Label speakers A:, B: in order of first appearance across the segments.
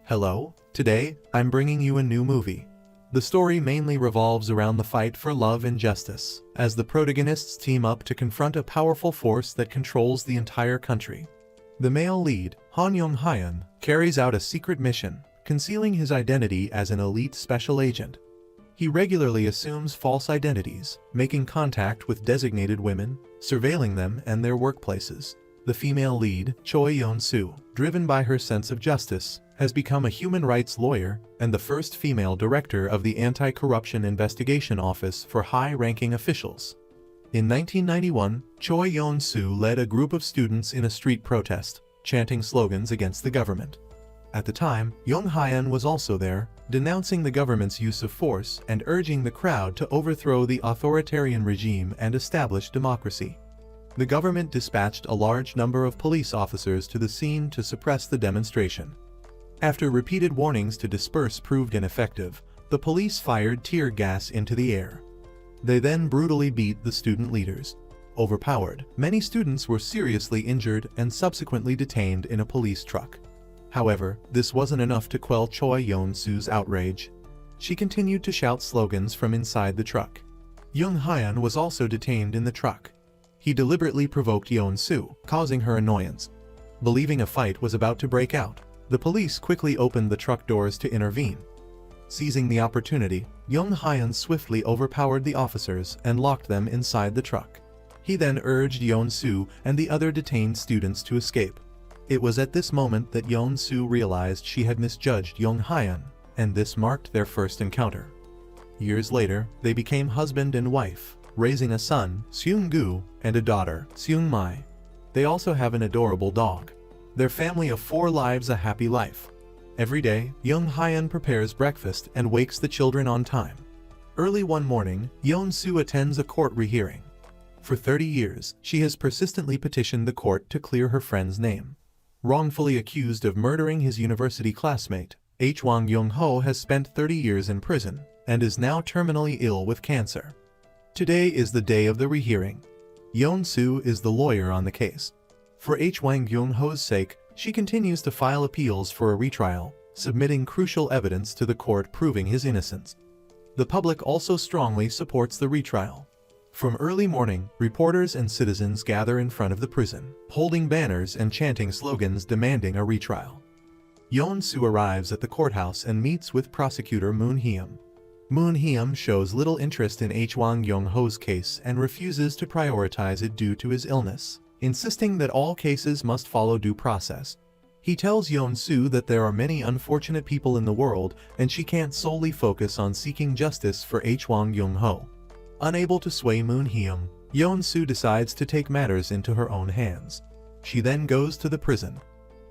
A: Hello, today, I'm bringing you a new movie. The story mainly revolves around the fight for love and justice, as the protagonists team up to confront a powerful force that controls the entire country. The male lead, Han Yong-hyun, carries out a secret mission, concealing his identity as an elite special agent. He regularly assumes false identities, making contact with designated women, surveilling them and their workplaces. The female lead, Choi Yeon-soo, driven by her sense of justice, has become a human rights lawyer and the first female director of the Anti-Corruption Investigation Office for high-ranking officials. In 1991, Choi Yeon-soo led a group of students in a street protest, chanting slogans against the government. At the time, Yong-hyun was also there, denouncing the government's use of force and urging the crowd to overthrow the authoritarian regime and establish democracy. The government dispatched a large number of police officers to the scene to suppress the demonstration. After repeated warnings to disperse proved ineffective, the police fired tear gas into the air. They then brutally beat the student leaders. Overpowered, many students were seriously injured and subsequently detained in a police truck. However, this wasn't enough to quell Choi Yeon-soo's outrage. She continued to shout slogans from inside the truck. Yong-hyun was also detained in the truck. He deliberately provoked Yeon-soo, causing her annoyance. Believing a fight was about to break out, the police quickly opened the truck doors to intervene. Seizing the opportunity, Yong-hyun swiftly overpowered the officers and locked them inside the truck. He then urged Yeon-soo and the other detained students to escape. It was at this moment that Yeon-soo realized she had misjudged Yong-hyun, and this marked their first encounter. Years later, they became husband and wife, raising a son, Seung-gu, and a daughter, Seung-mai. They also have an adorable dog. Their family of 4 lives a happy life. Every day, Yong-hyun prepares breakfast and wakes the children on time. Early one morning, Yeon-soo attends a court rehearing. For 30 years, she has persistently petitioned the court to clear her friend's name. Wrongfully accused of murdering his university classmate, Hwang Yong-ho has spent 30 years in prison and is now terminally ill with cancer. Today is the day of the rehearing. Yeon-soo is the lawyer on the case. For Hwang Yong-ho's sake, she continues to file appeals for a retrial, submitting crucial evidence to the court proving his innocence. The public also strongly supports the retrial. From early morning, reporters and citizens gather in front of the prison, holding banners and chanting slogans demanding a retrial. Yeon-soo arrives at the courthouse and meets with prosecutor Moon Hyum. Moon Hyum shows little interest in Hwang Yong-ho's case and refuses to prioritize it due to his illness, insisting that all cases must follow due process. He tells Yeon-soo that there are many unfortunate people in the world and she can't solely focus on seeking justice for Hwang Yong-ho. Unable to sway Moon Hyum, Yeon-soo decides to take matters into her own hands. She then goes to the prison.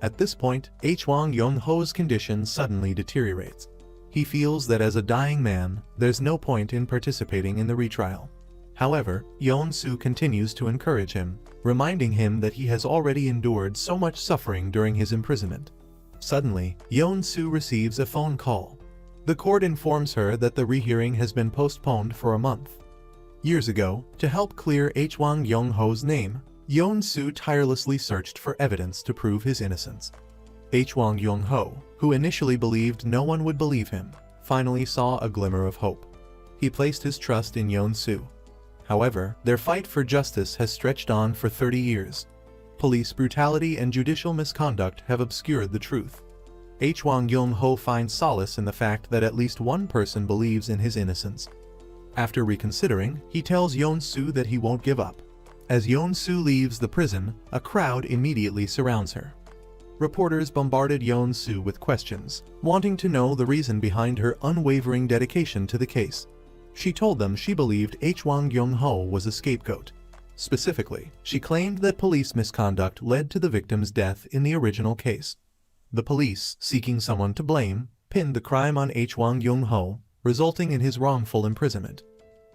A: At this point, Hwang Yong-ho's condition suddenly deteriorates. He feels that as a dying man, there's no point in participating in the retrial. However, Yeon-soo continues to encourage him, reminding him that he has already endured so much suffering during his imprisonment. Suddenly, Yeon-soo receives a phone call. The court informs her that the rehearing has been postponed for a month. Years ago, to help clear Hwang Yong-ho's name, Yeon-soo tirelessly searched for evidence to prove his innocence. Hwang Yong-ho, who initially believed no one would believe him, finally saw a glimmer of hope. He placed his trust in Yeon-soo. However, their fight for justice has stretched on for 30 years. Police brutality and judicial misconduct have obscured the truth. Hwang Yong-ho finds solace in the fact that at least one person believes in his innocence. After reconsidering, he tells Yeon-soo that he won't give up. As Yeon-soo leaves the prison, a crowd immediately surrounds her. Reporters bombarded Yeon-soo with questions, wanting to know the reason behind her unwavering dedication to the case. She told them she believed Hwang Yong-ho was a scapegoat. Specifically, she claimed that police misconduct led to the victim's death in the original case. The police, seeking someone to blame, pinned the crime on Hwang Yong-ho, resulting in his wrongful imprisonment.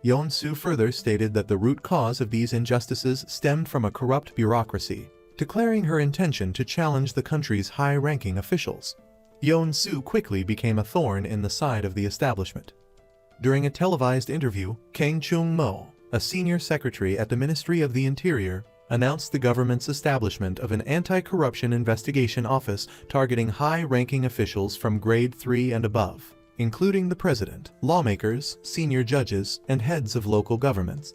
A: Yeon-soo further stated that the root cause of these injustices stemmed from a corrupt bureaucracy, declaring her intention to challenge the country's high-ranking officials. Yeon-soo quickly became a thorn in the side of the establishment. During a televised interview, Kang Chung-mo, a senior secretary at the Ministry of the Interior, announced the government's establishment of an anti-corruption investigation office targeting high-ranking officials from grade 3 and above, including the president, lawmakers, senior judges, and heads of local governments.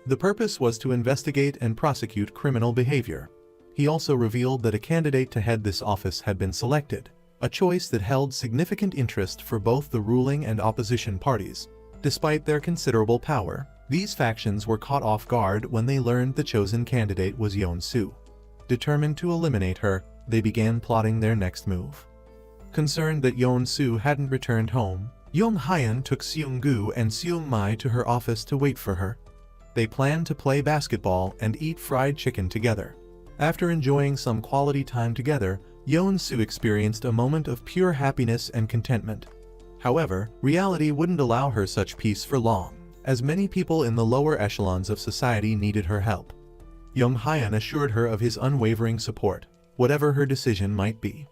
A: The purpose was to investigate and prosecute criminal behavior. He also revealed that a candidate to head this office had been selected, a choice that held significant interest for both the ruling and opposition parties. Despite their considerable power, these factions were caught off guard when they learned the chosen candidate was Yeon-soo. Determined to eliminate her, they began plotting their next move. Concerned that Yeon-soo hadn't returned home, Jung-hyun took Seung-gu and Seung-mai to her office to wait for her. They planned to play basketball and eat fried chicken together. After enjoying some quality time together, Yeon-soo experienced a moment of pure happiness and contentment. However, reality wouldn't allow her such peace for long, as many people in the lower echelons of society needed her help. Jung-hyun assured her of his unwavering support, whatever her decision might be.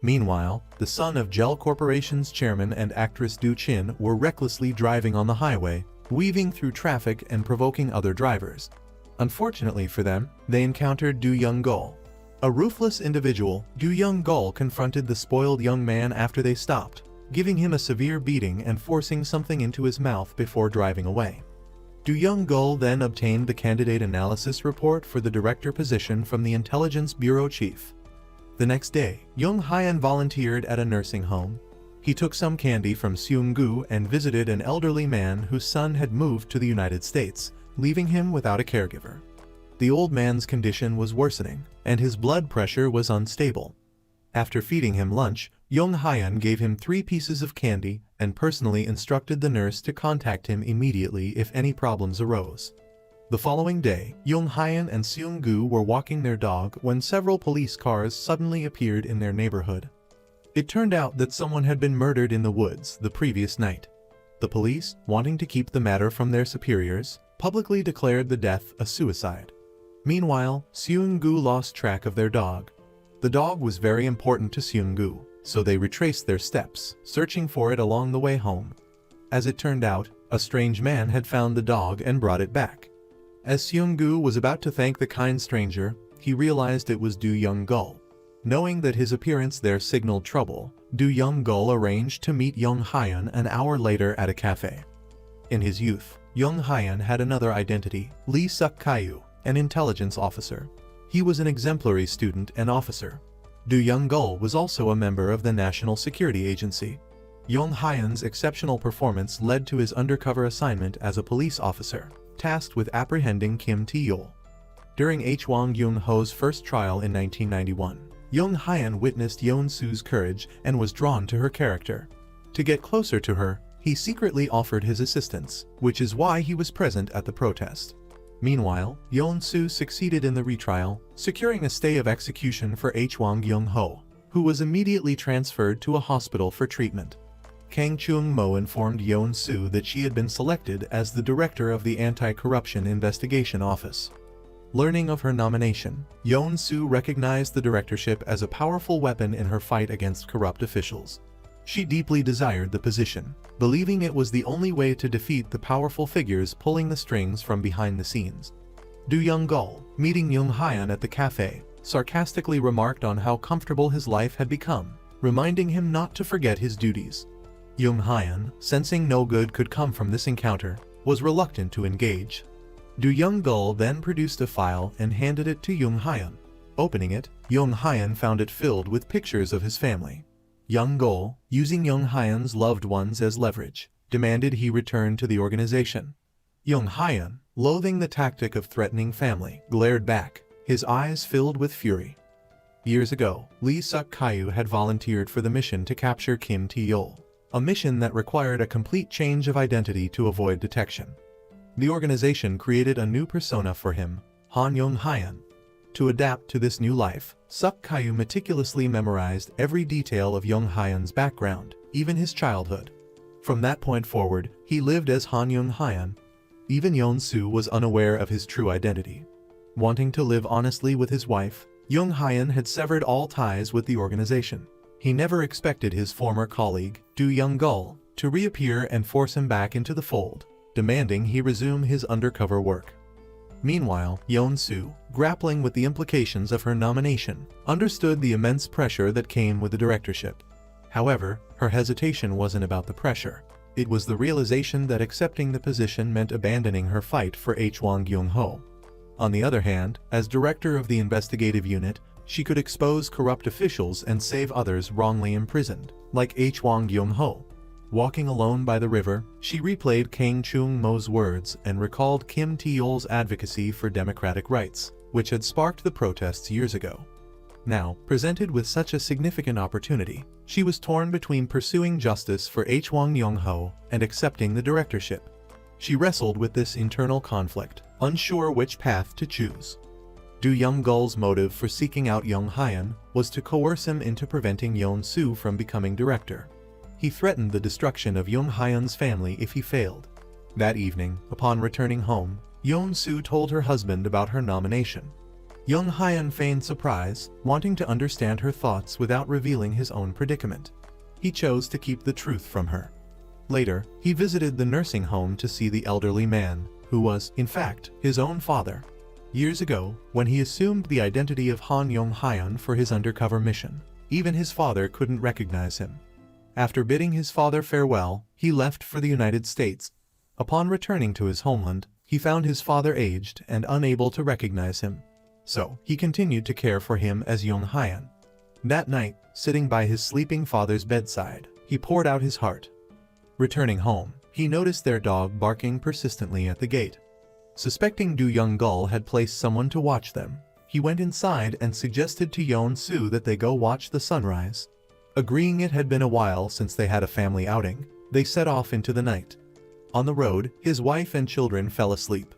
A: Meanwhile, the son of Gel Corporation's chairman and actress Do Chin were recklessly driving on the highway, weaving through traffic and provoking other drivers. Unfortunately for them, they encountered Do Young-gul. A ruthless individual, Do Young-gul confronted the spoiled young man after they stopped, giving him a severe beating and forcing something into his mouth before driving away. Do Young-gul then obtained the candidate analysis report for the director position from the Intelligence Bureau chief. The next day, Jung-hyun volunteered at a nursing home. He took some candy from Seung-gu and visited an elderly man whose son had moved to the United States, leaving him without a caregiver. The old man's condition was worsening, and his blood pressure was unstable. After feeding him lunch, Jung-hyun gave him 3 pieces of candy and personally instructed the nurse to contact him immediately if any problems arose. The following day, Jung-hyun and Seung-gu were walking their dog when several police cars suddenly appeared in their neighborhood. It turned out that someone had been murdered in the woods the previous night. The police, wanting to keep the matter from their superiors, publicly declared the death a suicide. Meanwhile, Seung-gu lost track of their dog. The dog was very important to Seung-gu, so they retraced their steps, searching for it along the way home. As it turned out, a strange man had found the dog and brought it back. As Seung-gu was about to thank the kind stranger, he realized it was Do Young-gul. Knowing that his appearance there signaled trouble, Do Young-gul arranged to meet Jung-hyun an hour later at a cafe. In his youth, Jung-hyun had another identity, Lee Suk-kyu, an intelligence officer. He was an exemplary student and officer. Do Young-gul was also a member of the National Security Agency. Jung-hyun's exceptional performance led to his undercover assignment as a police officer, tasked with apprehending Kim Tae-yul. During Hwang Yoon-ho's first trial in 1991, Jung-hyun witnessed Yeon-soo's courage and was drawn to her character. To get closer to her, he secretly offered his assistance, which is why he was present at the protest. Meanwhile, Yeon-soo succeeded in the retrial, securing a stay of execution for Hwang Yoon-ho, who was immediately transferred to a hospital for treatment. Kang Chung-mo informed Yeon-soo that she had been selected as the director of the Anti-Corruption Investigation Office. Learning of her nomination, Yeon-soo recognized the directorship as a powerful weapon in her fight against corrupt officials. She deeply desired the position, believing it was the only way to defeat the powerful figures pulling the strings from behind the scenes. Do Young-gul, meeting Jung-hyun at the cafe, sarcastically remarked on how comfortable his life had become, reminding him not to forget his duties. Jung-hyun, sensing no good could come from this encounter, was reluctant to engage. Do Young-gul then produced a file and handed it to Jung-hyun. Opening it, Jung-hyun found it filled with pictures of his family. Young-gul, using Jung-hyun's loved ones as leverage, demanded he return to the organization. Jung-hyun, loathing the tactic of threatening family, glared back, his eyes filled with fury. Years ago, Lee Suk-kyu had volunteered for the mission to capture Kim Tae-yul, a mission that required a complete change of identity to avoid detection. The organization created a new persona for him, Han Jung-hyun. To adapt to this new life, Suk-kyu meticulously memorized every detail of Jung-hyun's background, even his childhood. From that point forward, he lived as Han Jung-hyun. Even Yeon-soo was unaware of his true identity. Wanting to live honestly with his wife, Jung-hyun had severed all ties with the organization. He never expected his former colleague, Do Young-gul, to reappear and force him back into the fold, demanding he resume his undercover work. Meanwhile, Yeon-soo, grappling with the implications of her nomination, understood the immense pressure that came with the directorship. However, her hesitation wasn't about the pressure. It was the realization that accepting the position meant abandoning her fight for Hwang Kyung-ho. On the other hand, as director of the investigative unit, she could expose corrupt officials and save others wrongly imprisoned, like Hwang Kyung-ho. Walking alone by the river, she replayed Kang Chung-mo's words and recalled Kim Tae-yeol's advocacy for democratic rights, which had sparked the protests years ago. Now, presented with such a significant opportunity, she was torn between pursuing justice for Hwang Kyung-ho and accepting the directorship. She wrestled with this internal conflict, unsure which path to choose. Do Young-gul's motive for seeking out Young-hyun was to coerce him into preventing Yeon-soo from becoming director. He threatened the destruction of Young-hyun's family if he failed. That evening, upon returning home, Yeon-soo told her husband about her nomination. Young-hyun feigned surprise, wanting to understand her thoughts without revealing his own predicament. He chose to keep the truth from her. Later, he visited the nursing home to see the elderly man, who was, in fact, his own father. Years ago, when he assumed the identity of Han Young-hyun for his undercover mission, even his father couldn't recognize him. After bidding his father farewell, he left for the United States. Upon returning to his homeland, he found his father aged and unable to recognize him. So, he continued to care for him as Young-hyun. That night, sitting by his sleeping father's bedside, he poured out his heart. Returning home, he noticed their dog barking persistently at the gate. Suspecting Do Young-gul had placed someone to watch them, he went inside and suggested to Yeon-soo that they go watch the sunrise. Agreeing it had been a while since they had a family outing, they set off into the night. On the road, his wife and children fell asleep.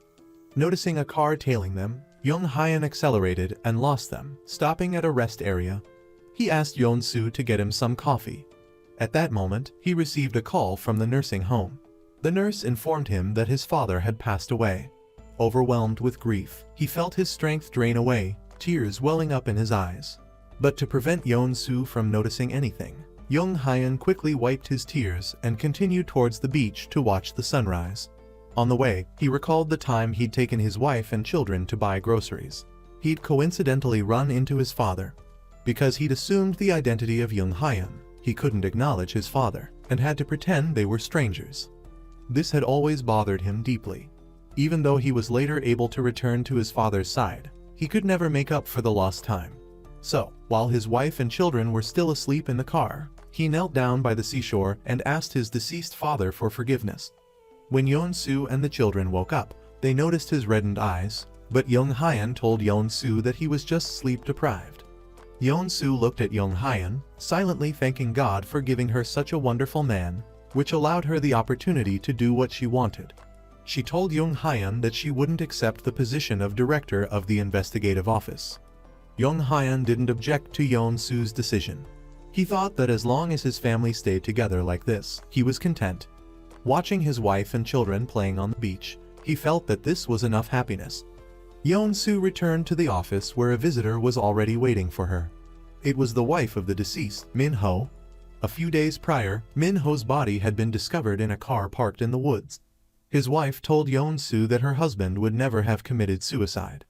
A: Noticing a car tailing them, Young-hyun accelerated and lost them, stopping at a rest area. He asked Yeon-soo to get him some coffee. At that moment, he received a call from the nursing home. The nurse informed him that his father had passed away. Overwhelmed with grief, he felt his strength drain away, tears welling up in his eyes. But to prevent Yeon-soo from noticing anything, Young-hyun quickly wiped his tears and continued towards the beach to watch the sunrise. On the way, he recalled the time he'd taken his wife and children to buy groceries. He'd coincidentally run into his father. Because he'd assumed the identity of Young-hyun, he couldn't acknowledge his father, and had to pretend they were strangers. This had always bothered him deeply. Even though he was later able to return to his father's side, he could never make up for the lost time. So, while his wife and children were still asleep in the car, he knelt down by the seashore and asked his deceased father for forgiveness. When Yeon-soo and the children woke up, they noticed his reddened eyes, but Young-hyun told Yeon-soo that he was just sleep-deprived. Yeon-soo looked at Young-hyun, silently thanking God for giving her such a wonderful man, which allowed her the opportunity to do what she wanted. She told Young-hyun that she wouldn't accept the position of director of the investigative office. Young-hyun didn't object to Yeon-soo's decision. He thought that as long as his family stayed together like this, he was content. Watching his wife and children playing on the beach, he felt that this was enough happiness. Yeon-soo returned to the office where a visitor was already waiting for her. It was the wife of the deceased, Min-ho. A few days prior, Min-ho's body had been discovered in a car parked in the woods. His wife told Yeon-soo that her husband would never have committed suicide.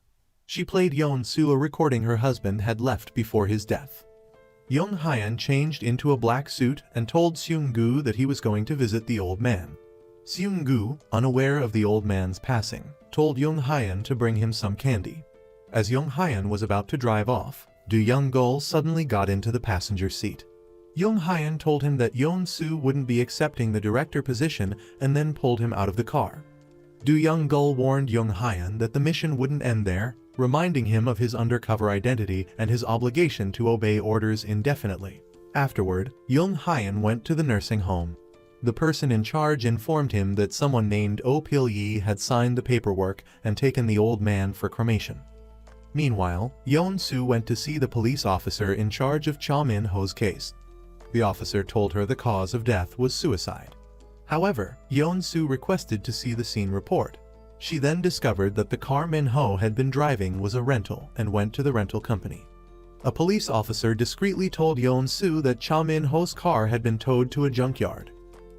A: She played Yeon-soo a recording her husband had left before his death. Young-hyun changed into a black suit and told Seung-gu that he was going to visit the old man. Seung-gu, unaware of the old man's passing, told Young-hyun to bring him some candy. As Young-hyun was about to drive off, Do Young-gul suddenly got into the passenger seat. Young-hyun told him that Yeon-soo wouldn't be accepting the director position and then pulled him out of the car. Do Young-gul warned Young-hyun that the mission wouldn't end there, reminding him of his undercover identity and his obligation to obey orders indefinitely. Afterward, Young-hyun went to the nursing home. The person in charge informed him that someone named Oh Pil-yi had signed the paperwork and taken the old man for cremation. Meanwhile, Yeon-soo went to see the police officer in charge of Cha Min-ho's case. The officer told her the cause of death was suicide. However, Yeon-soo requested to see the scene report. She then discovered that the car Min-ho had been driving was a rental and went to the rental company. A police officer discreetly told Yeon-soo that Cha Min-ho's car had been towed to a junkyard.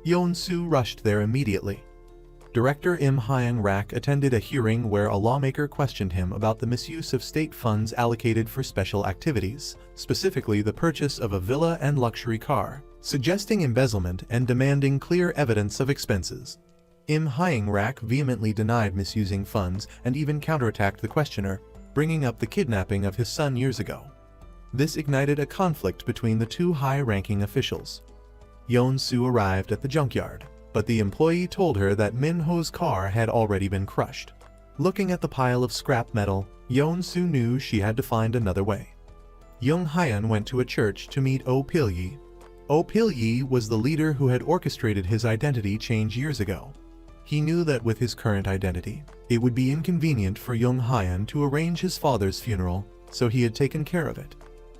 A: Yeon-soo rushed there immediately. Director Im Hyung-rak attended a hearing where a lawmaker questioned him about the misuse of state funds allocated for special activities, specifically the purchase of a villa and luxury car, suggesting embezzlement and demanding clear evidence of expenses. Im Hyung-rak vehemently denied misusing funds and even counterattacked the questioner, bringing up the kidnapping of his son years ago. This ignited a conflict between the two high-ranking officials. Yeon-soo arrived at the junkyard, but the employee told her that Min-ho's car had already been crushed. Looking at the pile of scrap metal, Yeon-soo knew she had to find another way. Young-hyun went to a church to meet Oh Pil-yi. Oh Pil-yi was the leader who had orchestrated his identity change years ago. He knew that with his current identity, it would be inconvenient for Young-hyun to arrange his father's funeral, so he had taken care of it.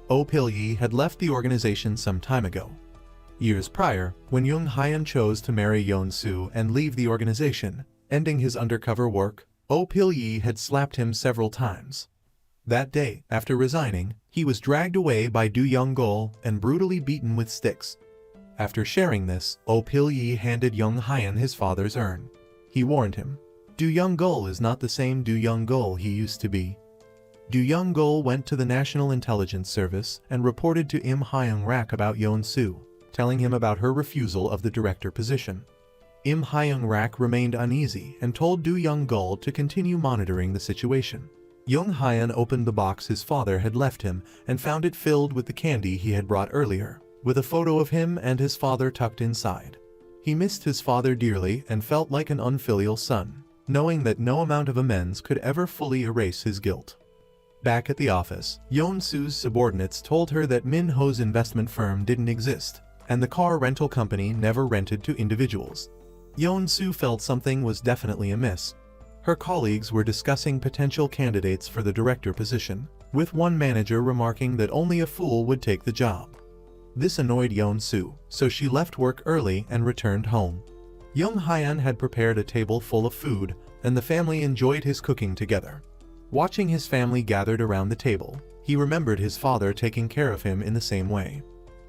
A: Oh Pil-yi had left the organization some time ago. Years prior, when Young-hyun chose to marry Yeon-soo and leave the organization, ending his undercover work, Oh Pil-yi had slapped him several times. That day, after resigning, he was dragged away by Do Young-gol and brutally beaten with sticks. After sharing this, Oh Pil-yi handed Young-hyun his father's urn. He warned him, Do Young-gol is not the same Do Young-gol he used to be. Do Young-gol went to the National Intelligence Service and reported to Im Hyung-rak about Yeon-soo, telling him about her refusal of the director position. Im Hyung-rak remained uneasy and told Do Young-gol to continue monitoring the situation. Young-hyun opened the box his father had left him and found it filled with the candy he had brought earlier, with a photo of him and his father tucked inside. He missed his father dearly and felt like an unfilial son, knowing that no amount of amends could ever fully erase his guilt. Back at the office, Yeon-soo's subordinates told her that Min-ho's investment firm didn't exist, and the car rental company never rented to individuals. Yeon-soo felt something was definitely amiss. Her colleagues were discussing potential candidates for the director position, with one manager remarking that only a fool would take the job. This annoyed Yeon-soo, so she left work early and returned home. Young-hyun had prepared a table full of food, and the family enjoyed his cooking together. Watching his family gathered around the table, he remembered his father taking care of him in the same way.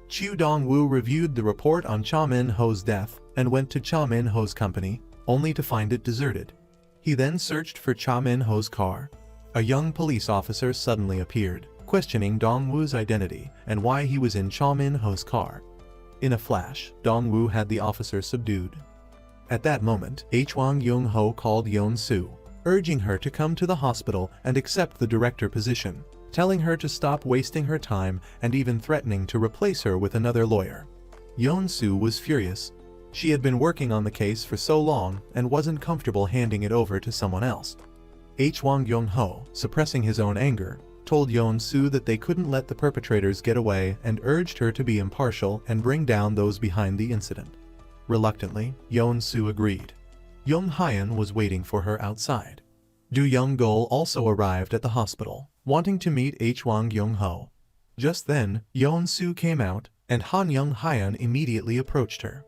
A: Chu Dong-woo reviewed the report on Cha Min-ho's death and went to Cha Min-ho's company, only to find it deserted. He then searched for Cha Min-ho's car. A young police officer suddenly appeared, questioning Dong-woo's identity and why he was in Cha Min-ho's car. In a flash, Dong-woo had the officer subdued. At that moment, Hwang Young-ho called Yeon-soo, urging her to come to the hospital and accept the director position, telling her to stop wasting her time and even threatening to replace her with another lawyer. Yeon-soo was furious. She had been working on the case for so long and wasn't comfortable handing it over to someone else. Hwang Young-ho, suppressing his own anger, told Yeon-soo that they couldn't let the perpetrators get away and urged her to be impartial and bring down those behind the incident. Reluctantly, Yeon-soo agreed. Young-hyun was waiting for her outside. Do Young-gol also arrived at the hospital, wanting to meet Hwang Young-ho. Just then, Yeon-soo came out, and Han Young-hyun immediately approached her.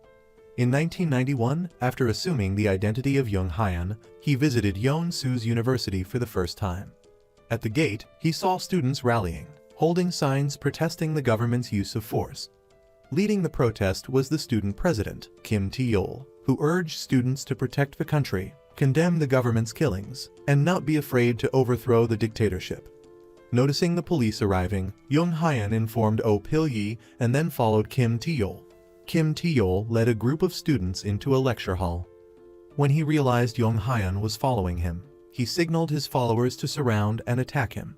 A: In 1991, after assuming the identity of Young-hyun, he visited Yeon-soo's university for the first time. At the gate, he saw students rallying, holding signs protesting the government's use of force. Leading the protest was the student president, Kim Tae-yol, who urged students to protect the country, condemn the government's killings, and not be afraid to overthrow the dictatorship. Noticing the police arriving, Young-hyun informed Oh Pil-yi and then followed Kim Tae-yol. Kim Tae-yol led a group of students into a lecture hall. When he realized Young-hyun was following him, he signaled his followers to surround and attack him.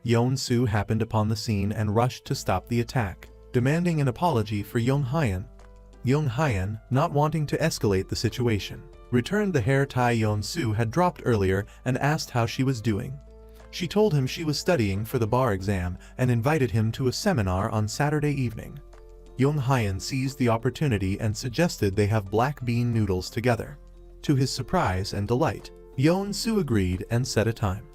A: Yeon-soo happened upon the scene and rushed to stop the attack, demanding an apology for Young-hyun. Young-hyun, not wanting to escalate the situation, returned the hair tie Yeon-soo had dropped earlier and asked how she was doing. She told him she was studying for the bar exam and invited him to a seminar on Saturday evening. Young-hyun seized the opportunity and suggested they have black bean noodles together. To his surprise and delight, Yeon-soo agreed and set a time.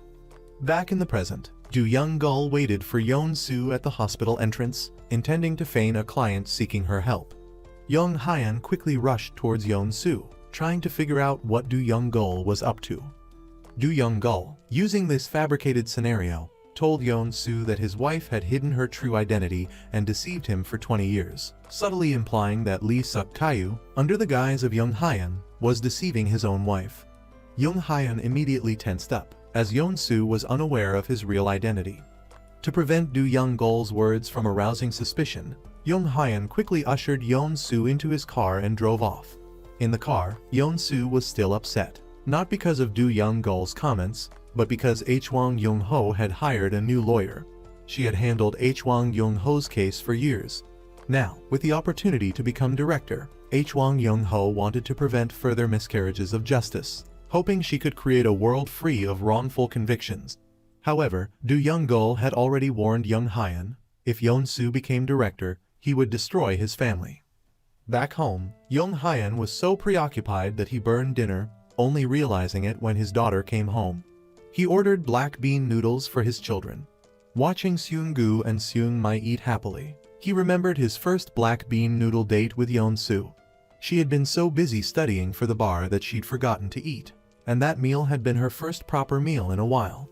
A: Back in the present, Do Young-gol waited for Yeon-soo at the hospital entrance, intending to feign a client seeking her help. Young-hyun quickly rushed towards Yeon-soo, trying to figure out what Do Young-gol was up to. Do Young-gol, using this fabricated scenario, told Yeon-soo that his wife had hidden her true identity and deceived him for 20 years, subtly implying that Lee Suk-kyu, under the guise of Young Hyun, was deceiving his own wife. Young Hyun immediately tensed up, as Yeon-soo was unaware of his real identity. To prevent Do Young-gul's words from arousing suspicion, Young Hyun quickly ushered Yeon-soo into his car and drove off. In the car, Yeon-soo was still upset, not because of Do Young-gul's comments, but because Hwang Young-ho had hired a new lawyer. She had handled Hwang Young-ho's case for years. Now, with the opportunity to become director, Hwang Young-ho wanted to prevent further miscarriages of justice, hoping she could create a world free of wrongful convictions. However, Do Young-gul had already warned Young Hyun, if Yeon-soo became director, he would destroy his family. Back home, Young Hyun was so preoccupied that he burned dinner, only realizing it when his daughter came home. He ordered black bean noodles for his children. Watching Seung-gu and Seung-mi eat happily, he remembered his first black bean noodle date with Yeon-soo. She had been so busy studying for the bar that she'd forgotten to eat, and that meal had been her first proper meal in a while.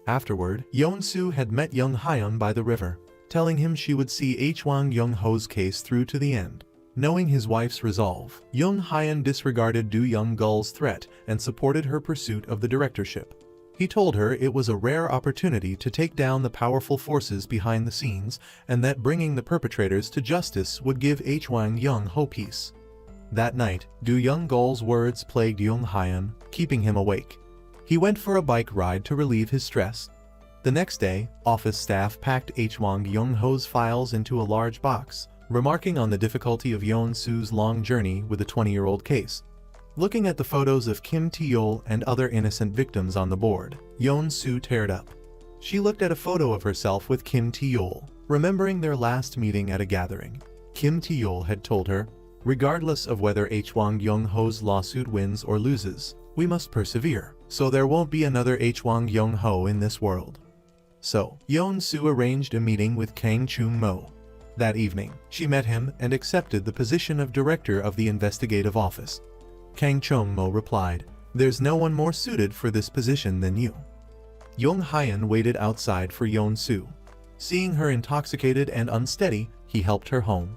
A: Afterward, Yeon-soo had met Young Hyun by the river, telling him she would see Hwang Young-ho's case through to the end. Knowing his wife's resolve, Young Hyun disregarded Do Young-gul's threat and supported her pursuit of the directorship. He told her it was a rare opportunity to take down the powerful forces behind the scenes and that bringing the perpetrators to justice would give Hwang Young-ho peace. That night, Do Young-gul's words plagued Young Hyun, keeping him awake. He went for a bike ride to relieve his stress. The next day, office staff packed Hwang Young-ho's files into a large box, remarking on the difficulty of Yeon-soo's long journey with the 20-year-old case. Looking at the photos of Kim Tae-yeol and other innocent victims on the board, Yeon-soo teared up. She looked at a photo of herself with Kim Tae-yeol, remembering their last meeting at a gathering. Kim Tae-yeol had told her, regardless of whether Hwang Young-ho's lawsuit wins or loses, we must persevere, so there won't be another Hwang Young-ho in this world. So, Yeon-soo arranged a meeting with Kang Chung-mo. That evening, she met him and accepted the position of director of the investigative office. Kang Chung-mo replied, "There's no one more suited for this position than you." Young Hyun waited outside for Yeon-soo. Seeing her intoxicated and unsteady, he helped her home.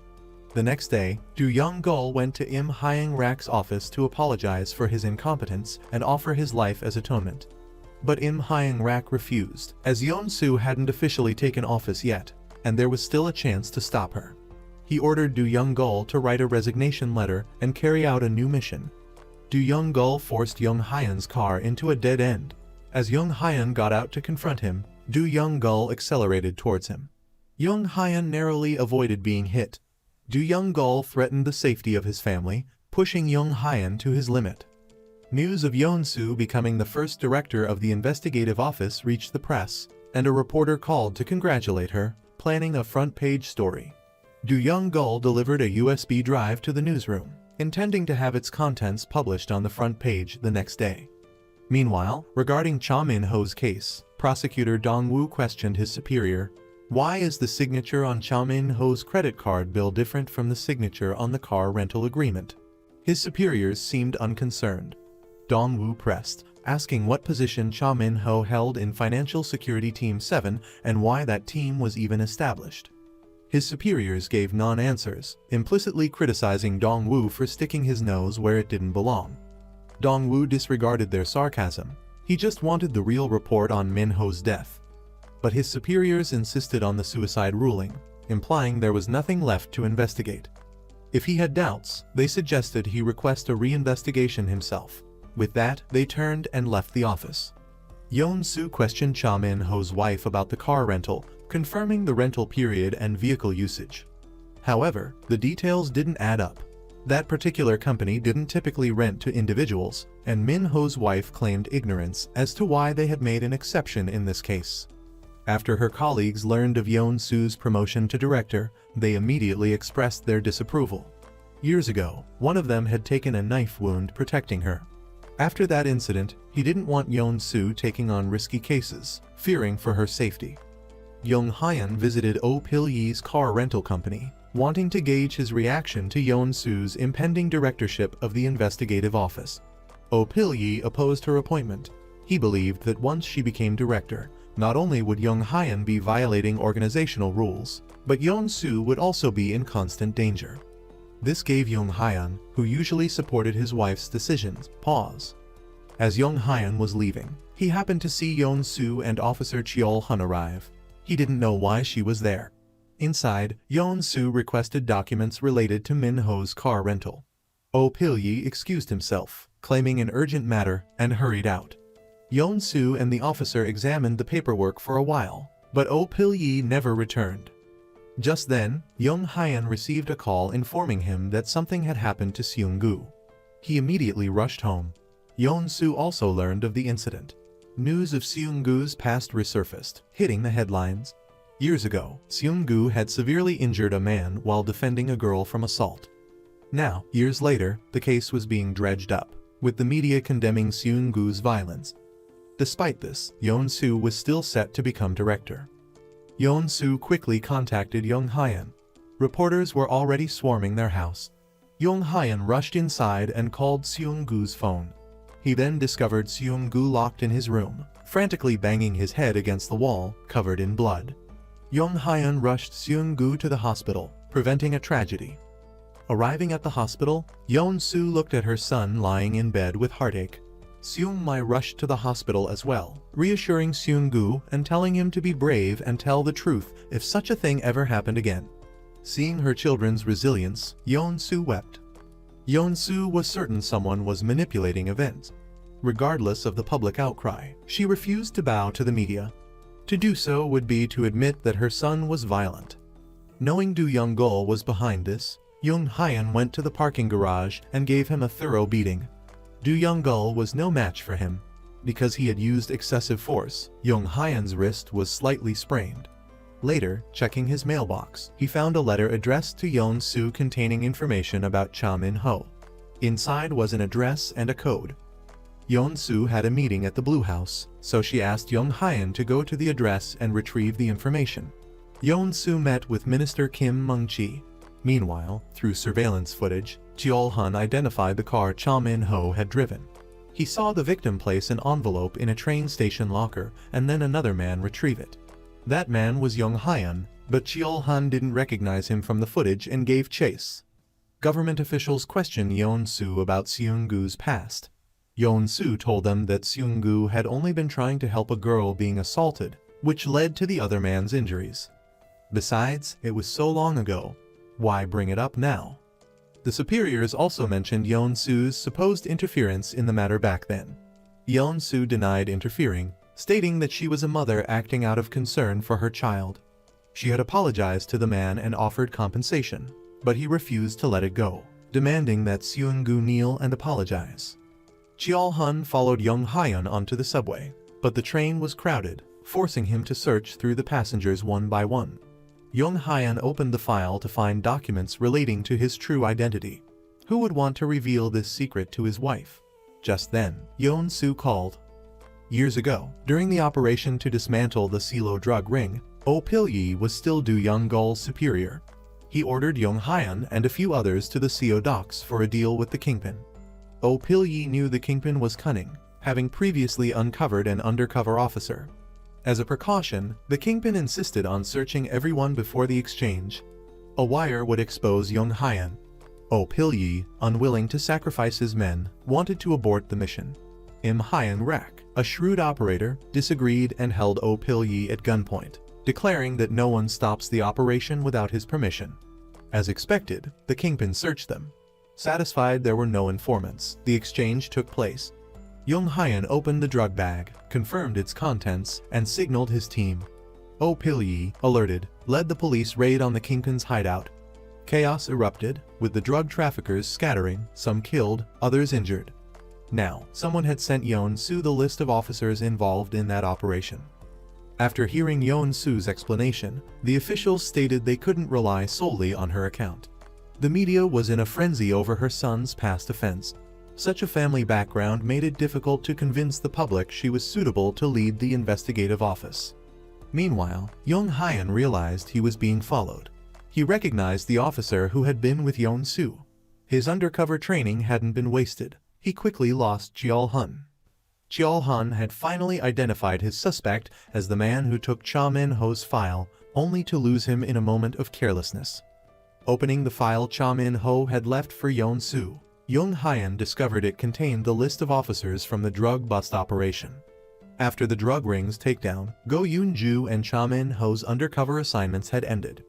A: The next day, Do Young-gul went to Im Hyang-rak's office to apologize for his incompetence and offer his life as atonement. But Im Hyang-rak refused, as Yeon-soo hadn't officially taken office yet, and there was still a chance to stop her. He ordered Do Young-gul to write a resignation letter and carry out a new mission. Do Young-gul forced Young Hyun's car into a dead end. As Young Hyun got out to confront him, Do Young-gul accelerated towards him. Young Hyun narrowly avoided being hit. Do Young-gul threatened the safety of his family, pushing Young Hyun to his limit. News of Yeon-soo becoming the first director of the investigative office reached the press, and a reporter called to congratulate her, planning a front-page story. Do Young-gul delivered a USB drive to the newsroom, intending to have its contents published on the front page the next day. Meanwhile, regarding Cha Min-ho's case, prosecutor Dong-woo questioned his superior, "Why is the signature on Cha Min-ho's credit card bill different from the signature on the car rental agreement?" His superiors seemed unconcerned. Dong-woo pressed, asking what position Cha Min-ho held in Financial Security Team 7 and why that team was even established. His superiors gave non-answers, implicitly criticizing Dong-woo for sticking his nose where it didn't belong. Dong-woo disregarded their sarcasm. He just wanted the real report on Min-ho's death. But his superiors insisted on the suicide ruling, implying there was nothing left to investigate. If he had doubts, they suggested he request a reinvestigation himself. With that, they turned and left the office. Yeon-soo questioned Cha Min-ho's wife about the car rental, confirming the rental period and vehicle usage. However, the details didn't add up. That particular company didn't typically rent to individuals, and Min-ho's wife claimed ignorance as to why they had made an exception in this case. After her colleagues learned of Yeon-soo's promotion to director, they immediately expressed their disapproval. Years ago, one of them had taken a knife wound protecting her. After that incident, he didn't want Yeon-soo taking on risky cases, fearing for her safety. Young Hyun visited Oh Pil-yee's car rental company, wanting to gauge his reaction to Yeon-soo's impending directorship of the investigative office. Oh Pil-yee opposed her appointment. He believed that once she became director, Not only would Young Hyun be violating organizational rules, but Yoon Soo would also be in constant danger. This gave Young Hyun, who usually supported his wife's decisions, pause. As Young Hyun was leaving, he happened to see Yoon Soo and Officer Cheol Hun arrive. He didn't know why she was there. Inside, Yoon Soo requested documents related to Min Ho's car rental. Oh Pil-yi excused himself, claiming an urgent matter, and hurried out. Yoon Soo and the officer examined the paperwork for a while, but Oh Pil-yi never returned. Just then, Young Hyun received a call informing him that something had happened to Seung-gu. He immediately rushed home. Yoon Soo also learned of the incident. News of Seung-gu's past resurfaced, hitting the headlines. Years ago, Seung-gu had severely injured a man while defending a girl from assault. Now, years later, the case was being dredged up, with the media condemning Seung-gu's violence. Despite this, Yoon Soo was still set to become director. Yoon Soo quickly contacted Young Hyun. Reporters were already swarming their house. Young Hyun rushed inside and called Seung-gu's phone. He then discovered Seung-gu locked in his room, frantically banging his head against the wall, covered in blood. Young Hyun rushed Seung-gu to the hospital, preventing a tragedy. Arriving at the hospital, Yoon Soo looked at her son lying in bed with heartache. Seung-mai rushed to the hospital as well, reassuring Seung-gu and telling him to be brave and tell the truth if such a thing ever happened again. Seeing her children's resilience, Yoon Soo wept. Yoon Soo was certain someone was manipulating events. Regardless of the public outcry, she refused to bow to the media. To do so would be to admit that her son was violent. Knowing Do Young-gul was behind this, Young Hyun went to the parking garage and gave him a thorough beating. Do Young-gul was no match for him. Because he had used excessive force, Young Hyun's wrist was slightly sprained. Later, checking his mailbox, he found a letter addressed to Yoon Soo containing information about Cha Min-ho. Inside was an address and a code. Yoon Soo had a meeting at the Blue House, so she asked Young Hyun to go to the address and retrieve the information. Yoon Soo met with Minister Kim Mung-chi. Meanwhile, through surveillance footage, Cheol Hun identified the car Cha Min-ho had driven. He saw the victim place an envelope in a train station locker and then another man retrieve it. That man was Young Hyun, but Cheol Hun didn't recognize him from the footage and gave chase. Government officials questioned Yoon Soo about Seung-gu's past. Yoon Soo told them that Seung-gu had only been trying to help a girl being assaulted, which led to the other man's injuries. Besides, it was so long ago. Why bring it up now? The superiors also mentioned Yoon Soo's supposed interference in the matter back then. Yoon Soo denied interfering, stating that she was a mother acting out of concern for her child. She had apologized to the man and offered compensation, but he refused to let it go, demanding that Seung-gu kneel and apologize. Cheol Hun followed Young Hyun onto the subway, but the train was crowded, forcing him to search through the passengers one by one. Young Hyun opened the file to find documents relating to his true identity. Who would want to reveal this secret to his wife? Just then, Yoon Soo called. Years ago, during the operation to dismantle the Silo drug ring, Oh Pil-yi was still Do Young-gul's superior. He ordered Young Hyun and a few others to the CO docks for a deal with the kingpin. Oh Pil-yi knew the kingpin was cunning, having previously uncovered an undercover officer. As a precaution, the kingpin insisted on searching everyone before the exchange. A wire would expose Young Hyun. Oh Pil-yi, unwilling to sacrifice his men, wanted to abort the mission. Im Hyun-rak, a shrewd operator, disagreed and held Oh Pil-yi at gunpoint, declaring that no one stops the operation without his permission. As expected, the kingpin searched them. Satisfied there were no informants, the exchange took place. Young Hyun opened the drug bag, confirmed its contents, and signaled his team. Oh Pil-yi, alerted, led the police raid on the kingpin's hideout. Chaos erupted, with the drug traffickers scattering, some killed, others injured. Now, someone had sent Yoon Soo the list of officers involved in that operation. After hearing Yoon Soo's explanation, the officials stated they couldn't rely solely on her account. The media was in a frenzy over her son's past offense. Such a family background made it difficult to convince the public she was suitable to lead the investigative office. Meanwhile, Young Hyun realized he was being followed. He recognized the officer who had been with Yoon Soo. His undercover training hadn't been wasted. He quickly lost Cheol Hun. Cheol-hun had finally identified his suspect as the man who took Cha Min-ho's file, only to lose him in a moment of carelessness. Opening the file Cha Min-ho had left for Yeon-soo, Young Hyun discovered it contained the list of officers from the drug bust operation. After the drug ring's takedown, Go Yoon-ju and Cha Min-ho's undercover assignments had ended.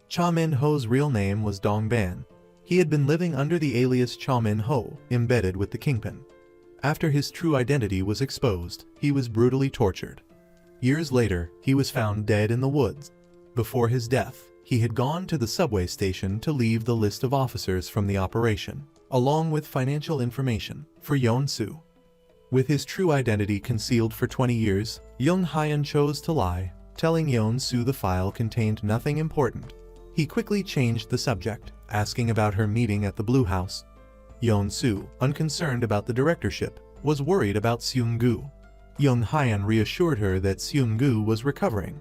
A: Cha Min-ho's real name was Dong Ban. He had been living under the alias Cha Min-ho, embedded with the kingpin. After his true identity was exposed, he was brutally tortured. Years later, he was found dead in the woods. Before his death, he had gone to the subway station to leave the list of officers from the operation, along with financial information, for Yeon-soo. With his true identity concealed for 20 years, Young Hyun chose to lie, telling Yeon-soo the file contained nothing important. He quickly changed the subject, asking about her meeting at the Blue House. Yeon-soo, unconcerned about the directorship, was worried about Seung-gu. Young Hyun reassured her that Seung-gu was recovering.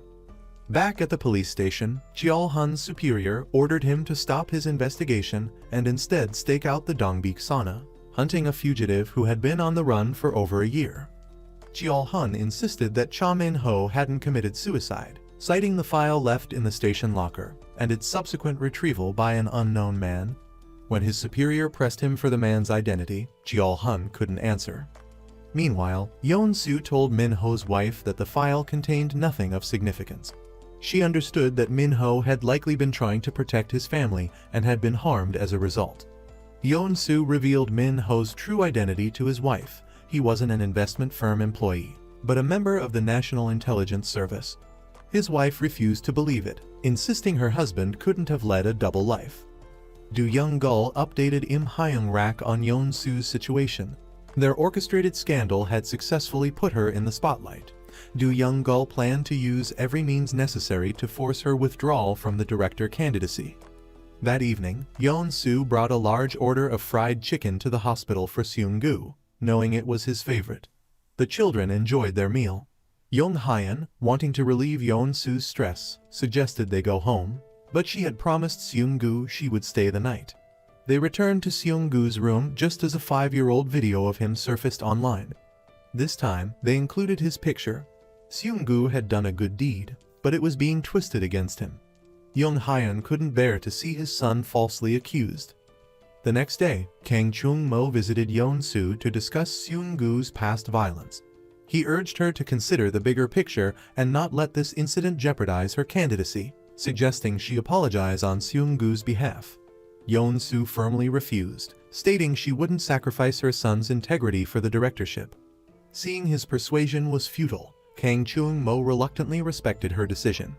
A: Back at the police station, Cheol-hun's superior ordered him to stop his investigation and instead stake out the Dongbik sauna, hunting a fugitive who had been on the run for over a year. Cheol-hun insisted that Cha Min-ho hadn't committed suicide, citing the file left in the station locker and its subsequent retrieval by an unknown man. When his superior pressed him for the man's identity, Cheol-hun couldn't answer. Meanwhile, Yeon-soo told Min-ho's wife that the file contained nothing of significance. She understood that Min-ho had likely been trying to protect his family and had been harmed as a result. Yeon-soo revealed Min-ho's true identity to his wife. He wasn't an investment firm employee, but a member of the National Intelligence Service. His wife refused to believe it, insisting her husband couldn't have led a double life. Do Young-gul updated Im Hyung-rak on Yeon-soo's situation. Their orchestrated scandal had successfully put her in the spotlight. Do Young-gul plan to use every means necessary to force her withdrawal from the director candidacy? That evening, Yeon-soo brought a large order of fried chicken to the hospital for Seung-gu, knowing it was his favorite. The children enjoyed their meal. Young Hyun, wanting to relieve Yeon-soo's stress, suggested they go home, but she had promised Seung-gu she would stay the night. They returned to Seung-gu's room just as a 5-year-old video of him surfaced online. This time, they included his picture. Seung-gu had done a good deed, but it was being twisted against him. Young Hyun couldn't bear to see his son falsely accused. The next day, Kang Chung-mo visited Yeon-soo to discuss Seung-gu's past violence. He urged her to consider the bigger picture and not let this incident jeopardize her candidacy, suggesting she apologize on Seung-gu's behalf. Yeon-soo firmly refused, stating she wouldn't sacrifice her son's integrity for the directorship. Seeing his persuasion was futile, Kang Chung-mo reluctantly respected her decision.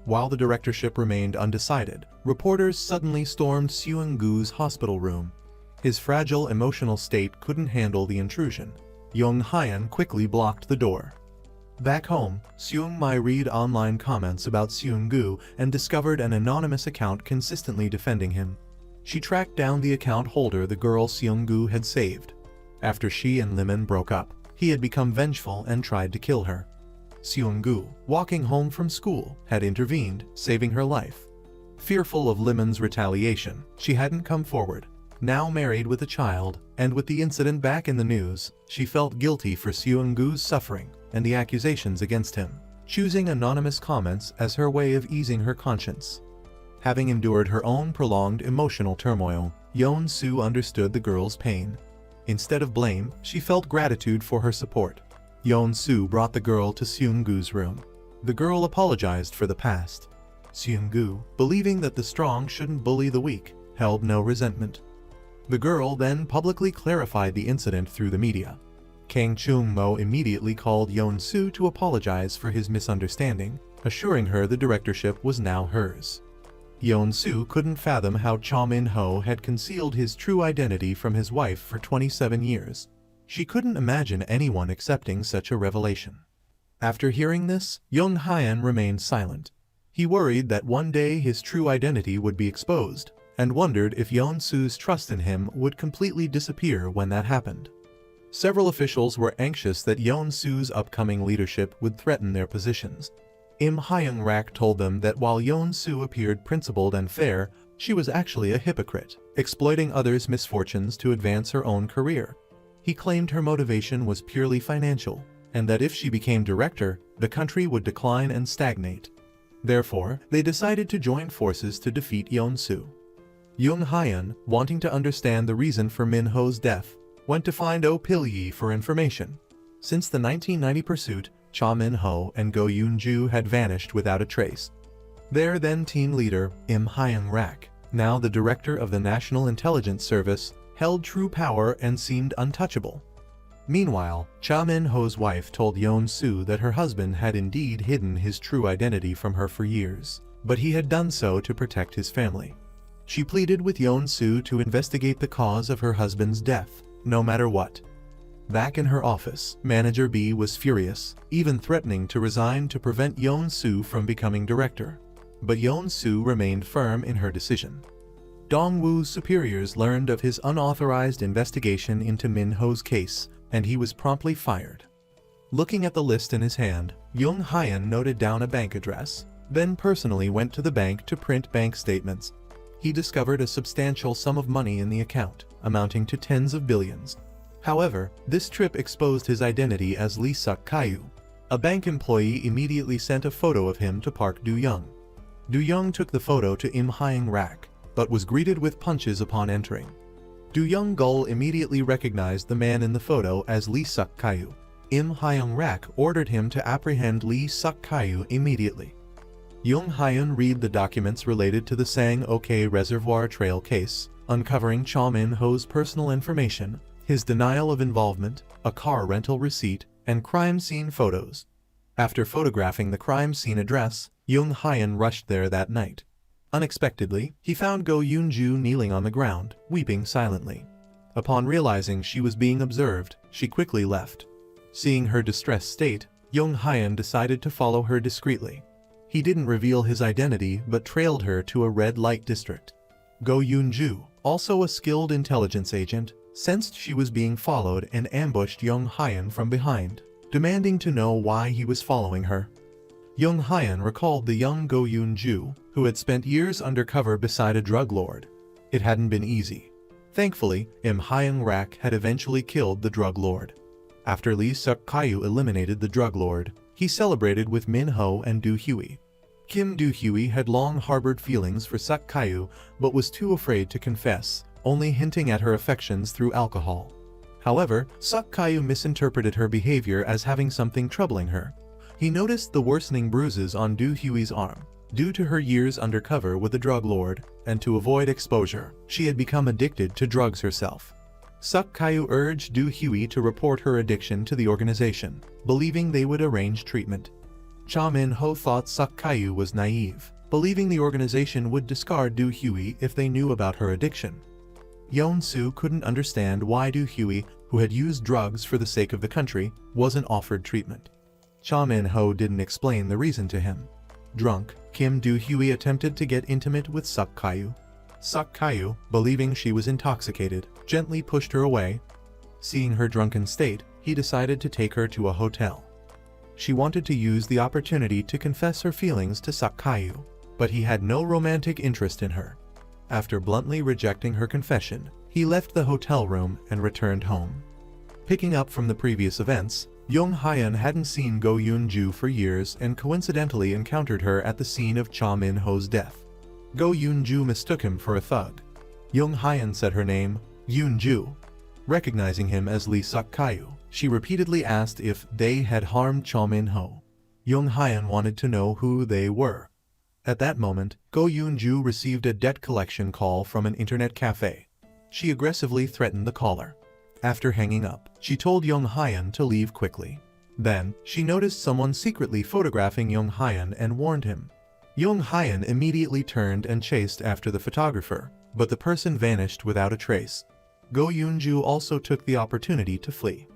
A: While the directorship remained undecided, reporters suddenly stormed Seung-gu's hospital room. His fragile emotional state couldn't handle the intrusion. Young Hyun quickly blocked the door. Back home, Seung-mi read online comments about Seung-gu and discovered an anonymous account consistently defending him. She tracked down the account holder the girl Seung-gu had saved. After she and Limon broke up, he had become vengeful and tried to kill her. Seung-gu, walking home from school, had intervened, saving her life. Fearful of Limon's retaliation, she hadn't come forward. Now married with a child, and with the incident back in the news, she felt guilty for Seung-gu's suffering and the accusations against him, choosing anonymous comments as her way of easing her conscience. Having endured her own prolonged emotional turmoil, Yeon-soo understood the girl's pain. Instead of blame, she felt gratitude for her support. Yeon-soo brought the girl to Seung-gu's room. The girl apologized for the past. Seung-gu, believing that the strong shouldn't bully the weak, held no resentment. The girl then publicly clarified the incident through the media. Kang Chung-mo immediately called Yeon-soo to apologize for his misunderstanding, assuring her the directorship was now hers. Yeon-soo couldn't fathom how Cha Min-ho had concealed his true identity from his wife for 27 years. She couldn't imagine anyone accepting such a revelation. After hearing this, Young Hyun remained silent. He worried that one day his true identity would be exposed, and wondered if Yeon-soo's trust in him would completely disappear when that happened. Several officials were anxious that Yeon-soo's upcoming leadership would threaten their positions. Im Hyung-rak told them that while Yeon-soo appeared principled and fair, she was actually a hypocrite, exploiting others' misfortunes to advance her own career. He claimed her motivation was purely financial, and that if she became director, the country would decline and stagnate. Therefore, they decided to join forces to defeat Yeon-soo. Jung Hyun, wanting to understand the reason for Min-ho's death, went to find Oh Pil-yi for information. Since the 1990 pursuit, Cha Min-ho and Go Yoon-ju had vanished without a trace. Their then team leader, Im Hyung-rak, now the director of the National Intelligence Service, held true power and seemed untouchable. Meanwhile, Cha Min-ho's wife told Yeon-soo that her husband had indeed hidden his true identity from her for years, but he had done so to protect his family. She pleaded with Yeon-soo to investigate the cause of her husband's death, no matter what. Back in her office, Manager B was furious, even threatening to resign to prevent Yeon-soo from becoming director. But Yeon-soo remained firm in her decision. Dong-woo's superiors learned of his unauthorized investigation into Min-ho's case, and he was promptly fired. Looking at the list in his hand, Jung Hyun noted down a bank address, then personally went to the bank to print bank statements. He discovered a substantial sum of money in the account, amounting to tens of billions. However, this trip exposed his identity as Lee Suk-kyu. A bank employee immediately sent a photo of him to Park Do-young. Do-young took the photo to Im Hyung-rak, but was greeted with punches upon entering. Do-young-gul immediately recognized the man in the photo as Lee Suk-kyu. Im Hyung-rak ordered him to apprehend Lee Suk-kyu immediately. Jung Hyun read the documents related to the Sang-ok Reservoir Trail case, uncovering Cha Min-ho's personal information, his denial of involvement, a car rental receipt, and crime scene photos. After photographing the crime scene address, Jung Hyun rushed there that night. Unexpectedly, he found Go Yoon-ju kneeling on the ground, weeping silently. Upon realizing she was being observed, she quickly left. Seeing her distressed state, Jung Hyun decided to follow her discreetly. He didn't reveal his identity but trailed her to a red light district. Go Yoon-ju, also a skilled intelligence agent, sensed she was being followed and ambushed Jung Hyun from behind, demanding to know why he was following her. Jung Hyun recalled the young Go Yoon-ju, who had spent years undercover beside a drug lord. It hadn't been easy. Thankfully, Im Hyung-rak had eventually killed the drug lord. After Lee Suk-kyu eliminated the drug lord, he celebrated with Min-ho and Do-hwi. Kim Do-hwi had long harbored feelings for Suk-kyu but was too afraid to confess, only hinting at her affections through alcohol. However, Suk-kyu misinterpreted her behavior as having something troubling her. He noticed the worsening bruises on Do-hwi's arm. Due to her years undercover with the drug lord, and to avoid exposure, she had become addicted to drugs herself. Suk-kyu urged Do-hwi to report her addiction to the organization, believing they would arrange treatment. Cha Min-ho thought Suk-kyu was naive, believing the organization would discard Do-hwi if they knew about her addiction. Yeon-soo couldn't understand why Do-hwi, who had used drugs for the sake of the country, wasn't offered treatment. Cha Min-ho didn't explain the reason to him. Drunk, Kim Do-hwi attempted to get intimate with Suk-kyu. Suk-kyu, believing she was intoxicated, gently pushed her away. Seeing her drunken state, he decided to take her to a hotel. She wanted to use the opportunity to confess her feelings to Suk-kyu, but he had no romantic interest in her. After bluntly rejecting her confession, he left the hotel room and returned home. Picking up from the previous events, Jung Hyun hadn't seen Go Yoon-ju for years and coincidentally encountered her at the scene of Cha Min-ho's death. Go Yoon-ju mistook him for a thug. Jung Hyun said her name, Yoon-ju. Recognizing him as Lee Suk-kyu, she repeatedly asked if they had harmed Cha Min-ho. Jung Hyun wanted to know who they were. At that moment, Go Yoon-ju received a debt collection call from an internet cafe. She aggressively threatened the caller. After hanging up, she told Jung Hyun to leave quickly. Then, she noticed someone secretly photographing Jung Hyun and warned him. Jung Hyun immediately turned and chased after the photographer, but the person vanished without a trace. Go Yoon-ju also took the opportunity to flee.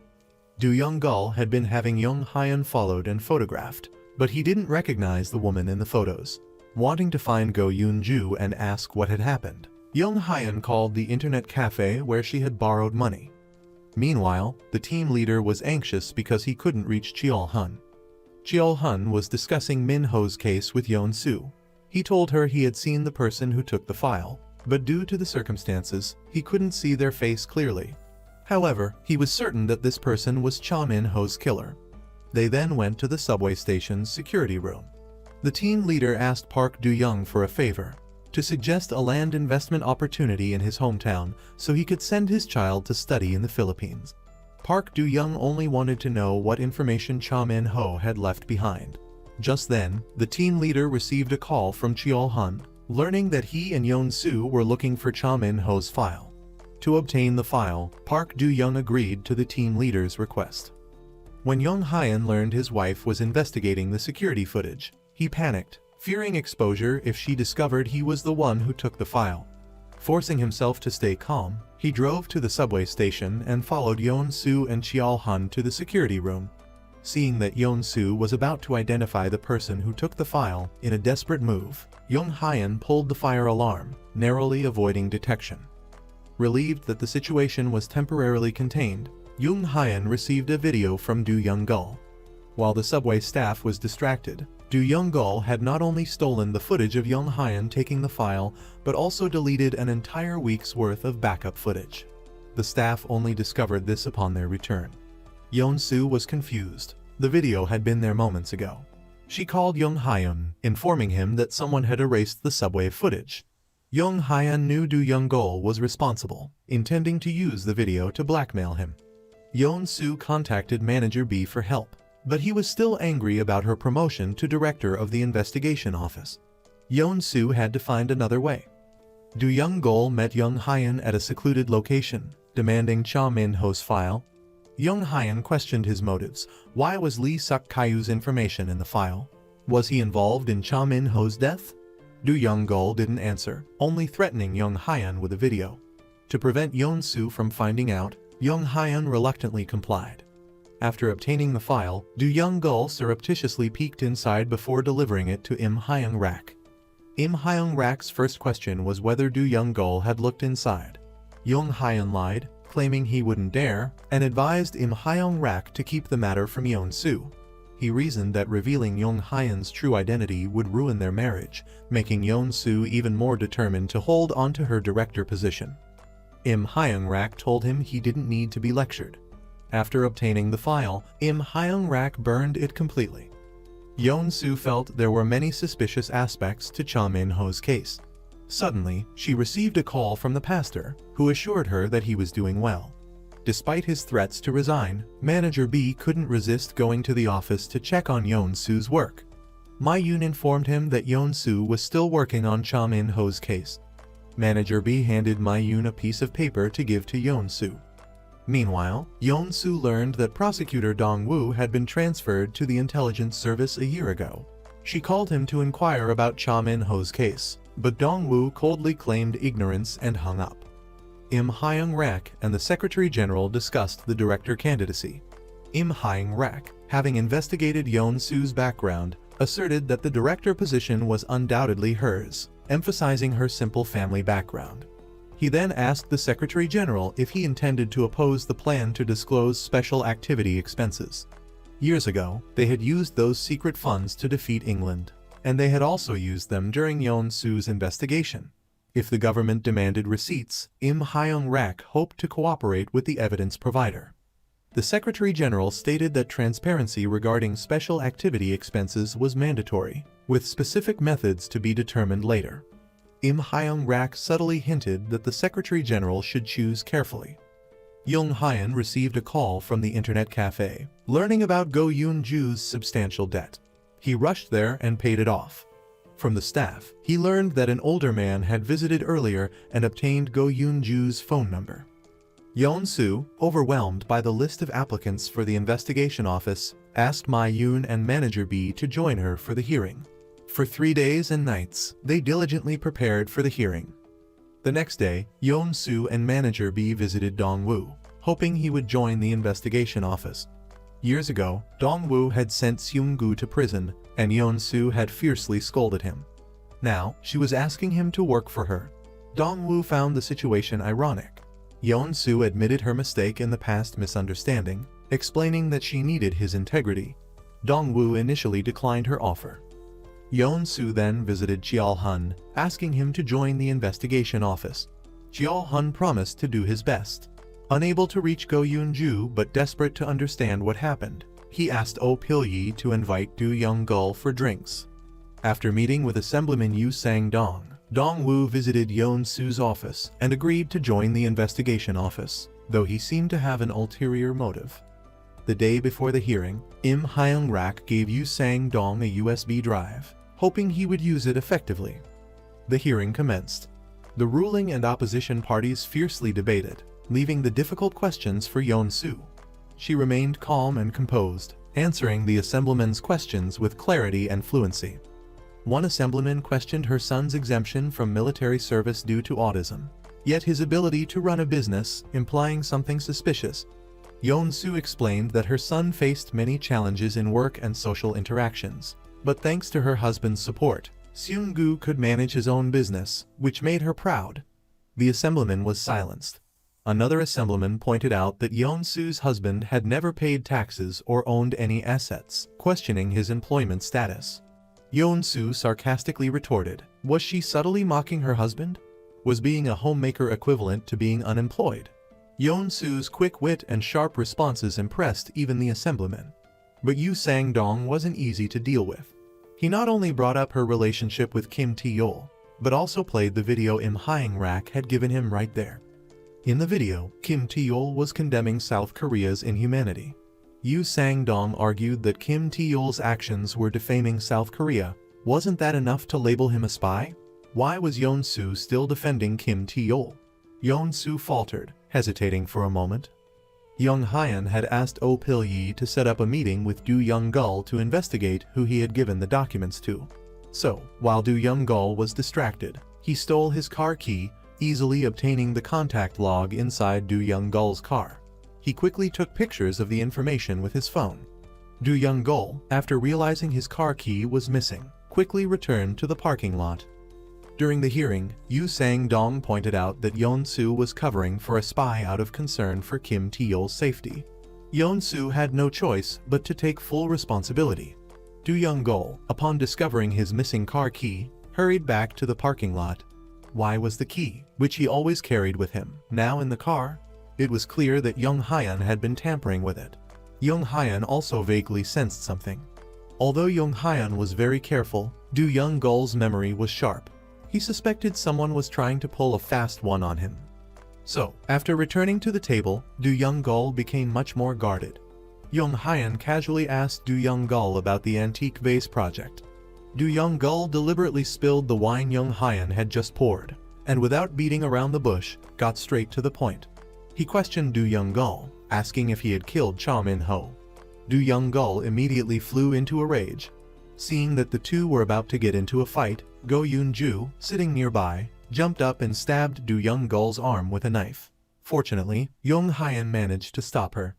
A: Do-young-gul had been having Jung Hyun followed and photographed, but he didn't recognize the woman in the photos. Wanting to find Go Yoon-ju and ask what had happened, Jung Hyun called the internet cafe where she had borrowed money. Meanwhile, the team leader was anxious because he couldn't reach Cheol-hun. Cheol-hun was discussing Min-ho's case with Yeon-soo. He told her he had seen the person who took the file, but due to the circumstances, he couldn't see their face clearly. However, he was certain that this person was Cha Min-ho's killer. They then went to the subway station's security room. The team leader asked Park Do-young for a favor, to suggest a land investment opportunity in his hometown so he could send his child to study in the Philippines. Park Do-young only wanted to know what information Cha Min-ho had left behind. Just then, the team leader received a call from Cheol-hun, learning that he and Yeon-soo were looking for Cha Min-ho's file. To obtain the file, Park Do-young agreed to the team leader's request. When Young Hyun learned his wife was investigating the security footage, he panicked, fearing exposure if she discovered he was the one who took the file. Forcing himself to stay calm, he drove to the subway station and followed Yeon-soo and Cheol-hun to the security room. Seeing that Yeon-soo was about to identify the person who took the file, in a desperate move, Young Hyun pulled the fire alarm, narrowly avoiding detection. Relieved that the situation was temporarily contained, Young Hyun received a video from Do-young-gul. While the subway staff was distracted, Do-young-gul had not only stolen the footage of Young Hyun taking the file, but also deleted an entire week's worth of backup footage. The staff only discovered this upon their return. Yeon-soo was confused. The video had been there moments ago. She called Young Hyun, informing him that someone had erased the subway footage. Young Hyun knew Do-young-gul was responsible, intending to use the video to blackmail him. Yeon-soo contacted Manager B for help, but he was still angry about her promotion to director of the investigation office. Yeon-soo had to find another way. Do-young-gul met Young Hyun at a secluded location, demanding Cha Min-ho's file. Young Hyun questioned his motives. Why was Lee Suk-kyu's information in the file? Was he involved in Cha Min-ho's death? Do-young-gul didn't answer, only threatening Young Hyun with a video. To prevent Yeon-soo from finding out, Young Hyun reluctantly complied. After obtaining the file, Do-young-gul surreptitiously peeked inside before delivering it to Im Hyung-rak. Im Hyung-rak's first question was whether Do-young-gul had looked inside. Young Hyun lied, claiming he wouldn't dare, and advised Im Hyung-rak to keep the matter from Yeon-soo. He reasoned that revealing Young Hyun's true identity would ruin their marriage, making Yeon-soo even more determined to hold onto her director position. Im Hyung-rak told him he didn't need to be lectured. After obtaining the file, Im Hyung-rak burned it completely. Yeon-soo felt there were many suspicious aspects to Cha Min-ho's case. Suddenly, she received a call from the pastor, who assured her that he was doing well. Despite his threats to resign, Manager B couldn't resist going to the office to check on Yeon-soo's work. Ma-yoon informed him that Yeon-soo was still working on Cha Min-ho's case. Manager B handed Ma-yoon a piece of paper to give to Yeon-soo. Meanwhile, Yeon-soo learned that prosecutor Dong-woo had been transferred to the intelligence service a year ago. She called him to inquire about Cha Min-ho's case, but Dong-woo coldly claimed ignorance and hung up. Im Hyung-rak and the Secretary General discussed the director candidacy. Im Hyung-rak, having investigated Yeon-soo's background, asserted that the director position was undoubtedly hers, emphasizing her simple family background. He then asked the Secretary General if he intended to oppose the plan to disclose special activity expenses. Years ago, they had used those secret funds to defeat England, and they had also used them during Yeon-soo's investigation. If the government demanded receipts, Im Hyung-rak hoped to cooperate with the evidence provider. The Secretary General stated that transparency regarding special activity expenses was mandatory, with specific methods to be determined later. Im Hyung-rak subtly hinted that the Secretary General should choose carefully. Young Hyun received a call from the internet cafe, learning about Go Yoon-ju's substantial debt. He rushed there and paid it off. From the staff, he learned that an older man had visited earlier and obtained Go Yoon-ju's phone number. Yeon-soo, overwhelmed by the list of applicants for the investigation office, asked Ma-yoon and Manager B to join her for the hearing. For 3 days and nights, they diligently prepared for the hearing. The next day, Yeon-soo and Manager B visited Dong-woo, hoping he would join the investigation office. Years ago, Dong-woo had sent Seung-gu to prison, and Yeon-soo had fiercely scolded him. Now, she was asking him to work for her. Dong-woo found the situation ironic. Yeon-soo admitted her mistake in the past misunderstanding, explaining that she needed his integrity. Dong-woo initially declined her offer. Yeon-soo then visited Cheol-hun, asking him to join the investigation office. Cheol-hun promised to do his best. Unable to reach Go Yoon-ju but desperate to understand what happened, he asked Oh Pil-yi to invite Do Young-gul for drinks. After meeting with Assemblyman Yu Sang-dong, Dong-woo visited Yeon-su's office and agreed to join the investigation office, though he seemed to have an ulterior motive. The day before the hearing, Im Hyung-rak gave Yu Sang-dong a USB drive, hoping he would use it effectively. The hearing commenced. The ruling and opposition parties fiercely debated, leaving the difficult questions for Yeon-su. She remained calm and composed, answering the assemblyman's questions with clarity and fluency. One assemblyman questioned her son's exemption from military service due to autism, yet his ability to run a business, implying something suspicious. Yeon-su explained that her son faced many challenges in work and social interactions, but thanks to her husband's support, Seung-gu could manage his own business, which made her proud. The assemblyman was silenced. Another assemblyman pointed out that Yeon-su's husband had never paid taxes or owned any assets, questioning his employment status. Yeon-su sarcastically retorted, was she subtly mocking her husband? Was being a homemaker equivalent to being unemployed? Yeon-su's quick wit and sharp responses impressed even the assemblyman. But Yu Sang-dong wasn't easy to deal with. He not only brought up her relationship with Kim Tae-yol, but also played the video Im Hyung-rak had given him right there. In the video, Kim Tae-yol was condemning South Korea's inhumanity. Yu Sang-dong argued that Kim Tae-yol's actions were defaming South Korea. Wasn't that enough to label him a spy? Why was Yeon-su still defending Kim Tae-yol? Yeon-su faltered, hesitating for a moment. Young Hyun had asked Oh Pil-yi to set up a meeting with Do Young-gul to investigate who he had given the documents to. So, while Do Young-gul was distracted, he stole his car key, easily obtaining the contact log inside Do Young-gul's car. He quickly took pictures of the information with his phone. Do Young-gul, after realizing his car key was missing, quickly returned to the parking lot. During the hearing, Yu Sang-dong pointed out that Yeon-su was covering for a spy out of concern for Kim Tae-yol's safety. Yeon-su had no choice but to take full responsibility. Do Young-gul, upon discovering his missing car key, hurried back to the parking lot. Why was the key, which he always carried with him, now in the car? It was clear that Young Hyun had been tampering with it. Young Hyun also vaguely sensed something. Although Young Hyun was very careful, Do Young-gul's memory was sharp. He suspected someone was trying to pull a fast one on him. So, after returning to the table, Do Young-gul became much more guarded. Young Hyun casually asked Do Young-gul about the antique vase project. Do Young-gul deliberately spilled the wine Young Hyun had just poured, and without beating around the bush, got straight to the point. He questioned Do Young-gul, asking if he had killed Cha Min-ho. Do Young-gul immediately flew into a rage. Seeing that the two were about to get into a fight, Go Yoon-ju, sitting nearby, jumped up and stabbed Do Young-gul's arm with a knife. Fortunately, Young Hyun managed to stop her.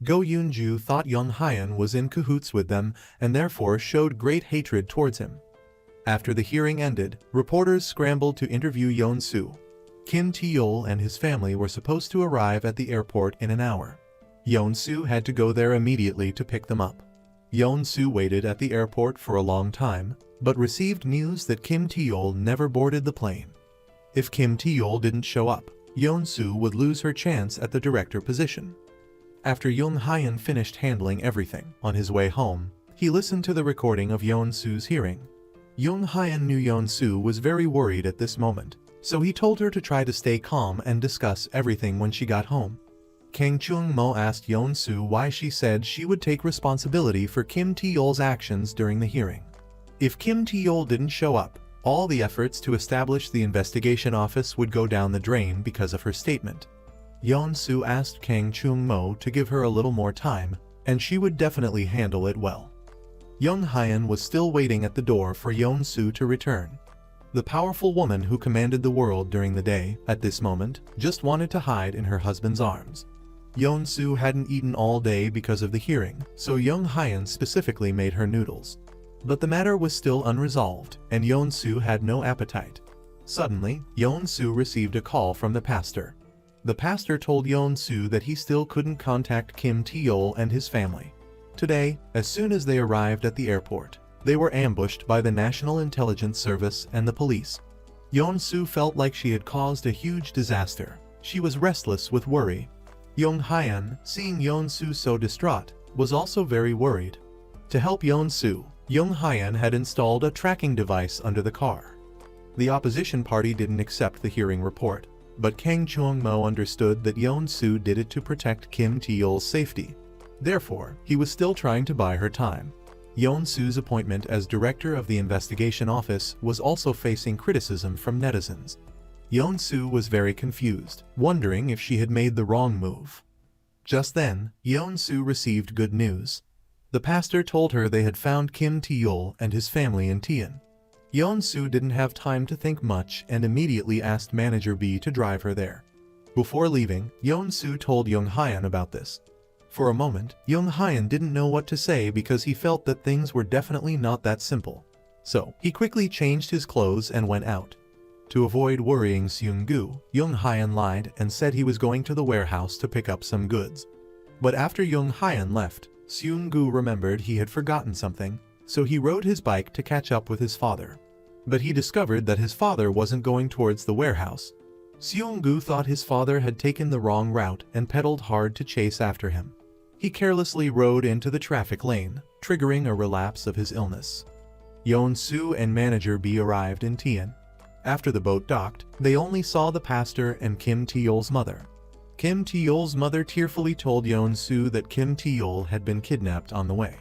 A: Go Yoon-ju thought Young Hyun was in cahoots with them and therefore showed great hatred towards him. After the hearing ended, reporters scrambled to interview Yeon-su. Kim Tae-yol and his family were supposed to arrive at the airport in an hour. Yeon-su had to go there immediately to pick them up. Yeon-su waited at the airport for a long time, but received news that Kim Tae-yol never boarded the plane. If Kim Tae-yol didn't show up, Yeon-su would lose her chance at the director position. After Young Hyun finished handling everything on his way home, he listened to the recording of Yeon-su's hearing. Young Hyun knew Yeon-su was very worried at this moment, so he told her to try to stay calm and discuss everything when she got home. Kang Chung-mo asked Yeon-su why she said she would take responsibility for Kim Tae-yol's actions during the hearing. If Kim Tae-yol didn't show up, all the efforts to establish the investigation office would go down the drain because of her statement. Yeon-su asked Kang Chung-mo to give her a little more time, and she would definitely handle it well. Young Hyun was still waiting at the door for Yeon-su to return. The powerful woman who commanded the world during the day, at this moment, just wanted to hide in her husband's arms. Yeon-su hadn't eaten all day because of the hearing, so Young Hyun specifically made her noodles. But the matter was still unresolved, and Yeon-su had no appetite. Suddenly, Yeon-su received a call from the pastor. The pastor told Yeon-su that he still couldn't contact Kim Tae-yol and his family. Today, as soon as they arrived at the airport, they were ambushed by the National Intelligence Service and the police. Yeon-su felt like she had caused a huge disaster. She was restless with worry. Young Hyan, seeing Yeon-soo so distraught, was also very worried. To help Yeon-soo, Young Hyan had installed a tracking device under the car. The opposition party didn't accept the hearing report, but Kang Cheong-mo understood that Yeon-soo did it to protect Kim Tae-yeol's safety. Therefore, he was still trying to buy her time. Yeon-soo's appointment as director of the investigation office was also facing criticism from netizens. Yeon-soo was very confused, wondering if she had made the wrong move. Just then, Yeon-soo received good news. The pastor told her they had found Kim Tae-yeol and his family in Tian. Yeon-soo didn't have time to think much and immediately asked manager B to drive her there. Before leaving, Yeon-soo told Young Hyan about this. For a moment, Young Hyan didn't know what to say because he felt that things were definitely not that simple. So, he quickly changed his clothes and went out. To avoid worrying Seung-gu, Young Hyan lied and said he was going to the warehouse to pick up some goods. But after Young Hyan left, Seung-gu remembered he had forgotten something, so he rode his bike to catch up with his father. But he discovered that his father wasn't going towards the warehouse. Seung-gu thought his father had taken the wrong route and pedaled hard to chase after him. He carelessly rode into the traffic lane, triggering a relapse of his illness. Yeon-soo and manager B arrived in Tian. After the boat docked, they only saw the pastor and Kim Tae-yeol's mother. Kim Tae-yeol's mother tearfully told Yeon-soo that Kim Tae-yeol had been kidnapped on the way.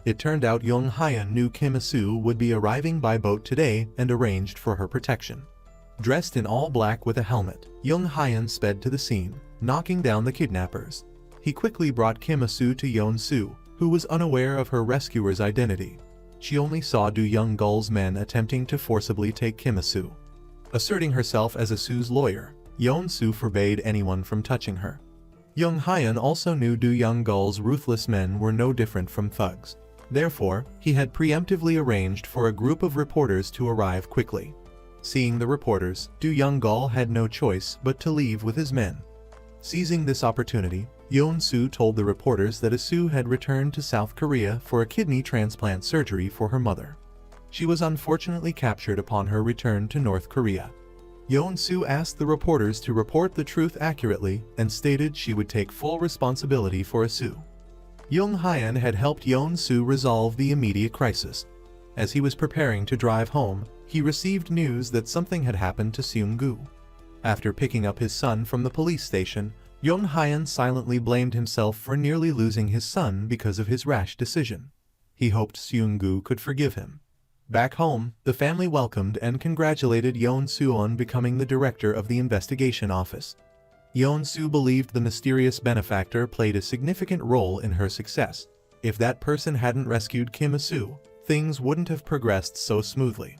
A: It turned out Young Hyan knew Kim Il-soo would be arriving by boat today and arranged for her protection. Dressed in all black with a helmet, Young Hyan sped to the scene, knocking down the kidnappers. He quickly brought Kim Il-soo to Yeon-soo, who was unaware of her rescuer's identity. She only saw Do Young-gul's men attempting to forcibly take Kim Il-soo. Asserting herself as Il-soo's lawyer, Yeon-soo forbade anyone from touching her. Young Hyan also knew Do Young-gul's ruthless men were no different from thugs. Therefore, he had preemptively arranged for a group of reporters to arrive quickly. Seeing the reporters, Do Young-gul had no choice but to leave with his men. Seizing this opportunity, Yeon-soo told the reporters that Il-soo had returned to South Korea for a kidney transplant surgery for her mother. She was unfortunately captured upon her return to North Korea. Yeon-soo asked the reporters to report the truth accurately and stated she would take full responsibility for Il-soo. Young Hyan had helped Yeon-soo resolve the immediate crisis. As he was preparing to drive home, he received news that something had happened to Seung-gu. After picking up his son from the police station, Young Hyan silently blamed himself for nearly losing his son because of his rash decision. He hoped Seung-gu could forgive him. Back home, the family welcomed and congratulated Yeon-soo on becoming the director of the investigation office. Yeon-soo believed the mysterious benefactor played a significant role in her success. If that person hadn't rescued Kim Il-soo, things wouldn't have progressed so smoothly.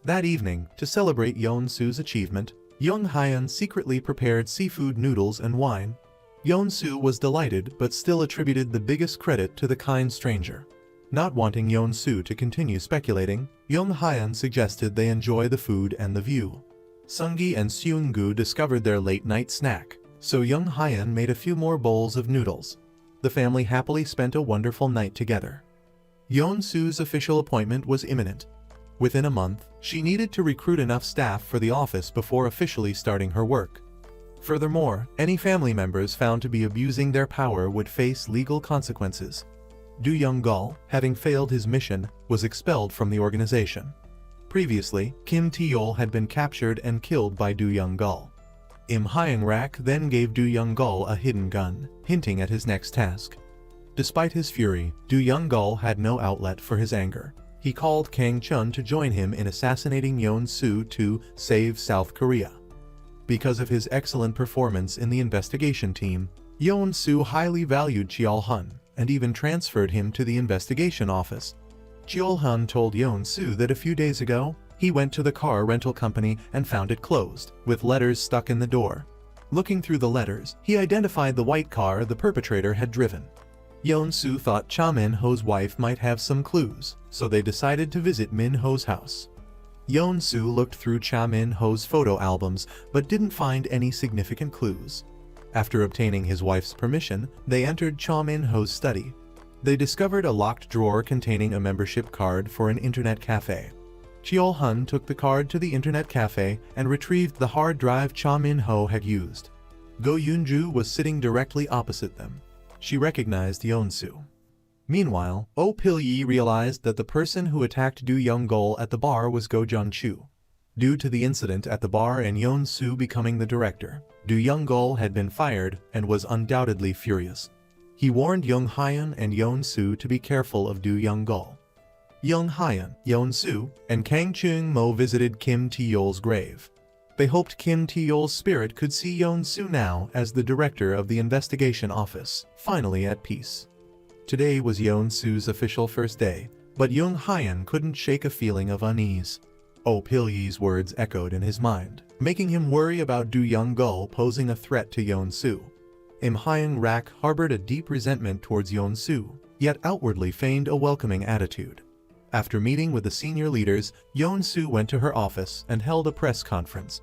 A: That evening, to celebrate Yeon-soo's achievement, Young Hyan secretly prepared seafood noodles and wine. Yeon-soo was delighted but still attributed the biggest credit to the kind stranger. Not wanting Yeon-soo to continue speculating, Young Hyan suggested they enjoy the food and the view. Seung-gi and Seung-gu discovered their late-night snack, so Young Hyan made a few more bowls of noodles. The family happily spent a wonderful night together. Yeon-soo's official appointment was imminent. Within a month, she needed to recruit enough staff for the office before officially starting her work. Furthermore, any family members found to be abusing their power would face legal consequences. Do Young-gul, having failed his mission, was expelled from the organization. Previously, Kim Tae-yeol had been captured and killed by Do Young-gul. Im Hyang-rak then gave Do Young-gul a hidden gun, hinting at his next task. Despite his fury, Do Young-gul had no outlet for his anger. He called Kang Chun to join him in assassinating Yeon-soo to save South Korea. Because of his excellent performance in the investigation team, Yeon-soo highly valued Cheol-hun and even transferred him to the investigation office. Cheol-hun told Yeon-soo that a few days ago, he went to the car rental company and found it closed, with letters stuck in the door. Looking through the letters, he identified the white car the perpetrator had driven. Yeon-soo thought Cha Min-ho's wife might have some clues, so they decided to visit Min-ho's house. Yeon-soo looked through Cha Min-ho's photo albums but didn't find any significant clues. After obtaining his wife's permission, they entered Cha Min-ho's study. They discovered a locked drawer containing a membership card for an internet cafe. Cheol-hun took the card to the internet cafe and retrieved the hard drive Cha Min-ho had used. Go Yunju was sitting directly opposite them. She recognized Yeon-soo. Meanwhile, Oh Pil-yi realized that the person who attacked Do Young-gol at the bar was Go Jun-chu. Due to the incident at the bar and Yeon-soo becoming the director, Do Young-gol had been fired and was undoubtedly furious. He warned Young Hyun and Yeon-soo to be careful of Do Young-gol. Young Hyun, Yeon-soo, and Kang Chung-mo visited Kim Tae-yeol's grave. They hoped Kim Tae-yeol's spirit could see Yeon-soo now as the director of the investigation office, finally at peace. Today was Yeon-soo's official first day, but Young Hyun couldn't shake a feeling of unease. Oh Pil-yi's words echoed in his mind, making him worry about Do Young-gol posing a threat to Yeon-soo. Im Hyun-rak harbored a deep resentment towards Yeon-soo, yet outwardly feigned a welcoming attitude. After meeting with the senior leaders, Yeon-soo went to her office and held a press conference.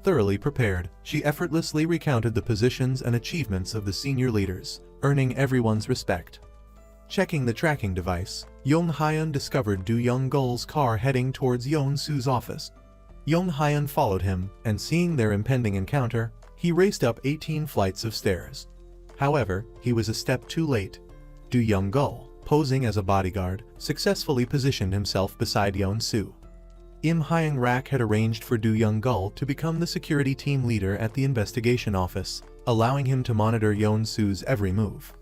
A: Thoroughly prepared, she effortlessly recounted the positions and achievements of the senior leaders, earning everyone's respect. Checking the tracking device, Young Hyun discovered Do Young-gol's car heading towards Yeon-soo's office. Young Hyun followed him, and seeing their impending encounter, he raced up 18 flights of stairs. However, he was a step too late. Do Young-gol, posing as a bodyguard, successfully positioned himself beside Yeon-soo. Im Hyun-rak had arranged for Do Young-gol to become the security team leader at the investigation office, allowing him to monitor Yeon-soo's every move.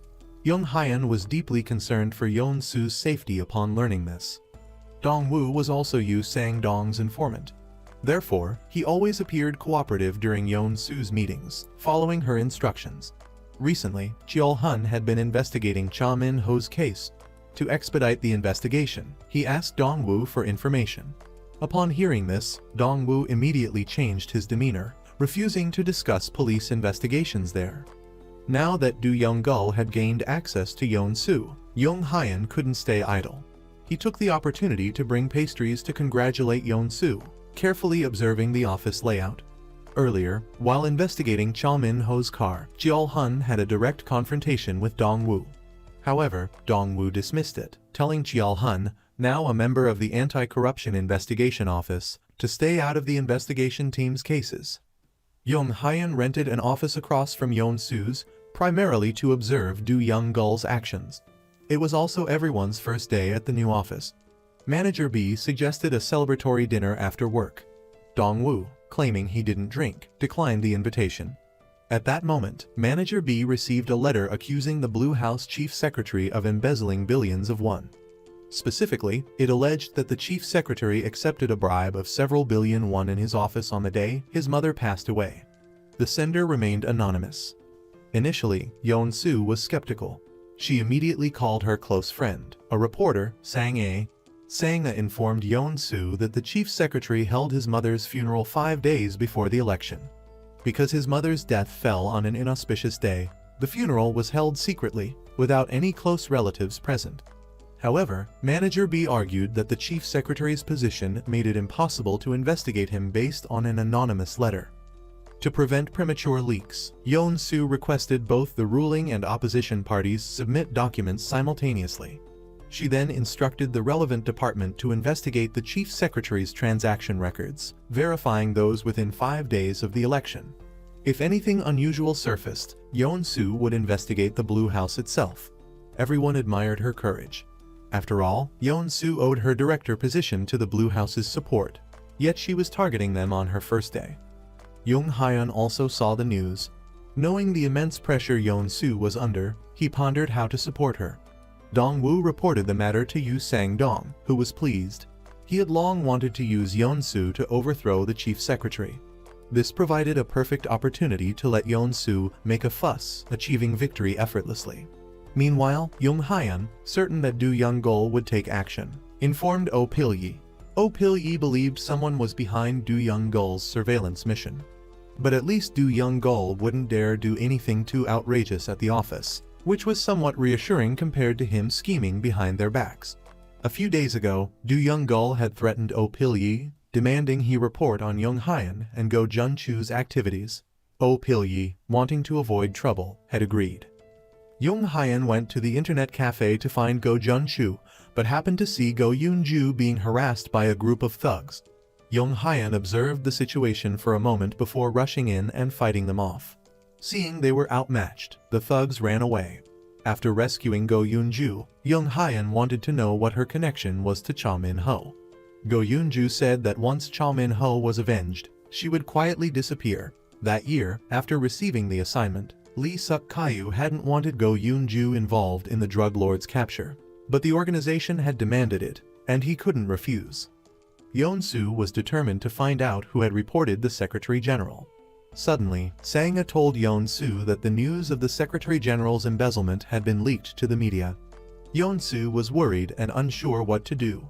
A: Young Hyun was deeply concerned for Yeon-soo's safety upon learning this. Dong-woo was also Yu Sang-dong's informant. Therefore, he always appeared cooperative during Yeon-soo's meetings, following her instructions. Recently, Cheol-hun had been investigating Cha Min-ho's case. To expedite the investigation, he asked Dong-woo for information. Upon hearing this, Dong-woo immediately changed his demeanor, refusing to discuss police investigations there. Now that Do Young-gol had gained access to Yeon-soo, Young Hyun couldn't stay idle. He took the opportunity to bring pastries to congratulate Yeon-soo, carefully observing the office layout. Earlier, while investigating Cha Min-ho's car, Cheol-hun had a direct confrontation with Dong-woo. However, Dong-woo dismissed it, telling Cheol-hun, now a member of the Anti-Corruption Investigation Office, to stay out of the investigation team's cases. Young Hyun rented an office across from Yeon-soo's, primarily to observe Do Young-gol's actions. It was also everyone's first day at the new office. Manager B suggested a celebratory dinner after work. Dong-woo, claiming he didn't drink, declined the invitation. At that moment, Manager B received a letter accusing the Blue House chief secretary of embezzling billions of won. Specifically, it alleged that the chief secretary accepted a bribe of several billion won in his office on the day his mother passed away. The sender remained anonymous. Initially, Yeon-soo was skeptical. She immediately called her close friend, a reporter, Sang-a. Sang-a informed Yeon-soo that the chief secretary held his mother's funeral 5 days before the election. Because his mother's death fell on an inauspicious day, the funeral was held secretly, without any close relatives present. However, Manager B argued that the chief secretary's position made it impossible to investigate him based on an anonymous letter. To prevent premature leaks, Yeon-soo requested both the ruling and opposition parties submit documents simultaneously. She then instructed the relevant department to investigate the chief secretary's transaction records, verifying those within 5 days of the election. If anything unusual surfaced, Yeon-soo would investigate the Blue House itself. Everyone admired her courage. After all, Yeon-soo owed her director position to the Blue House's support, yet she was targeting them on her first day. Young Hyun also saw the news. Knowing the immense pressure Yeon-soo was under, he pondered how to support her. Dong-woo reported the matter to Yu Sang-dong, who was pleased. He had long wanted to use Yeon-soo to overthrow the chief secretary. This provided a perfect opportunity to let Yeon-soo make a fuss, achieving victory effortlessly. Meanwhile, Young Hyun, certain that Do Young-gol would take action, informed Oh Pil-yi. Oh Pil-yi believed someone was behind Do Young-gol's surveillance mission. But at least Do Young-gol wouldn't dare do anything too outrageous at the office, which was somewhat reassuring compared to him scheming behind their backs. A few days ago, Do Young-gol had threatened Oh Pil-yi, demanding he report on Young Hyun and Go Jun-chu's activities. Oh Pil-yi, wanting to avoid trouble, had agreed. Young Hyun went to the internet cafe to find Go Jun-chu, but happened to see Go Yoon-ju being harassed by a group of thugs. Young Hyun observed the situation for a moment before rushing in and fighting them off. Seeing they were outmatched, the thugs ran away. After rescuing Go Yoon-ju, Young Hyun wanted to know what her connection was to Cha Min-ho. Go Yoon-ju said that once Cha Min-ho was avenged, she would quietly disappear. That year, after receiving the assignment, Lee Suk-kyu hadn't wanted Go Yoon-ju involved in the drug lord's capture, but the organization had demanded it, and he couldn't refuse. Yeon-soo was determined to find out who had reported the Secretary General. Suddenly, Sang-a told Yeon-soo that the news of the Secretary General's embezzlement had been leaked to the media. Yeon-soo was worried and unsure what to do.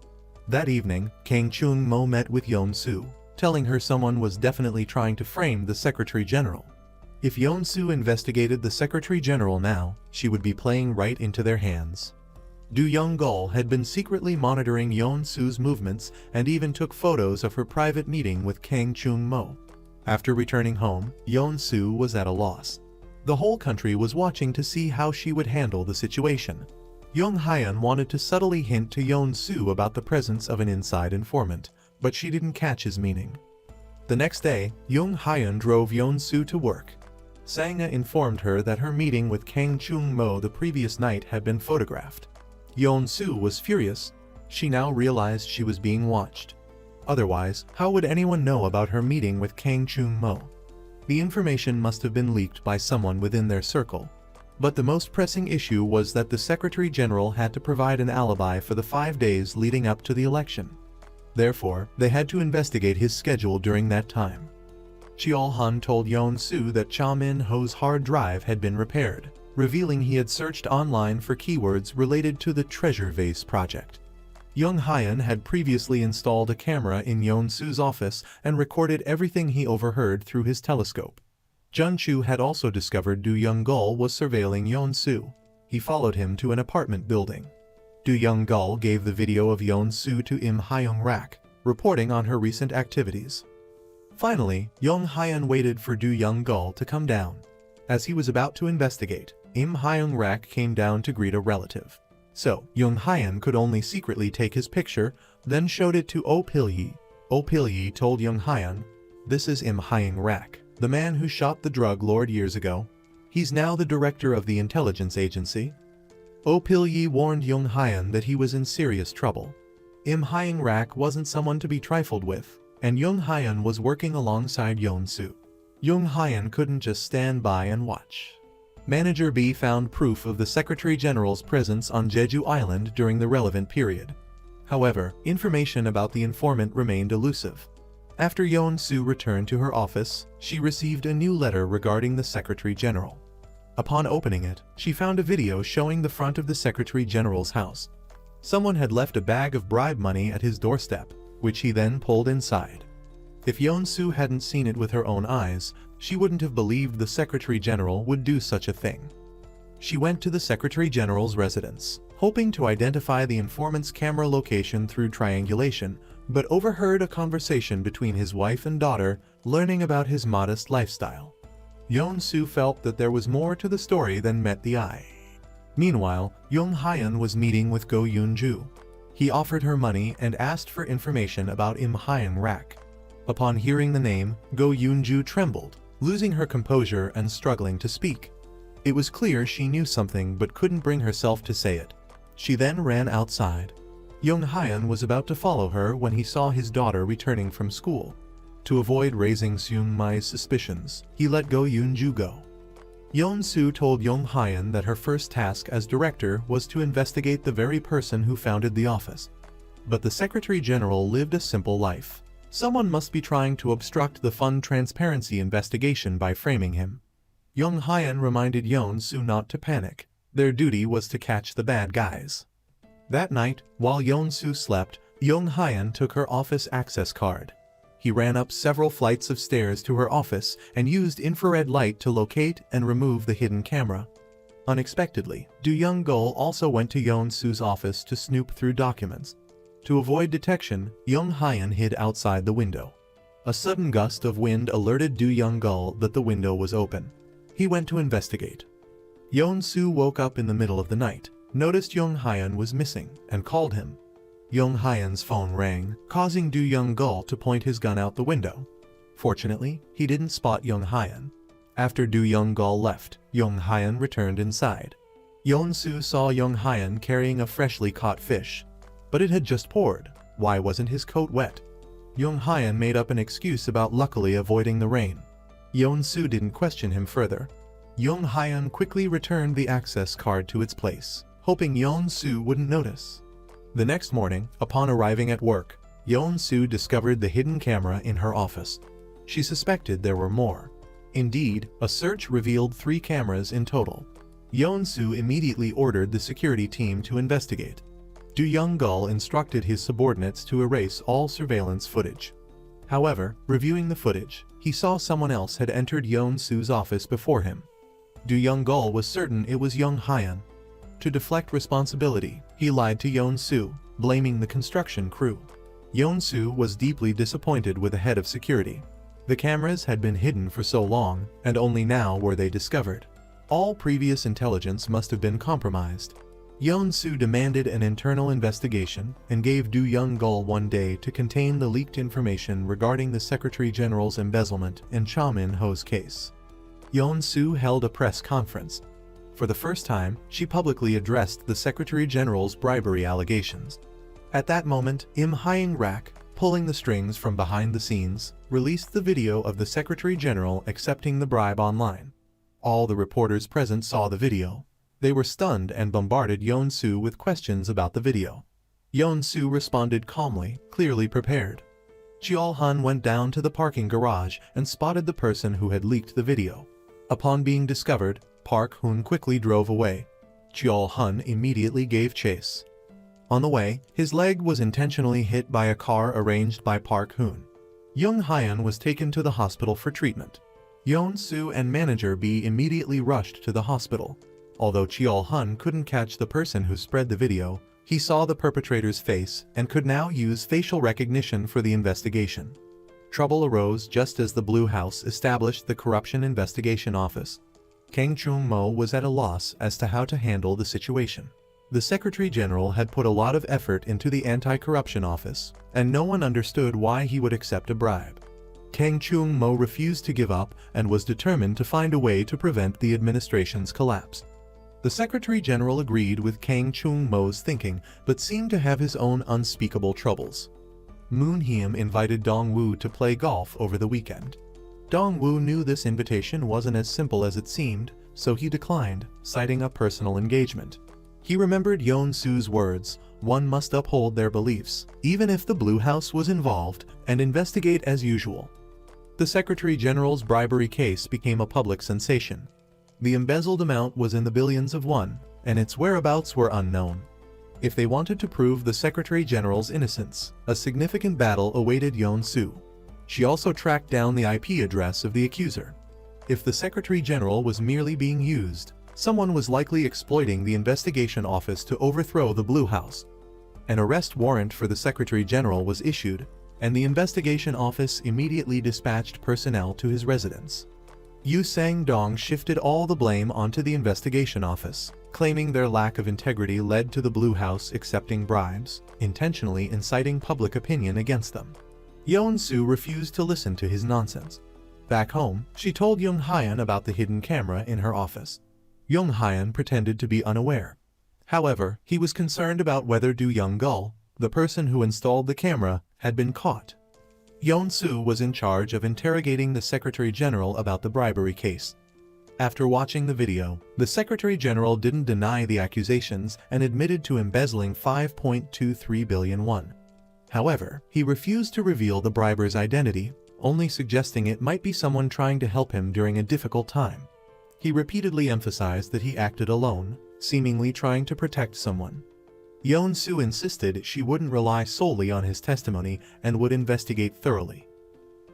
A: That evening, Kang Chung-mo met with Yeon-soo, telling her someone was definitely trying to frame the Secretary General. If Yeon-soo investigated the Secretary General now, she would be playing right into their hands. Do Young-gul had been secretly monitoring Yeon-soo's movements and even took photos of her private meeting with Kang Chung-mo. After returning home, Yeon-soo was at a loss. The whole country was watching to see how she would handle the situation. Young Hyun wanted to subtly hint to Yeon-soo about the presence of an inside informant, but she didn't catch his meaning. The next day, Young Hyun drove Yeon-soo to work. Sang-a informed her that her meeting with Kang Chung-mo the previous night had been photographed. Yeon-soo was furious. She now realized she was being watched. Otherwise, how would anyone know about her meeting with Kang Chung-mo? The information must have been leaked by someone within their circle. But the most pressing issue was that the Secretary General had to provide an alibi for the 5 days leading up to the election. Therefore, they had to investigate his schedule during that time. Cheol-hun told Yeon-soo that Cha Min-ho's hard drive had been repaired, revealing he had searched online for keywords related to the Treasure Vase project. Young Hyun had previously installed a camera in Yeon-soo's office and recorded everything he overheard through his telescope. Jun-chu had also discovered Do Young-gul was surveilling Yeon-soo. He followed him to an apartment building. Do Young-gul gave the video of Yeon-soo to Im Hyung-rak, reporting on her recent activities. Finally, Young Hyun waited for Do Young-gul to come down. As he was about to investigate, Im Hyung-rak came down to greet a relative. So, Young Hyun could only secretly take his picture, then showed it to Oh Pil-yi. Oh Pil-yi told Young Hyun, "This is Im Hyung-rak, the man who shot the drug lord years ago. He's now the director of the intelligence agency." Oh Pil-yi warned Young Hyun that he was in serious trouble. Im Hyung-rak wasn't someone to be trifled with, and Young Hyun was working alongside Yeon-soo. Young Hyun couldn't just stand by and watch. Manager B found proof of the Secretary General's presence on Jeju Island during the relevant period. However, information about the informant remained elusive. After Yeon-soo returned to her office, she received a new letter regarding the Secretary General. Upon opening it, she found a video showing the front of the Secretary General's house. Someone had left a bag of bribe money at his doorstep, which he then pulled inside. If Yeon-soo hadn't seen it with her own eyes, she wouldn't have believed the Secretary General would do such a thing. She went to the Secretary General's residence, hoping to identify the informant's camera location through triangulation, but overheard a conversation between his wife and daughter, learning about his modest lifestyle. Yeon-soo felt that there was more to the story than met the eye. Meanwhile, Young Hyun was meeting with Go Yoon-ju. He offered her money and asked for information about Im Hyung-rak. Upon hearing the name, Go Yoon-ju trembled, losing her composure and struggling to speak. It was clear she knew something but couldn't bring herself to say it. She then ran outside. Young Hyun was about to follow her when he saw his daughter returning from school. To avoid raising Seung-mai's suspicions, he let Go Yoon-ju go. Yeon-soo told Young Hyun that her first task as director was to investigate the very person who founded the office. But the Secretary General lived a simple life. Someone must be trying to obstruct the fun transparency investigation by framing him. Young Hyun reminded Yeon-soo not to panic. Their duty was to catch the bad guys. That night, while Yeon-soo slept, Young Hyun took her office access card. He ran up several flights of stairs to her office and used infrared light to locate and remove the hidden camera. Unexpectedly, Do Young-gul also went to Yeon-soo's office to snoop through documents. To avoid detection, Young Hyun hid outside the window. A sudden gust of wind alerted Do Young-gul that the window was open. He went to investigate. Yeon-soo woke up in the middle of the night, noticed Young Hyun was missing, and called him. Young Hyun's phone rang, causing Do Young-gul to point his gun out the window. Fortunately, he didn't spot Young Hyun. After Du Young-gul left, Young Hyun returned inside. Yeon-soo saw Young Hyun carrying a freshly caught fish. But it had just poured. Why wasn't his coat wet? Young Hyun made up an excuse about luckily avoiding the rain. Yeon-soo didn't question him further. Young Hyun quickly returned the access card to its place, hoping Yeon-soo wouldn't notice. The next morning, upon arriving at work, Yeon-soo discovered the hidden camera in her office. She suspected there were more. Indeed, a search revealed 3 cameras in total. Yeon-soo immediately ordered the security team to investigate. Du Young-gul instructed his subordinates to erase all surveillance footage. However, reviewing the footage, he saw someone else had entered Yeon-soo's office before him. Du Young-gul was certain it was Young Hyun. To deflect responsibility, he lied to Yeon-soo, blaming the construction crew. Yeon-soo was deeply disappointed with the head of security. The cameras had been hidden for so long, and only now were they discovered. All previous intelligence must have been compromised. Yeon-soo demanded an internal investigation and gave Du Young-gul 1 day to contain the leaked information regarding the Secretary General's embezzlement in Cha Min-ho's case. Yeon-soo held a press conference. For the first time, she publicly addressed the Secretary General's bribery allegations. At that moment, Im Hyang-rak, pulling the strings from behind the scenes, released the video of the Secretary General accepting the bribe online. All the reporters present saw the video. They were stunned and bombarded Yeon-soo with questions about the video. Yeon-soo responded calmly, clearly prepared. Cheol-hun went down to the parking garage and spotted the person who had leaked the video. Upon being discovered, Park Hoon quickly drove away. Cheol-hun immediately gave chase. On the way, his leg was intentionally hit by a car arranged by Park Hoon. Young Hyun was taken to the hospital for treatment. Yeon-soo and manager B immediately rushed to the hospital. Although Cheol-hun couldn't catch the person who spread the video, he saw the perpetrator's face and could now use facial recognition for the investigation. Trouble arose just as the Blue House established the Corruption Investigation Office. Kang Chung-mo was at a loss as to how to handle the situation. The Secretary General had put a lot of effort into the Anti-Corruption Office, and no one understood why he would accept a bribe. Kang Chung-mo refused to give up and was determined to find a way to prevent the administration's collapse. The Secretary General agreed with Kang Chung-mo's thinking, but seemed to have his own unspeakable troubles. Moon Hyum invited Dong-woo to play golf over the weekend. Dong-woo knew this invitation wasn't as simple as it seemed, so he declined, citing a personal engagement. He remembered Yeon-soo's words, one must uphold their beliefs, even if the Blue House was involved, and investigate as usual. The Secretary General's bribery case became a public sensation. The embezzled amount was in the billions of won, and its whereabouts were unknown. If they wanted to prove the Secretary General's innocence, a significant battle awaited Yeon-soo. She also tracked down the IP address of the accuser. If the Secretary General was merely being used, someone was likely exploiting the investigation office to overthrow the Blue House. An arrest warrant for the Secretary General was issued, and the investigation office immediately dispatched personnel to his residence. Yu Sang-dong shifted all the blame onto the investigation office, claiming their lack of integrity led to the Blue House accepting bribes, intentionally inciting public opinion against them. Yeon-soo refused to listen to his nonsense. Back home, she told Young Hyun about the hidden camera in her office. Young Hyun pretended to be unaware. However, he was concerned about whether Du Young-gul, the person who installed the camera, had been caught. Yeon-soo was in charge of interrogating the Secretary General about the bribery case. After watching the video, the Secretary General didn't deny the accusations and admitted to embezzling 5.23 billion won. However, he refused to reveal the briber's identity, only suggesting it might be someone trying to help him during a difficult time. He repeatedly emphasized that he acted alone, seemingly trying to protect someone. Yeon-soo insisted she wouldn't rely solely on his testimony and would investigate thoroughly.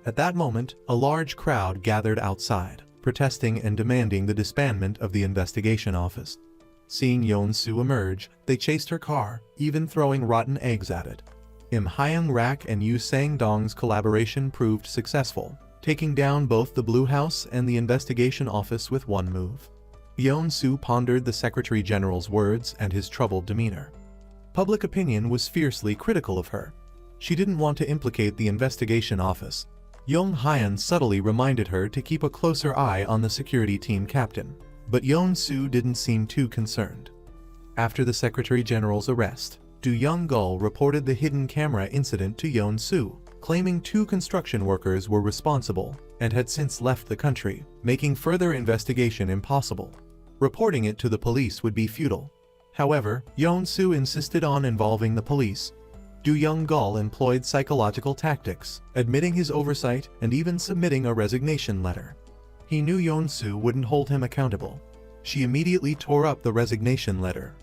A: At that moment, a large crowd gathered outside, protesting and demanding the disbandment of the investigation office. Seeing Yeon-soo emerge, they chased her car, even throwing rotten eggs at it. Im Hyang-rak and Yu Sang-dong's collaboration proved successful, taking down both the Blue House and the investigation office with one move. Yeon-soo pondered the Secretary General's words and his troubled demeanor. Public opinion was fiercely critical of her. She didn't want to implicate the investigation office. Yong Hyun subtly reminded her to keep a closer eye on the security team captain, but Yeon-soo didn't seem too concerned. After the Secretary General's arrest, Do Young-gul reported the hidden camera incident to Yeon-soo, claiming 2 construction workers were responsible and had since left the country, making further investigation impossible. Reporting it to the police would be futile. However, Yeon-soo insisted on involving the police. Do Young-gul employed psychological tactics, admitting his oversight and even submitting a resignation letter. He knew Yeon-soo wouldn't hold him accountable. She immediately tore up the resignation letter.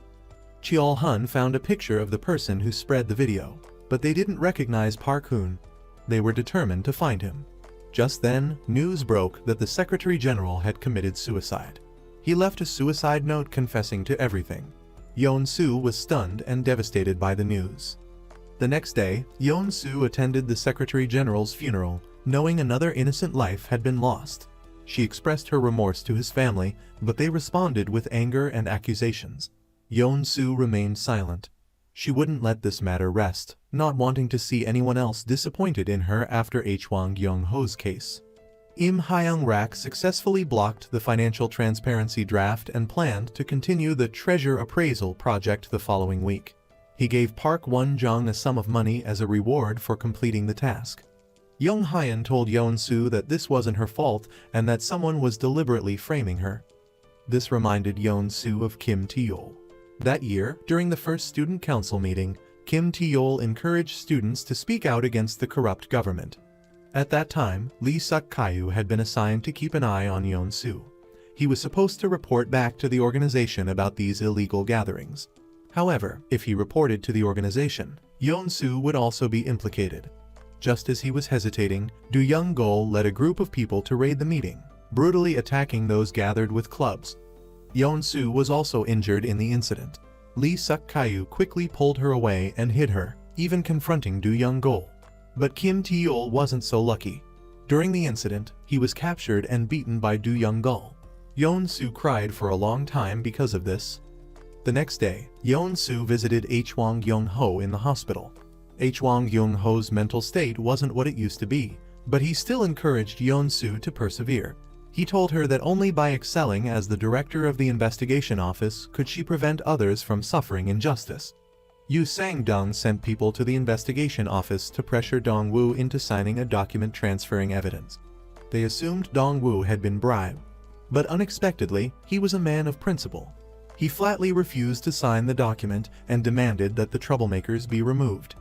A: Cheol-hun found a picture of the person who spread the video, but they didn't recognize Park Hoon. They were determined to find him. Just then, news broke that the Secretary General had committed suicide. He left a suicide note confessing to everything. Yeon-soo was stunned and devastated by the news. The next day, Yeon-soo attended the Secretary General's funeral, knowing another innocent life had been lost. She expressed her remorse to his family, but they responded with anger and accusations. Yeon-soo remained silent. She wouldn't let this matter rest, not wanting to see anyone else disappointed in her after Hwang Young-ho's case. Im Hyung-rak successfully blocked the financial transparency draft and planned to continue the treasure appraisal project the following week. He gave Park Won-jung a sum of money as a reward for completing the task. Young Hyun told Yeon-soo that this wasn't her fault and that someone was deliberately framing her. This reminded Yeon-soo of Kim Tae-yol. That year, during the first student council meeting, Kim Tae-yol encouraged students to speak out against the corrupt government. At that time, Lee Suk-kyu had been assigned to keep an eye on Yeon-soo. He was supposed to report back to the organization about these illegal gatherings. However, if he reported to the organization, Yeon-soo would also be implicated. Just as he was hesitating, Do Young-gul led a group of people to raid the meeting, brutally attacking those gathered with clubs. Yeon-soo was also injured in the incident. Lee Suk-kyu quickly pulled her away and hid her, even confronting Do Young-gul. But Kim Tae-yol wasn't so lucky. During the incident, he was captured and beaten by Do Young-gul. Yeon-soo cried for a long time because of this. The next day, Yeon-soo visited Hwang Young-ho in the hospital. Hwang Young-ho's mental state wasn't what it used to be, but he still encouraged Yeon-soo to persevere. He told her that only by excelling as the director of the investigation office could she prevent others from suffering injustice. Yu Sang-dong sent people to the investigation office to pressure Dong-woo into signing a document transferring evidence. They assumed Dong-woo had been bribed. But unexpectedly, he was a man of principle. He flatly refused to sign the document and demanded that the troublemakers be removed.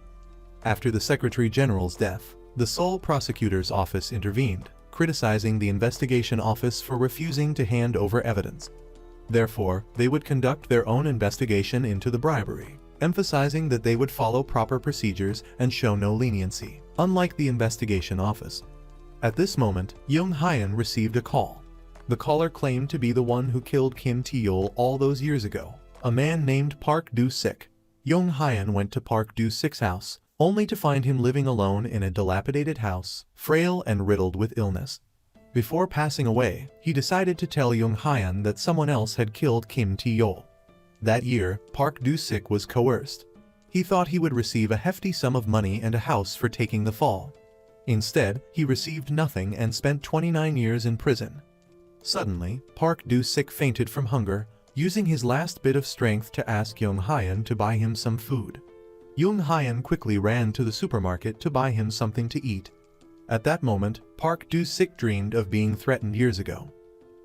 A: After the Secretary General's death, the Seoul Prosecutor's Office intervened, criticizing the investigation office for refusing to hand over evidence. Therefore, they would conduct their own investigation into the bribery, emphasizing that they would follow proper procedures and show no leniency, unlike the investigation office. At this moment, Young Hyun received a call. The caller claimed to be the one who killed Kim Tae-yol all those years ago, a man named Park Do-sik. Young Hyun went to Park Do-sik's house, only to find him living alone in a dilapidated house, frail and riddled with illness. Before passing away, he decided to tell Young Hyun that someone else had killed Kim Tae-yol. That year, Park Do-sik was coerced. He thought he would receive a hefty sum of money and a house for taking the fall. Instead, he received nothing and spent 29 years in prison. Suddenly, Park Do-sik fainted from hunger, using his last bit of strength to ask Young Hyun to buy him some food. Young Hyun quickly ran to the supermarket to buy him something to eat. At that moment, Park Do-sik dreamed of being threatened years ago.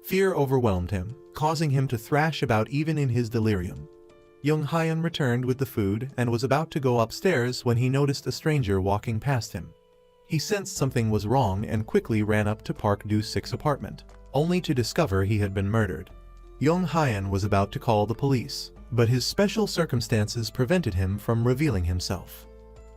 A: Fear overwhelmed him, causing him to thrash about even in his delirium. Young Hyun returned with the food and was about to go upstairs when he noticed a stranger walking past him. He sensed something was wrong and quickly ran up to Park Do-sik's apartment, only to discover he had been murdered. Young Hyun was about to call the police, but his special circumstances prevented him from revealing himself.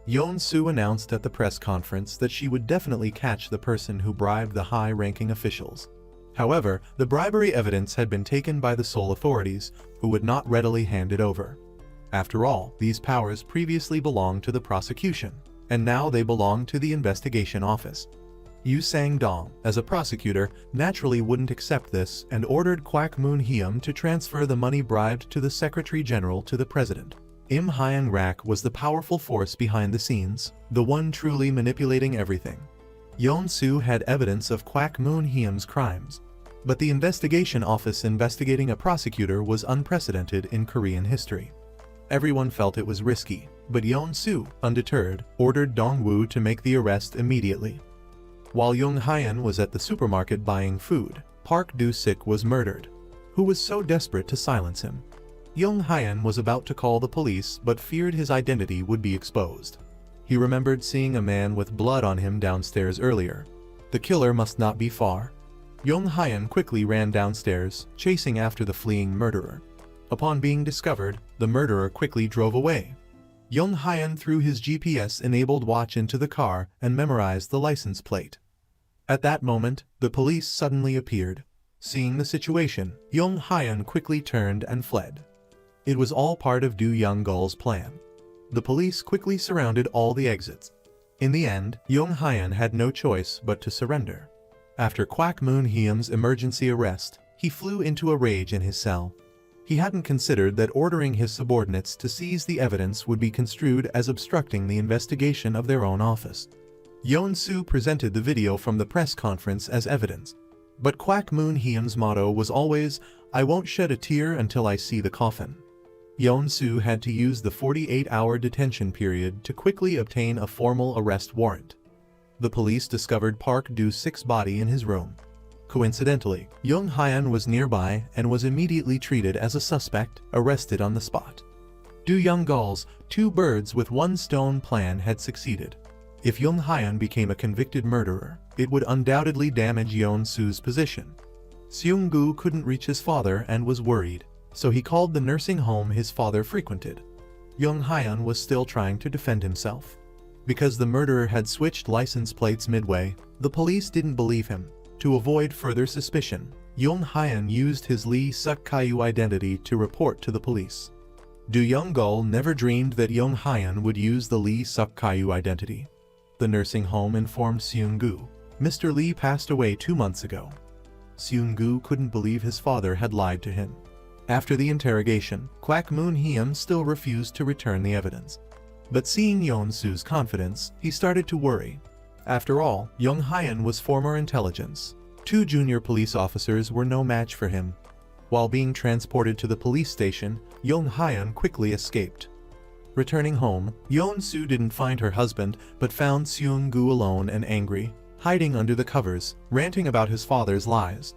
A: Yeon-soo announced at the press conference that she would definitely catch the person who bribed the high-ranking officials. However, the bribery evidence had been taken by the Seoul authorities, who would not readily hand it over. After all, these powers previously belonged to the prosecution, and now they belonged to the investigation office. Yu Sang-dong, as a prosecutor, naturally wouldn't accept this and ordered Kwak Moon-hyum to transfer the money bribed to the Secretary General to the President. Im Hyung-rak was the powerful force behind the scenes, the one truly manipulating everything. Yeon-soo had evidence of Kwak Moon-hyun's crimes, but the investigation office investigating a prosecutor was unprecedented in Korean history. Everyone felt it was risky, but Yeon-soo, undeterred, ordered Dong-woo to make the arrest immediately. While Young-hyun was at the supermarket buying food, Park Do-sik was murdered. Who was so desperate to silence him? Young-hyun was about to call the police but feared his identity would be exposed. He remembered seeing a man with blood on him downstairs earlier. The killer must not be far. Young-hyun quickly ran downstairs, chasing after the fleeing murderer. Upon being discovered, the murderer quickly drove away. Young-hyun threw his GPS-enabled watch into the car and memorized the license plate. At that moment, the police suddenly appeared. Seeing the situation, Young-hyun quickly turned and fled. It was all part of Do Young-gul's plan. The police quickly surrounded all the exits. In the end, Young-hyun had no choice but to surrender. After Kwak Moon-hyun's emergency arrest, he flew into a rage in his cell. He hadn't considered that ordering his subordinates to seize the evidence would be construed as obstructing the investigation of their own office. Yeon-soo presented the video from the press conference as evidence. But Kwak Moon-hyun's motto was always, "I won't shed a tear until I see the coffin." Yeon-soo had to use the 48-hour detention period to quickly obtain a formal arrest warrant. The police discovered Park Do-sik's body in his room. Coincidentally, Young-hyun was nearby and was immediately treated as a suspect, arrested on the spot. Do Young-gul's two birds with one stone plan had succeeded. If Young-hyun became a convicted murderer, it would undoubtedly damage Yeon-soo's position. Seung-gu couldn't reach his father and was worried, so he called the nursing home his father frequented. Young-hyun was still trying to defend himself. Because the murderer had switched license plates midway, the police didn't believe him. To avoid further suspicion, Young-hyun used his Lee Suk-kyu identity to report to the police. Do Young-gul never dreamed that Young-hyun would use the Lee Suk-kyu identity. The nursing home informed Seung-gu, "Mr. Lee passed away 2 months ago." Seung-gu couldn't believe his father had lied to him. After the interrogation, Kwak Moon-hyun still refused to return the evidence. But seeing Yeon-soo's confidence, he started to worry. After all, Young-hyun was former intelligence. 2 junior police officers were no match for him. While being transported to the police station, Young-hyun quickly escaped. Returning home, Yeon-soo didn't find her husband but found Seung-gu alone and angry, hiding under the covers, ranting about his father's lies.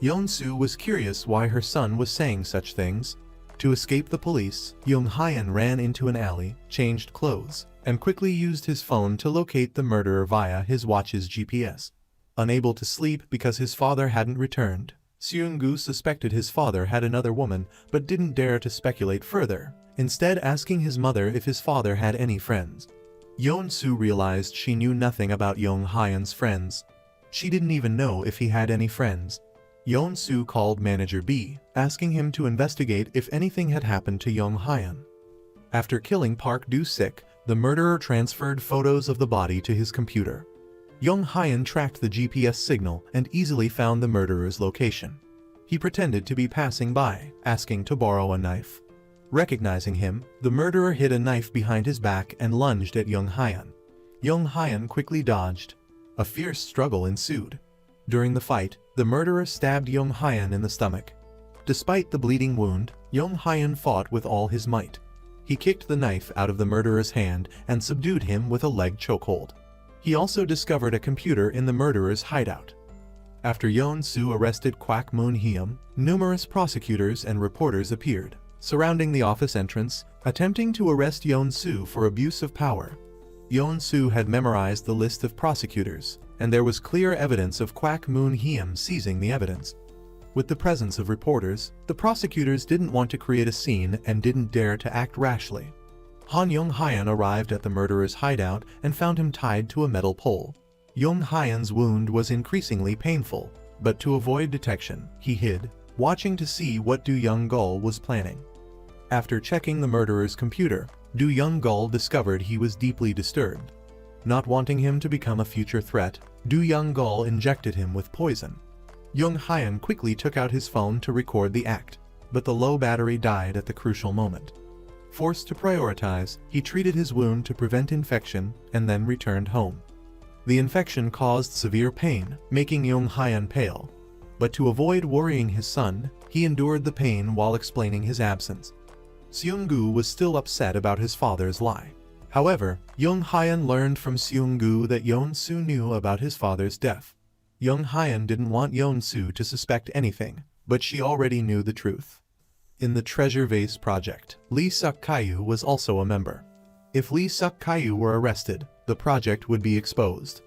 A: Yeon-soo was curious why her son was saying such things. To escape the police, Young-hyun ran into an alley, changed clothes, and quickly used his phone to locate the murderer via his watch's GPS. Unable to sleep because his father hadn't returned, Seung-gu suspected his father had another woman but didn't dare to speculate further, instead asking his mother if his father had any friends. Yeon-soo realized she knew nothing about Young-hyun's friends. She didn't even know if he had any friends. Yeon-soo called Manager B, asking him to investigate if anything had happened to Young-hyun. After killing Park Do-sik, the murderer transferred photos of the body to his computer. Young-hyun tracked the GPS signal and easily found the murderer's location. He pretended to be passing by, asking to borrow a knife. Recognizing him, the murderer hid a knife behind his back and lunged at Young-hyun. Young-hyun quickly dodged. A fierce struggle ensued. During the fight, the murderer stabbed Young-hyun in the stomach. Despite the bleeding wound, Young-hyun fought with all his might. He kicked the knife out of the murderer's hand and subdued him with a leg chokehold. He also discovered a computer in the murderer's hideout. After Yeon-soo arrested Kwak Moon-hyun, numerous prosecutors and reporters appeared, surrounding the office entrance, attempting to arrest Yeon-soo for abuse of power. Yeon-soo had memorized the list of prosecutors, and there was clear evidence of Kwak Moon-hyun seizing the evidence. With the presence of reporters, the prosecutors didn't want to create a scene and didn't dare to act rashly. Han Young-hyun arrived at the murderer's hideout and found him tied to a metal pole. Young-hyun's wound was increasingly painful, but to avoid detection, he hid, watching to see what Do Young-gul was planning. After checking the murderer's computer, Do Young-gul discovered he was deeply disturbed. Not wanting him to become a future threat, Do Young-gul injected him with poison. Young-hyun quickly took out his phone to record the act, but the low battery died at the crucial moment. Forced to prioritize, he treated his wound to prevent infection and then returned home. The infection caused severe pain, making Young Hyun pale. But to avoid worrying his son, he endured the pain while explaining his absence. Seung-gu was still upset about his father's lie. However, Young Hyun learned from Seung-gu that Yeon-soo knew about his father's death. Young Hyun didn't want Yeon-soo to suspect anything, but she already knew the truth. In the Treasure Vase project, Lee Suk-kyu was also a member. If Lee Suk-kyu were arrested, the project would be exposed.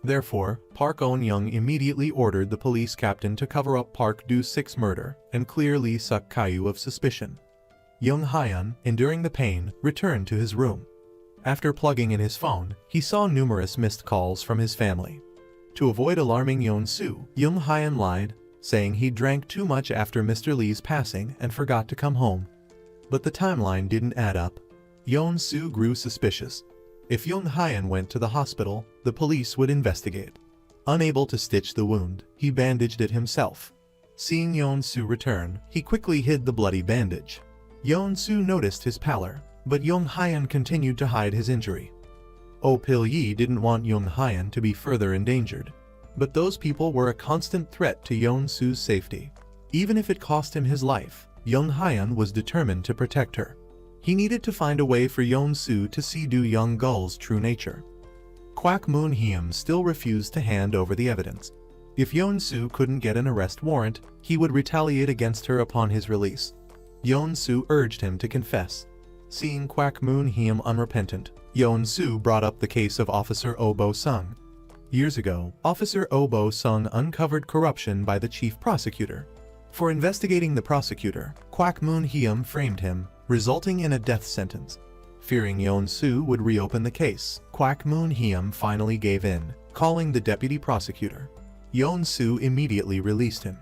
A: Therefore, Park On-young immediately ordered the police captain to cover up Park Do-sik's murder and clear Lee Suk-kyu of suspicion. Young Hyun, enduring the pain, returned to his room. After plugging in his phone, he saw numerous missed calls from his family. To avoid alarming Yeon-soo, Young Hyun lied, saying he drank too much after Mr. Lee's passing and forgot to come home. But the timeline didn't add up. Yeon-soo grew suspicious. If Young Hyun went to the hospital, the police would investigate. Unable to stitch the wound, he bandaged it himself. Seeing Yeon-soo return, he quickly hid the bloody bandage. Yeon-soo noticed his pallor, but Young Hyun continued to hide his injury. Oh Pil-yi didn't want Young Hyun to be further endangered. But those people were a constant threat to Yeon-soo's safety. Even if it cost him his life, Young Hyun was determined to protect her. He needed to find a way for Yeon-soo to see Do Young-gul's true nature. Kwak Moon-hyum still refused to hand over the evidence. If Yeon-soo couldn't get an arrest warrant, he would retaliate against her upon his release. Yeon-soo urged him to confess. Seeing Kwak Moon-hyum unrepentant, Yeon-soo brought up the case of Officer Oh Bo-sung. Years ago, Officer Oh Bo-sung uncovered corruption by the chief prosecutor. For investigating the prosecutor, Kwak Moon-hyum framed him, resulting in a death sentence. Fearing Yeon-soo would reopen the case, Kwak Moon-hyum finally gave in, calling the deputy prosecutor. Yeon-soo immediately released him.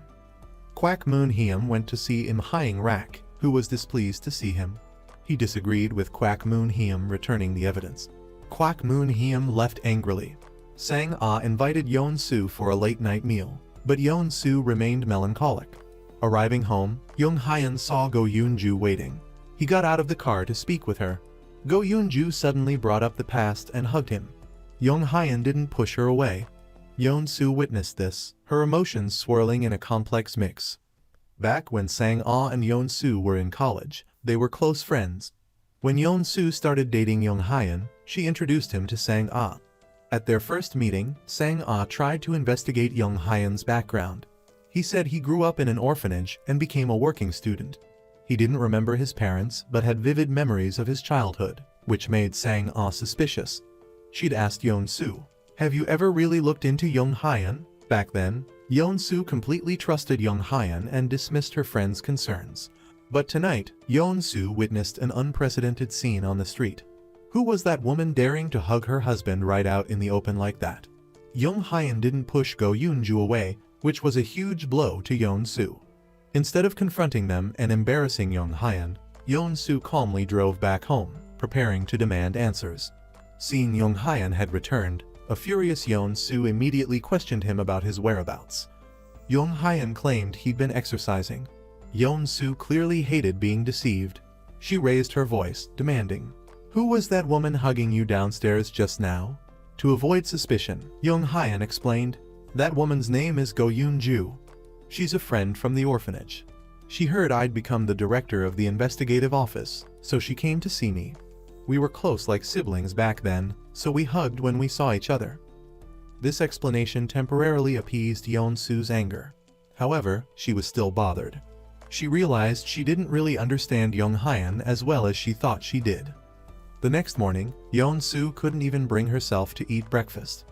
A: Kwak Moon-hyum went to see Im Hyung-rak, who was displeased to see him. He disagreed with Kwak Moon-hyum returning the evidence. Kwak Moon-hyum left angrily. Sang-ah invited Yeon-soo for a late-night meal, but Yeon-soo remained melancholic. Arriving home, Young Hyun saw Go Yoon-ju waiting. He got out of the car to speak with her. Go Yoon-ju suddenly brought up the past and hugged him. Young Hyun didn't push her away. Yeon-soo witnessed this, her emotions swirling in a complex mix. Back when Sang-ah and Yeon-soo were in college, they were close friends. When Yeon-soo started dating Young Hyun, she introduced him to Sang-ah. At their first meeting, Sang-ah tried to investigate Young Hyun's background. He said he grew up in an orphanage and became a working student. He didn't remember his parents but had vivid memories of his childhood, which made Sang-ah suspicious. She'd asked Yeon-soo, "Have you ever really looked into Young Hyun?" Back then, Yeon-soo completely trusted Young Hyun and dismissed her friend's concerns. But tonight, Yeon-soo witnessed an unprecedented scene on the street. Who was that woman daring to hug her husband right out in the open like that? Young Hyun didn't push Go Yoon-ju away, which was a huge blow to Yeon-soo. Instead of confronting them and embarrassing Young Hyun, Yeon-soo calmly drove back home, preparing to demand answers. Seeing Young Hyun had returned, a furious Yeon-soo immediately questioned him about his whereabouts. Young Hyun claimed he'd been exercising. Yeon-soo clearly hated being deceived. She raised her voice, demanding, "Who was that woman hugging you downstairs just now?" To avoid suspicion, Young Hyun explained, "That woman's name is Go Yoon-ju. She's a friend from the orphanage. She heard I'd become the director of the investigative office, so she came to see me. We were close like siblings back then, so we hugged when we saw each other." This explanation temporarily appeased Yeon-soo's anger. However, she was still bothered. She realized she didn't really understand Young Hyun as well as she thought she did. The next morning, Yeon-soo couldn't even bring herself to eat breakfast.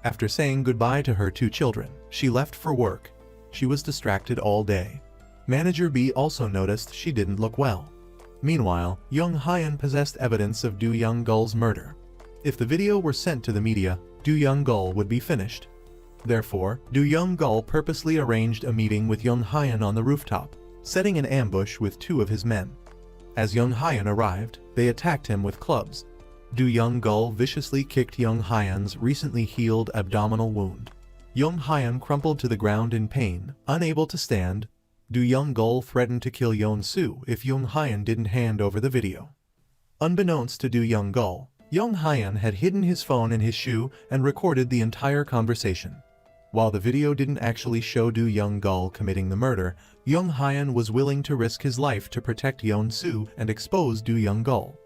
A: After saying goodbye to her 2 children, she left for work. She was distracted all day. Manager B also noticed she didn't look well. Meanwhile, Young Hyun possessed evidence of Do Young-gul's murder. If the video were sent to the media, Do Young-gul would be finished. Therefore, Do Young-gul purposely arranged a meeting with Young Hyun on the rooftop, setting an ambush with 2 of his men. As Young Hyun arrived, they attacked him with clubs. Do Young-gul viciously kicked Young Hyun's recently healed abdominal wound. Young Hyun crumpled to the ground in pain, unable to stand. Do Young-gul threatened to kill Yeon-soo if Young Hyun didn't hand over the video. Unbeknownst to Do Young-gul, Young Hyun had hidden his phone in his shoe and recorded the entire conversation. While the video didn't actually show Do Young-gul committing the murder, Young Hyun was willing to risk his life to protect Yeon-soo and expose Do Young-gul.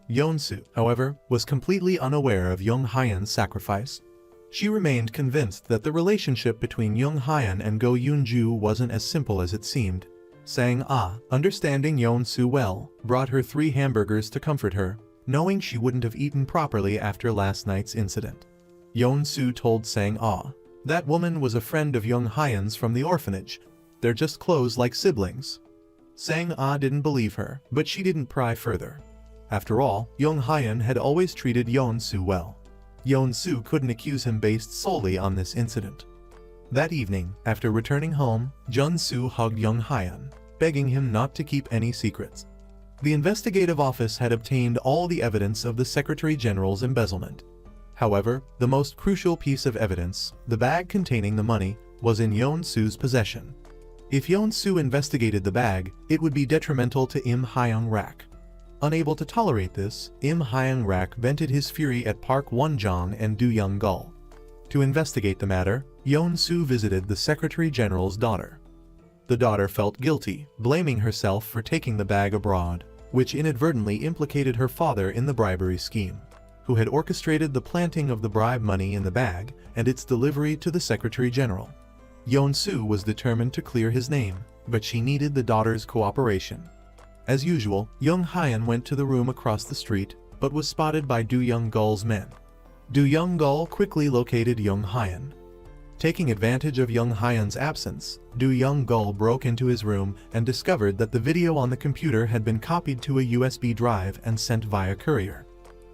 A: Yeon-soo, however, was completely unaware of Young Hyun's sacrifice. She remained convinced that the relationship between Young Hyun and Go Yoon-ju wasn't as simple as it seemed. Sang-ah, understanding Yeon-soo well, brought her 3 hamburgers to comfort her, knowing she wouldn't have eaten properly after last night's incident. Yeon-soo told Sang-ah, "That woman was a friend of Young Hyun's from the orphanage. They're just close like siblings." Sang-ah didn't believe her, but she didn't pry further. After all, Young Hyun had always treated Yeon-soo well. Yeon-soo couldn't accuse him based solely on this incident. That evening, after returning home, Jun-soo hugged Young Hyun, begging him not to keep any secrets. The investigative office had obtained all the evidence of the Secretary General's embezzlement. However, the most crucial piece of evidence, the bag containing the money, was in Yeon-soo's possession. If Yeon-soo investigated the bag, it would be detrimental to Im Hyung-rak. Unable to tolerate this, Im Hyung-rak vented his fury at Park Won-jong and Do Young-gul. To investigate the matter, Yeon-soo visited the Secretary General's daughter. The daughter felt guilty, blaming herself for taking the bag abroad, which inadvertently implicated her father in the bribery scheme, who had orchestrated the planting of the bribe money in the bag and its delivery to the Secretary General. Yeon-soo was determined to clear his name, but she needed the daughter's cooperation. As usual, Young Hyun went to the room across the street, but was spotted by Do Young-gul's men. Do Young-gul quickly located Young Hyun. Taking advantage of Young Hyun's absence, Do Young-gul broke into his room and discovered that the video on the computer had been copied to a USB drive and sent via courier.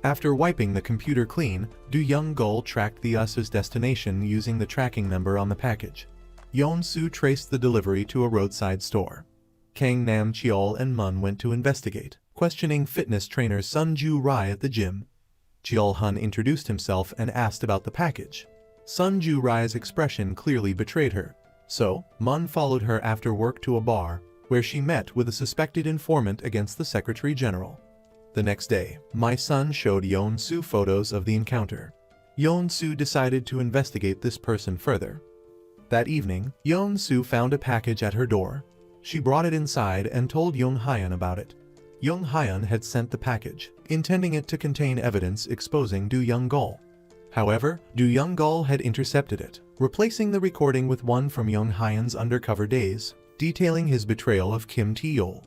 A: After wiping the computer clean, Do Young-gul tracked the US's destination using the tracking number on the package. Yeon-soo traced the delivery to a roadside store. Kang Nam-cheol and Mun went to investigate, questioning fitness trainer Sun Ju-rai at the gym. Cheol-hun introduced himself and asked about the package. Sun Ju-rai's expression clearly betrayed her, so Mun followed her after work to a bar, where she met with a suspected informant against the Secretary General. The next day, My Son showed Yeon-soo photos of the encounter. Yeon-soo decided to investigate this person further. That evening, Yeon-soo found a package at her door. She brought it inside and told Young Hyun about it. Young Hyun had sent the package, intending it to contain evidence exposing Do Young-gul. However, Do Young-gul had intercepted it, replacing the recording with one from Young Hyun's undercover days, detailing his betrayal of Kim Tae-yeol.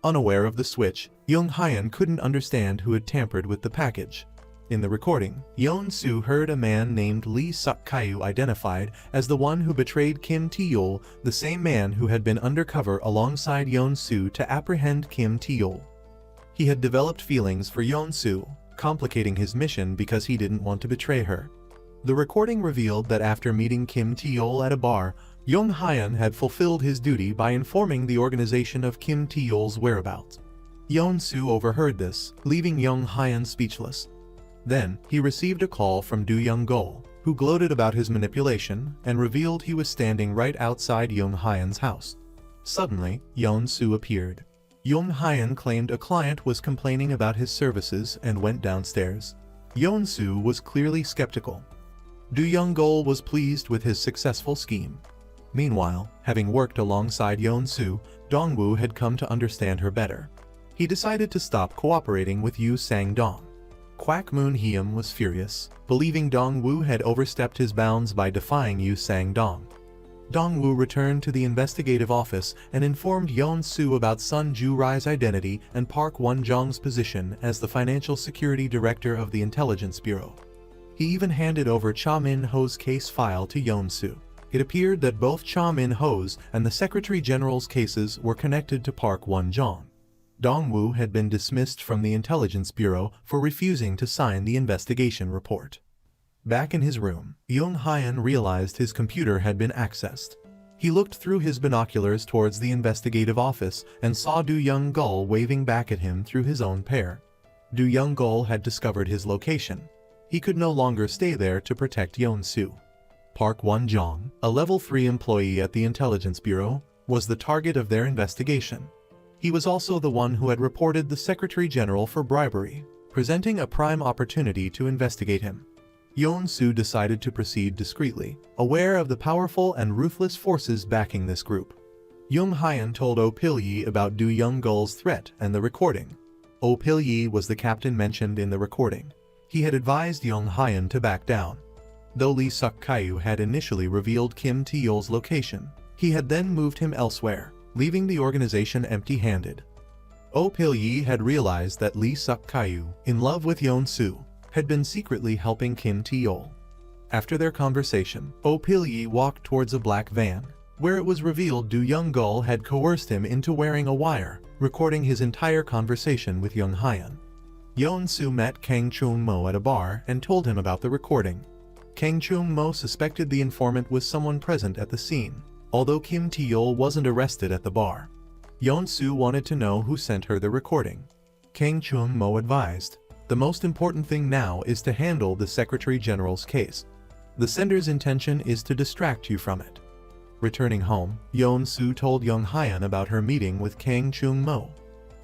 A: Unaware of the switch, Young Hyun couldn't understand who had tampered with the package. In the recording, Yeon-soo heard a man named Lee Suk-kyu identified as the one who betrayed Kim Tae-yeol, the same man who had been undercover alongside Yeon-soo to apprehend Kim Tae-yeol. He had developed feelings for Yeon-soo, complicating his mission because he didn't want to betray her. The recording revealed that after meeting Kim Tae-yeol at a bar, Young Hyun had fulfilled his duty by informing the organization of Kim Tae-yeol's whereabouts. Yeon-soo overheard this, leaving Young Hyun speechless. Then, he received a call from Do Young-gul, who gloated about his manipulation and revealed he was standing right outside Young Hyun's house. Suddenly, Yeon-soo appeared. Young Hyun claimed a client was complaining about his services and went downstairs. Yeon-soo was clearly skeptical. Do Young-gul was pleased with his successful scheme. Meanwhile, having worked alongside Yeon-soo, Dong-woo had come to understand her better. He decided to stop cooperating with Yoo Sang-dong. Kwak Moon-hyum was furious, believing Dong-woo had overstepped his bounds by defying Yoo Sang-dong. Dong-woo returned to the investigative office and informed Yeon-soo about Sun Ju-rai's identity and Park Won-jong's position as the Financial Security Director of the Intelligence Bureau. He even handed over Cha Min-ho's case file to Yeon-soo. It appeared that both Cha Min-ho's and the Secretary General's cases were connected to Park Won-jong. Dong-woo had been dismissed from the Intelligence Bureau for refusing to sign the investigation report. Back in his room, Young Hyun realized his computer had been accessed. He looked through his binoculars towards the investigative office and saw Do Young-gul waving back at him through his own pair. Do Young-gul had discovered his location. He could no longer stay there to protect Yeon-soo. Park Won-jong, a level 3 employee at the Intelligence Bureau, was the target of their investigation. He was also the one who had reported the Secretary General for bribery. presenting a prime opportunity to investigate him. Yeon-soo decided to proceed discreetly, aware of the powerful and ruthless forces backing this group. Young Hyun told Oh Pil-yi about Do Young-gul's threat and the recording. Oh Pil-yi was the captain mentioned in the recording. He had advised Young Hyun to back down. Though Lee Suk-kyu had initially revealed Kim Tae-yeol's location, he had then moved him elsewhere, leaving the organization empty-handed. Oh Pil-yi had realized that Lee Suk-kyu, in love with Yeon-soo, had been secretly helping Kim Tae-yeol. After their conversation, Oh Pil-yi walked towards a black van, where it was revealed Do Young-gul had coerced him into wearing a wire, recording his entire conversation with Young Hyun. Yeon-soo met Kang Chung-mo at a bar and told him about the recording. Kang Chung-mo suspected the informant was someone present at the scene, although Kim Tae-yeol wasn't arrested at the bar. Yeon-soo wanted to know who sent her the recording. Kang Chung-mo advised, "The most important thing now is to handle the Secretary General's case. The sender's intention is to distract you from it." Returning home, Yeon-soo told Young Hyun about her meeting with Kang Chung-mo.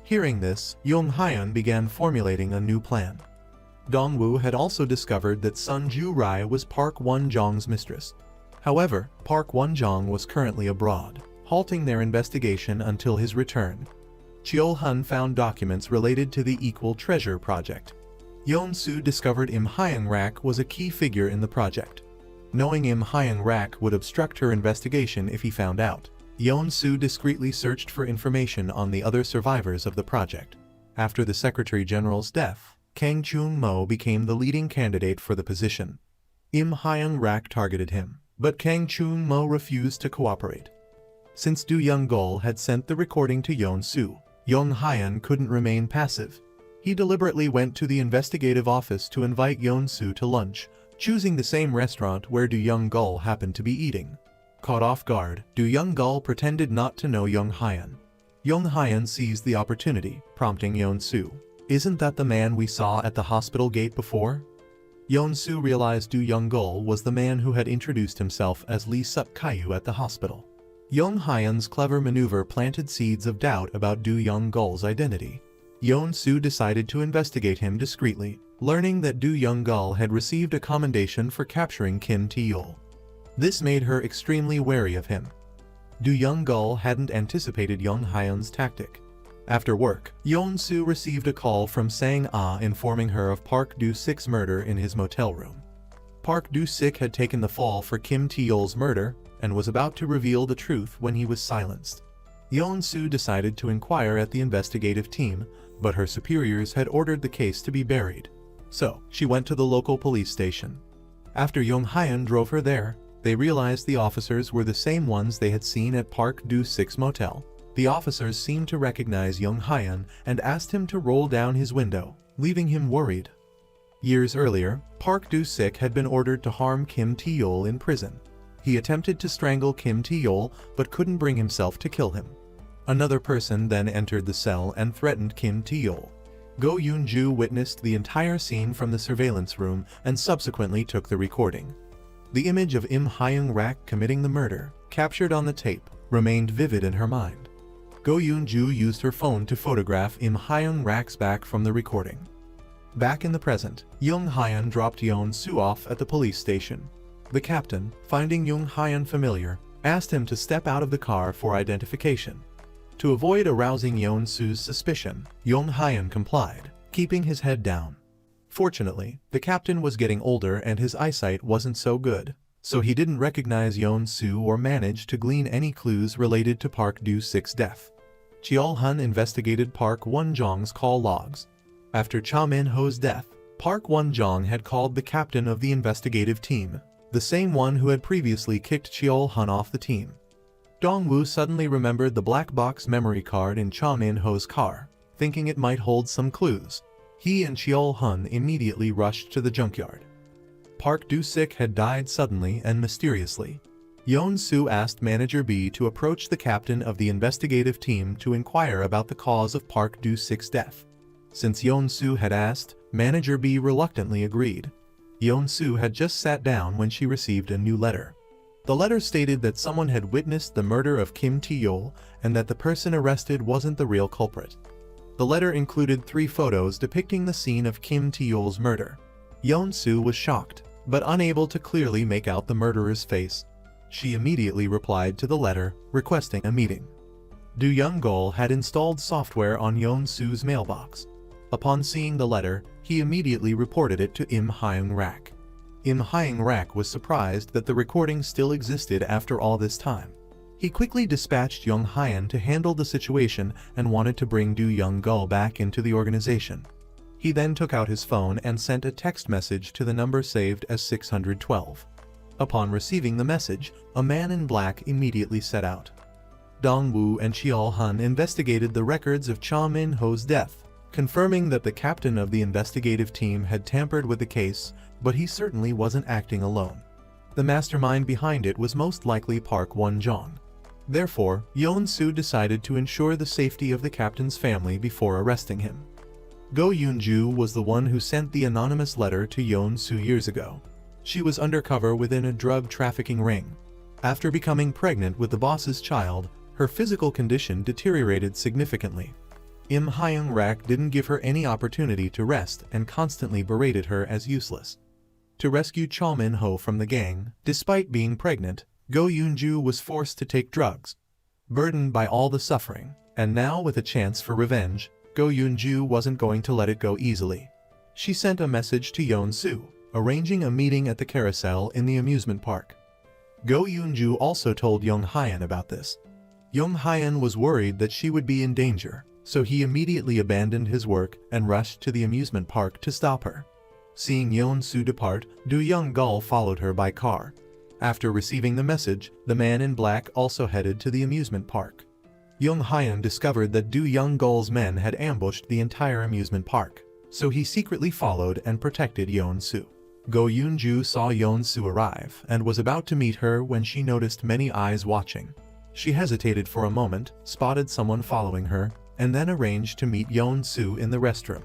A: Hearing this, Young Hyun began formulating a new plan. Dong-woo had also discovered that Sun Ju-rai was Park Won-jong's mistress. However, Park Won-jong was currently abroad, halting their investigation until his return. Cheol-hun found documents related to the Equal Treasure project. Yeon-soo discovered Im Hyung-rak was a key figure in the project. Knowing Im Hyung-rak would obstruct her investigation if he found out, Yeon-soo discreetly searched for information on the other survivors of the project. After the Secretary General's death, Kang Chung-mo became the leading candidate for the position. Im Hyung-rak targeted him, but Kang Chung-mo refused to cooperate. Since Do Young-gul had sent the recording to Yeon-soo, Young Hyun couldn't remain passive. He deliberately went to the investigative office to invite Yeon-soo to lunch, choosing the same restaurant where Do Young-gul happened to be eating. Caught off guard, Do Young-gul pretended not to know Young Hyun. Young Hyun seized the opportunity, prompting Yeon-soo, "Isn't that the man we saw at the hospital gate before?" Yeon-soo realized Do Young-gul was the man who had introduced himself as Lee Suk-kyu at the hospital. Young Hyun's clever maneuver planted seeds of doubt about Do Young-gul's identity. Yeon-soo decided to investigate him discreetly, learning that Do Young-gul had received a commendation for capturing Kim Tae-yeol. This made her extremely wary of him. Do Young-gul hadn't anticipated Young Hyun's tactic. After work, Yeon-soo received a call from Sang-ah informing her of Park Do-sik's murder in his motel room. Park Do-sik had taken the fall for Kim Tae-yeol's murder and was about to reveal the truth when he was silenced. Yeon-soo decided to inquire at the investigative team, but her superiors had ordered the case to be buried. So, she went to the local police station. After Young Hyun drove her there, they realized the officers were the same ones they had seen at Park Do-sik's motel. The officers seemed to recognize Young Hyun and asked him to roll down his window, leaving him worried. Years earlier, Park Do-sik had been ordered to harm Kim Tae-yeol in prison. He attempted to strangle Kim Tae-yeol but couldn't bring himself to kill him. Another person then entered the cell and threatened Kim Tae-yeol. Go Yoon-ju witnessed the entire scene from the surveillance room and subsequently took the recording. The image of Im Hyung-rak committing the murder, captured on the tape, remained vivid in her mind. Go Yoon-ju used her phone to photograph Im Hyung-rak's back from the recording. Back in the present, Young Hyun dropped Yeon-soo off at the police station. The captain, finding Young Hyun familiar, asked him to step out of the car for identification. To avoid arousing Yeon-soo's suspicion, Young Hyun complied, keeping his head down. Fortunately, the captain was getting older and his eyesight wasn't so good, so he didn't recognize Yeon-soo or manage to glean any clues related to Park Do-sik's death. Cheol-hun investigated Park Won-jong's call logs. After Cha Min-ho's death, Park Won-jong had called the captain of the investigative team, the same one who had previously kicked Cheol-hun off the team. Dong-woo suddenly remembered the black box memory card in Cha Min-ho's car, thinking it might hold some clues. He and Cheol-hun immediately rushed to the junkyard. Park Do-sik had died suddenly and mysteriously. Yeon-soo asked Manager B to approach the captain of the investigative team to inquire about the cause of Park Do-sik's death. Since Yeon-soo had asked, Manager B reluctantly agreed. Yeon-soo had just sat down when she received a new letter. The letter stated that someone had witnessed the murder of Kim Tae-yeol and that the person arrested wasn't the real culprit. The letter included 3 photos depicting the scene of Kim Tae-yeol's murder. Yeon-soo was shocked, but unable to clearly make out the murderer's face. She immediately replied to the letter, requesting a meeting. Do Young-gul had installed software on Yeon-soo's mailbox. Upon seeing the letter, he immediately reported it to Im Hyung-rak. Im Hyung-rak was surprised that the recording still existed after all this time. He quickly dispatched Young Hyun to handle the situation and wanted to bring Do Young-gul back into the organization. He then took out his phone and sent a text message to the number saved as 612. Upon receiving the message, a man in black immediately set out. Dong-woo and Cheol-hun investigated the records of Cha Min-ho's death, confirming that the captain of the investigative team had tampered with the case, but he certainly wasn't acting alone. The mastermind behind it was most likely Park Won-jong. Therefore, Yeon-soo decided to ensure the safety of the captain's family before arresting him. Go Yoon-ju was the one who sent the anonymous letter to Yeon-soo years ago. She was undercover within a drug trafficking ring. After becoming pregnant with the boss's child, her physical condition deteriorated significantly. Im Hyung-rak didn't give her any opportunity to rest and constantly berated her as useless. To rescue Cha Min-ho from the gang, despite being pregnant, Go Yoon-ju was forced to take drugs. Burdened by all the suffering, and now with a chance for revenge, Go Yoon-ju wasn't going to let it go easily. She sent a message to Yeon-soo, arranging a meeting at the carousel in the amusement park. Go Yoon-ju also told Young Hyun about this. Young Hyun was worried that she would be in danger, so he immediately abandoned his work and rushed to the amusement park to stop her. Seeing Yeon-soo depart, Do Young-gul followed her by car. After receiving the message, the man in black also headed to the amusement park. Young Hyun discovered that Do Young-gul's men had ambushed the entire amusement park, so he secretly followed and protected Yeon-soo. Go Yoon-ju saw Yeon-soo arrive and was about to meet her when she noticed many eyes watching. She hesitated for a moment, spotted someone following her, and then arranged to meet Yeon-soo in the restroom.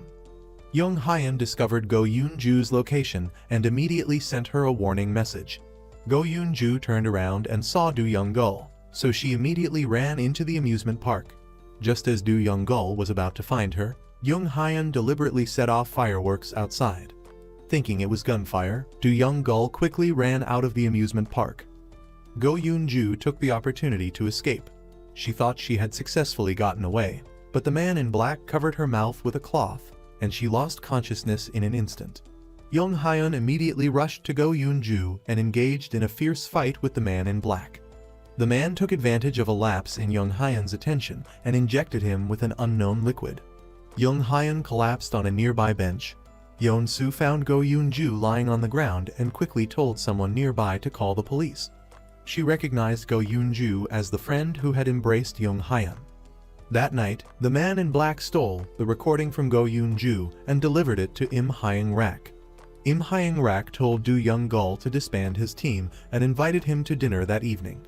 A: Young Hyun discovered Go Yoon-ju's location and immediately sent her a warning message. Go Yoon-ju turned around and saw Do Young-gul, so she immediately ran into the amusement park. Just as Do Young-gul was about to find her, Young Hyun deliberately set off fireworks outside. Thinking it was gunfire, Do Young-gul quickly ran out of the amusement park. Go Yoon-ju took the opportunity to escape. She thought she had successfully gotten away, but the man in black covered her mouth with a cloth, and she lost consciousness in an instant. Young Hyun immediately rushed to Go Yoon-ju and engaged in a fierce fight with the man in black. The man took advantage of a lapse in Young Hyun's attention and injected him with an unknown liquid. Young Hyun collapsed on a nearby bench. Yeon-soo found Go Yoon-ju lying on the ground and quickly told someone nearby to call the police. She recognized Go Yoon-ju as the friend who had embraced Young Hyun. That night, the man in black stole the recording from Go Yoon-ju and delivered it to Im Hyung-rak. Im Hyung-rak told Do Young-gul to disband his team and invited him to dinner that evening.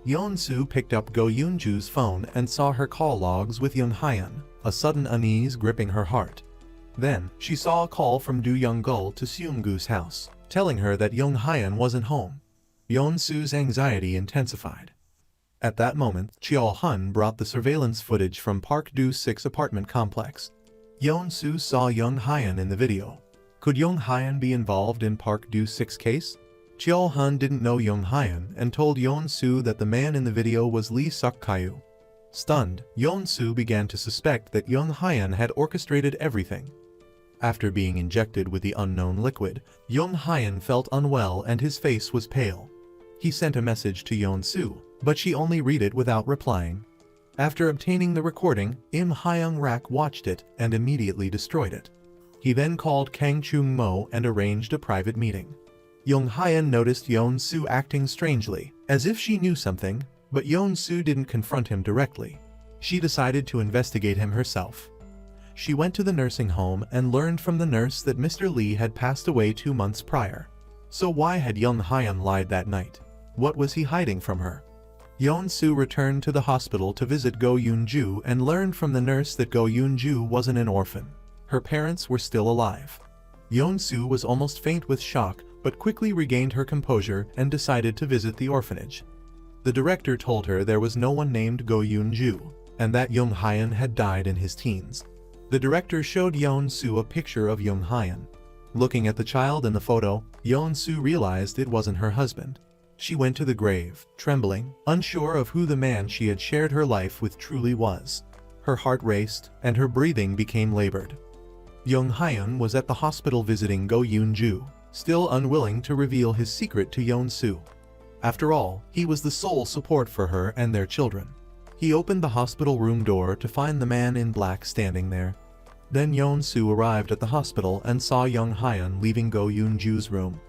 A: Yeon-soo picked up Go Yoon-ju's phone and saw her call logs with Young Hyun, a sudden unease gripping her heart. Then, she saw a call from Do Young-gul to Seung-goo's house, telling her that Young Hyun wasn't home. Yeon-soo's anxiety intensified. At that moment, Cheol-hun brought the surveillance footage from Park Do-6 apartment complex. Yeon-soo saw Young Hyun in the video. Could Young Hyun be involved in Park Do-6 case? Cheol-hun didn't know Young Hyun and told Yeon-soo that the man in the video was Lee Suk-kyu. Stunned, Yeon-soo began to suspect that Young Hyun had orchestrated everything. After being injected with the unknown liquid, Young Hyun felt unwell and his face was pale. He sent a message to Yeon-soo, but she only read it without replying. After obtaining the recording, Im Hyung-rak watched it and immediately destroyed it. He then called Kang Chung-mo and arranged a private meeting. Young Hyun noticed Yeon-soo acting strangely, as if she knew something, but Yeon-soo didn't confront him directly. She decided to investigate him herself. She went to the nursing home and learned from the nurse that Mr. Lee had passed away 2 months prior. So why had Young Hyun lied that night? What was he hiding from her? Yeon-soo returned to the hospital to visit Go Yoon-ju and learned from the nurse that Go Yoon-ju wasn't an orphan. Her parents were still alive. Yeon-soo was almost faint with shock, but quickly regained her composure and decided to visit the orphanage. The director told her there was no one named Go Yoon-ju, and that Young Hyun had died in his teens. The director showed Yeon-soo a picture of Young Hyun. Looking at the child in the photo, Yeon-soo realized it wasn't her husband. She went to the grave, trembling, unsure of who the man she had shared her life with truly was. Her heart raced, and her breathing became labored. Young Hyun was at the hospital visiting Go Yoon-ju, still unwilling to reveal his secret to Yeon-soo. After all, he was the sole support for her and their children. He opened the hospital room door to find the man in black standing there. Then Yeon-soo arrived at the hospital and saw Young Hyun leaving Go Yoon-ju's room.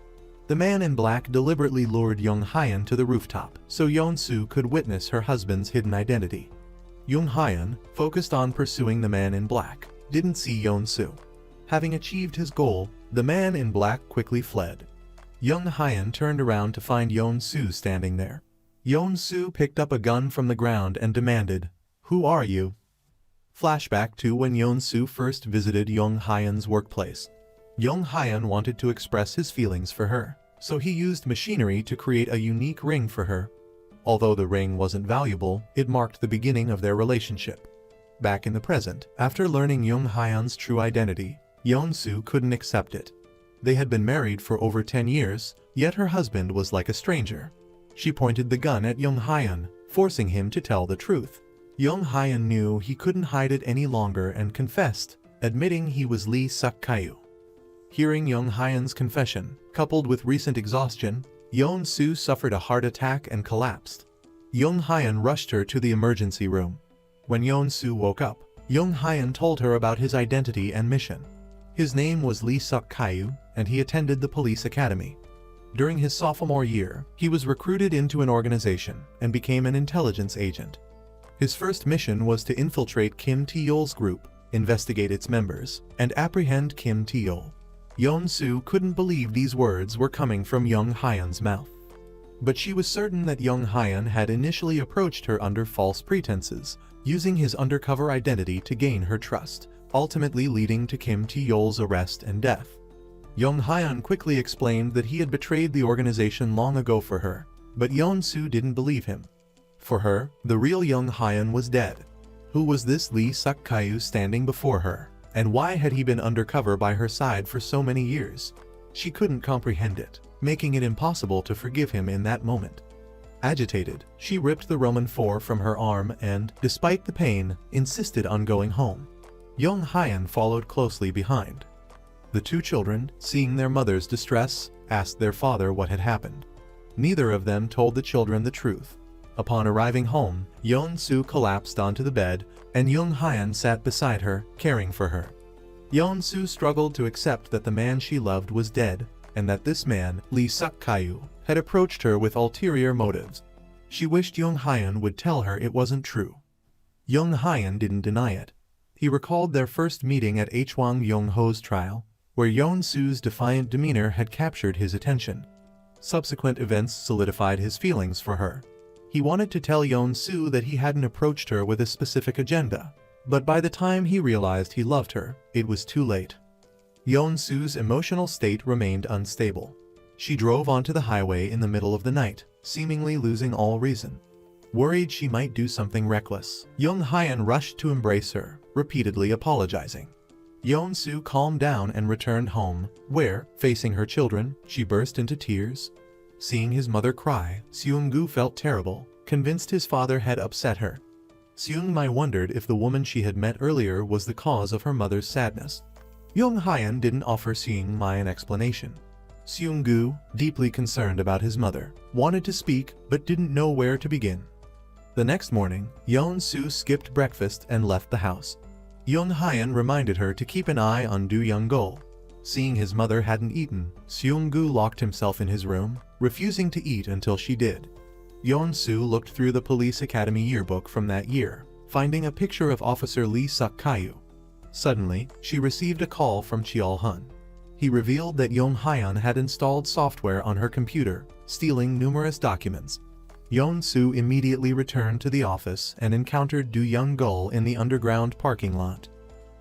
A: The man in black deliberately lured Young Hyun to the rooftop so Yeon-soo could witness her husband's hidden identity. Young Hyun, focused on pursuing the man in black, didn't see Yeon-soo. Having achieved his goal, the man in black quickly fled. Young Hyun turned around to find Yeon-soo standing there. Yeon-soo picked up a gun from the ground and demanded, "Who are you?" Flashback to when Yeon-soo first visited Young Hyun's workplace. Young Hyun wanted to express his feelings for her, so he used machinery to create a unique ring for her. Although the ring wasn't valuable, it marked the beginning of their relationship. Back in the present, after learning Young Hyun's true identity, Yeon-soo couldn't accept it. They had been married for over 10 years, yet her husband was like a stranger. She pointed the gun at Young Hyun, forcing him to tell the truth. Young Hyun knew he couldn't hide it any longer and confessed, admitting he was Lee Suk-kyu. Hearing Young Hyun's confession, coupled with recent exhaustion, Yeon-soo suffered a heart attack and collapsed. Young Hyun rushed her to the emergency room. When Yeon-soo woke up, Young Hyun told her about his identity and mission. His name was Lee Suk-kyu, and he attended the police academy. During his sophomore year, he was recruited into an organization and became an intelligence agent. His first mission was to infiltrate Kim Tae-yeol's group, investigate its members, and apprehend Kim Tae-yeol. Yeon-soo couldn't believe these words were coming from Young Hyun's mouth. But she was certain that Young Hyun had initially approached her under false pretenses, using his undercover identity to gain her trust, ultimately leading to Kim Tae-yeol's arrest and death. Young Hyun quickly explained that he had betrayed the organization long ago for her, but Yeon-soo didn't believe him. For her, the real Young Hyun was dead. Who was this Lee Suk-kyu standing before her, and why had he been undercover by her side for so many years? She couldn't comprehend it, making it impossible to forgive him in that moment. Agitated, she ripped the Roman 4 from her arm and, despite the pain, insisted on going home. Young Hyun followed closely behind. The two children, seeing their mother's distress, asked their father what had happened. Neither of them told the children the truth. Upon arriving home, Yeon-soo collapsed onto the bed, and Young Hyun sat beside her, caring for her. Yeon-soo struggled to accept that the man she loved was dead, and that this man, Lee Suk-kyu, had approached her with ulterior motives. She wished Young Hyun would tell her it wasn't true. Young Hyun didn't deny it. He recalled their first meeting at Hwang Yong-ho's trial, where Yeon-soo's defiant demeanor had captured his attention. Subsequent events solidified his feelings for her. He wanted to tell Yeon-soo that he hadn't approached her with a specific agenda, but by the time he realized he loved her, it was too late. Yeon-soo's emotional state remained unstable. She drove onto the highway in the middle of the night, seemingly losing all reason. Worried she might do something reckless, Young Hyun rushed to embrace her, repeatedly apologizing. Yeon-soo calmed down and returned home, where, facing her children, she burst into tears. Seeing his mother cry, Seung-gu felt terrible, convinced his father had upset her. Seung-mi wondered if the woman she had met earlier was the cause of her mother's sadness. Young Hyun didn't offer Seung-mi an explanation. Seung-gu, deeply concerned about his mother, wanted to speak but didn't know where to begin. The next morning, Yeon-soo skipped breakfast and left the house. Young Hyun reminded her to keep an eye on Do Young-gul. Seeing his mother hadn't eaten, Seung-gu locked himself in his room, refusing to eat until she did. Yeon-soo looked through the police academy yearbook from that year, finding a picture of Officer Lee Suk-kyu. Suddenly, she received a call from Cheol-hun. He revealed that Young Hyun had installed software on her computer, stealing numerous documents. Yeon-soo immediately returned to the office and encountered Do Young-gul in the underground parking lot.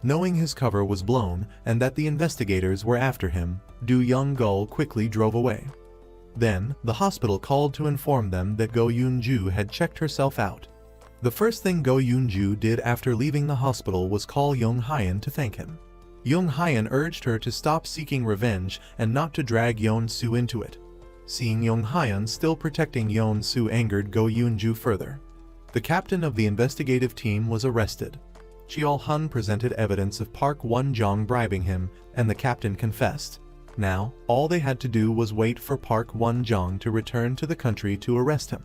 A: Knowing his cover was blown and that the investigators were after him, Do Young-gul quickly drove away. Then, the hospital called to inform them that Go Yoon-ju had checked herself out. The first thing Go Yoon-ju did after leaving the hospital was call Young Hyun to thank him. Young Hyun urged her to stop seeking revenge and not to drag Yeon-soo into it. Seeing Young Hyun still protecting Yeon-soo angered Go Yoon-ju further. The captain of the investigative team was arrested. Cheol-hun presented evidence of Park Won-jong bribing him, and the captain confessed. Now, all they had to do was wait for Park Won-jong to return to the country to arrest him.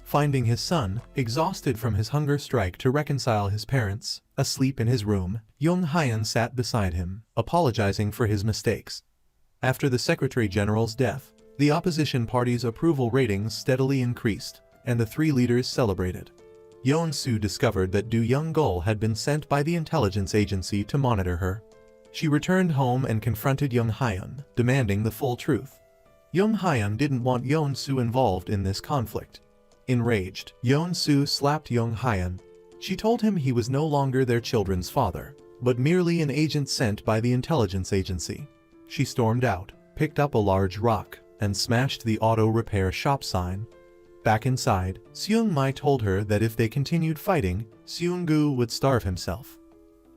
A: Finding his son, exhausted from his hunger strike to reconcile his parents, asleep in his room, Young Hyun sat beside him, apologizing for his mistakes. After the Secretary General's death, the opposition party's approval ratings steadily increased, and the three leaders celebrated. Yeon-soo discovered that Do Young-gul had been sent by the intelligence agency to monitor her. She returned home and confronted Young Hyun, demanding the full truth. Young Hyun didn't want Yeon-soo involved in this conflict. Enraged, Yeon-soo slapped Young Hyun. She told him he was no longer their children's father, but merely an agent sent by the intelligence agency. She stormed out, picked up a large rock, and smashed the auto repair shop sign. Back inside, Seung-mi told her that if they continued fighting, Seung-gu would starve himself.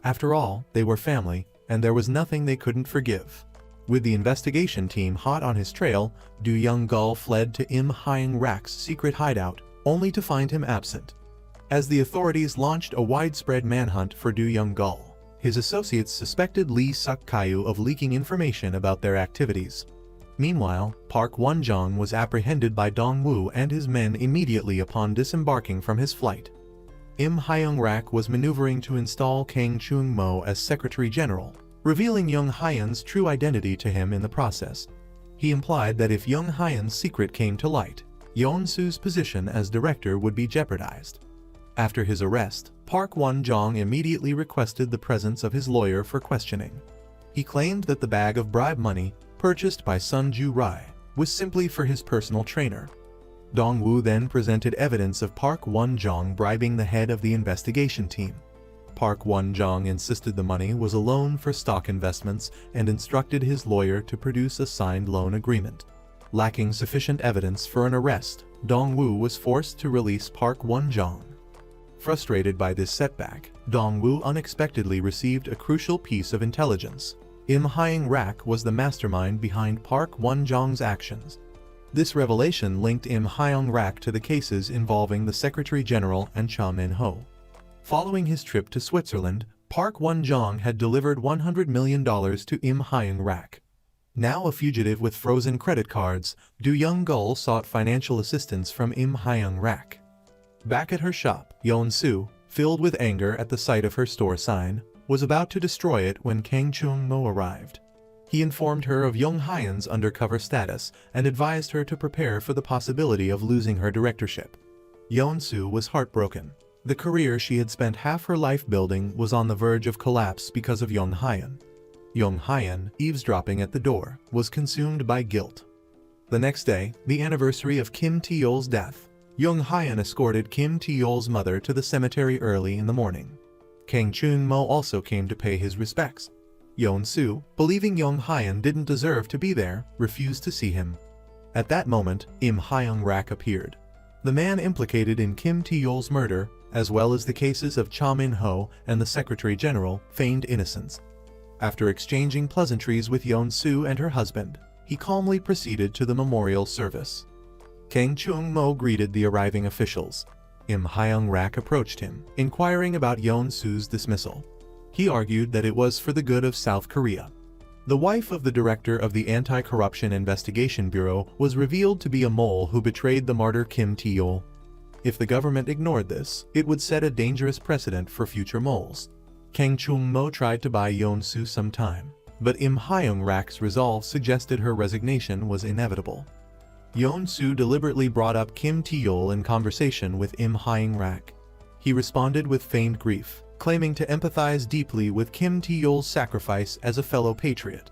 A: After all, they were family, and there was nothing they couldn't forgive. With the investigation team hot on his trail, Do Young-gul fled to Im Hyung-rak's secret hideout, only to find him absent. As the authorities launched a widespread manhunt for Do Young-gul, his associates suspected Lee Suk-kyu of leaking information about their activities. Meanwhile, Park Won-jong was apprehended by Dong-woo and his men immediately upon disembarking from his flight. Im Hyung-rak was maneuvering to install Kang Chung-mo as Secretary General, revealing Young Hyun's true identity to him in the process. He implied that if Young Hyun's secret came to light, Yeon-soo's position as director would be jeopardized. After his arrest, Park Won-jong immediately requested the presence of his lawyer for questioning. He claimed that the bag of bribe money, purchased by Sun Ju-rai, was simply for his personal trainer. Dong-woo then presented evidence of Park Won-jong bribing the head of the investigation team. Park Won-jong insisted the money was a loan for stock investments and instructed his lawyer to produce a signed loan agreement. Lacking sufficient evidence for an arrest, Dong-woo was forced to release Park Won-jong. Frustrated by this setback, Dong-woo unexpectedly received a crucial piece of intelligence. Im Hyung-rak was the mastermind behind Park Won-jong's actions. This revelation linked Im Hyung-rak to the cases involving the Secretary General and Cha Min-ho. Following his trip to Switzerland, Park Won-jong had delivered $100 million to Im Hyung-rak. Now a fugitive with frozen credit cards, Do Young-gul sought financial assistance from Im Hyung-rak. Back at her shop, Yeon-soo, filled with anger at the sight of her store sign, was about to destroy it when Kang Chung-mo arrived. He informed her of Young Hyun's undercover status and advised her to prepare for the possibility of losing her directorship. Yeon-soo was heartbroken. The career she had spent half her life building was on the verge of collapse because of Young Hyun. Young Hyun, eavesdropping at the door, was consumed by guilt. The next day, the anniversary of Kim Tae-yeol's death, Young Hyun escorted Kim Tae-yeol's mother to the cemetery early in the morning. Kang Chung-mo also came to pay his respects. Yeon-soo, believing Young Hyun didn't deserve to be there, refused to see him. At that moment, Im Hyung-rak appeared. The man implicated in Kim Tae-yeol's murder, as well as the cases of Cha Min-ho and the Secretary General, feigned innocence. After exchanging pleasantries with Yeon-soo and her husband, he calmly proceeded to the memorial service. Kang Chung-mo greeted the arriving officials. Im Hyung-rak approached him, inquiring about Yeon-soo's dismissal. He argued that it was for the good of South Korea. The wife of the director of the Anti-Corruption Investigation Bureau was revealed to be a mole who betrayed the martyr Kim Tae-yeol. If the government ignored this, it would set a dangerous precedent for future moles. Kang Chung-mo tried to buy Yeon-soo some time, but Im Hyung-rak's resolve suggested her resignation was inevitable. Yeon-soo deliberately brought up Kim Tae-yeol in conversation with Im Hyung-rak. He responded with feigned grief, claiming to empathize deeply with Kim Tae-yeol's sacrifice as a fellow patriot.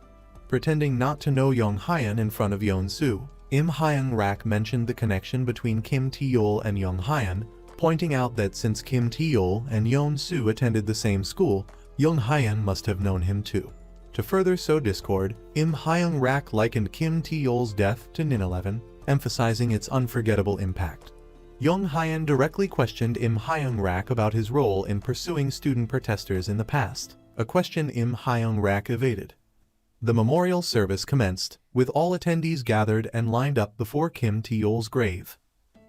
A: Pretending not to know Young Hyun in front of Yeon-soo, Im Hyung-rak mentioned the connection between Kim Tae-yeol and Young Hyun, pointing out that since Kim Tae-yeol and Yeon-soo attended the same school, Young Hyun must have known him too. To further sow discord, Im Hyung-rak likened Kim Tae-yeol's death to 9/11, emphasizing its unforgettable impact. Young Hyun directly questioned Im Hyung-rak about his role in pursuing student protesters in the past, a question Im Hyung-rak evaded. The memorial service commenced, with all attendees gathered and lined up before Kim Tae-yeol's grave.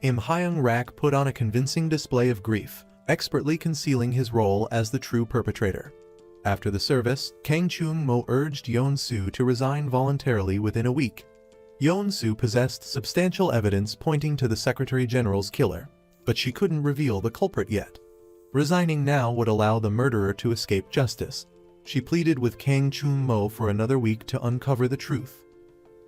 A: Im Hyung-rak put on a convincing display of grief, expertly concealing his role as the true perpetrator. After the service, Kang Chung-mo urged Yeon-soo to resign voluntarily within a week. Yeon-soo possessed substantial evidence pointing to the Secretary General's killer, but she couldn't reveal the culprit yet. Resigning now would allow the murderer to escape justice. She pleaded with Kang Chung-mo for another week to uncover the truth.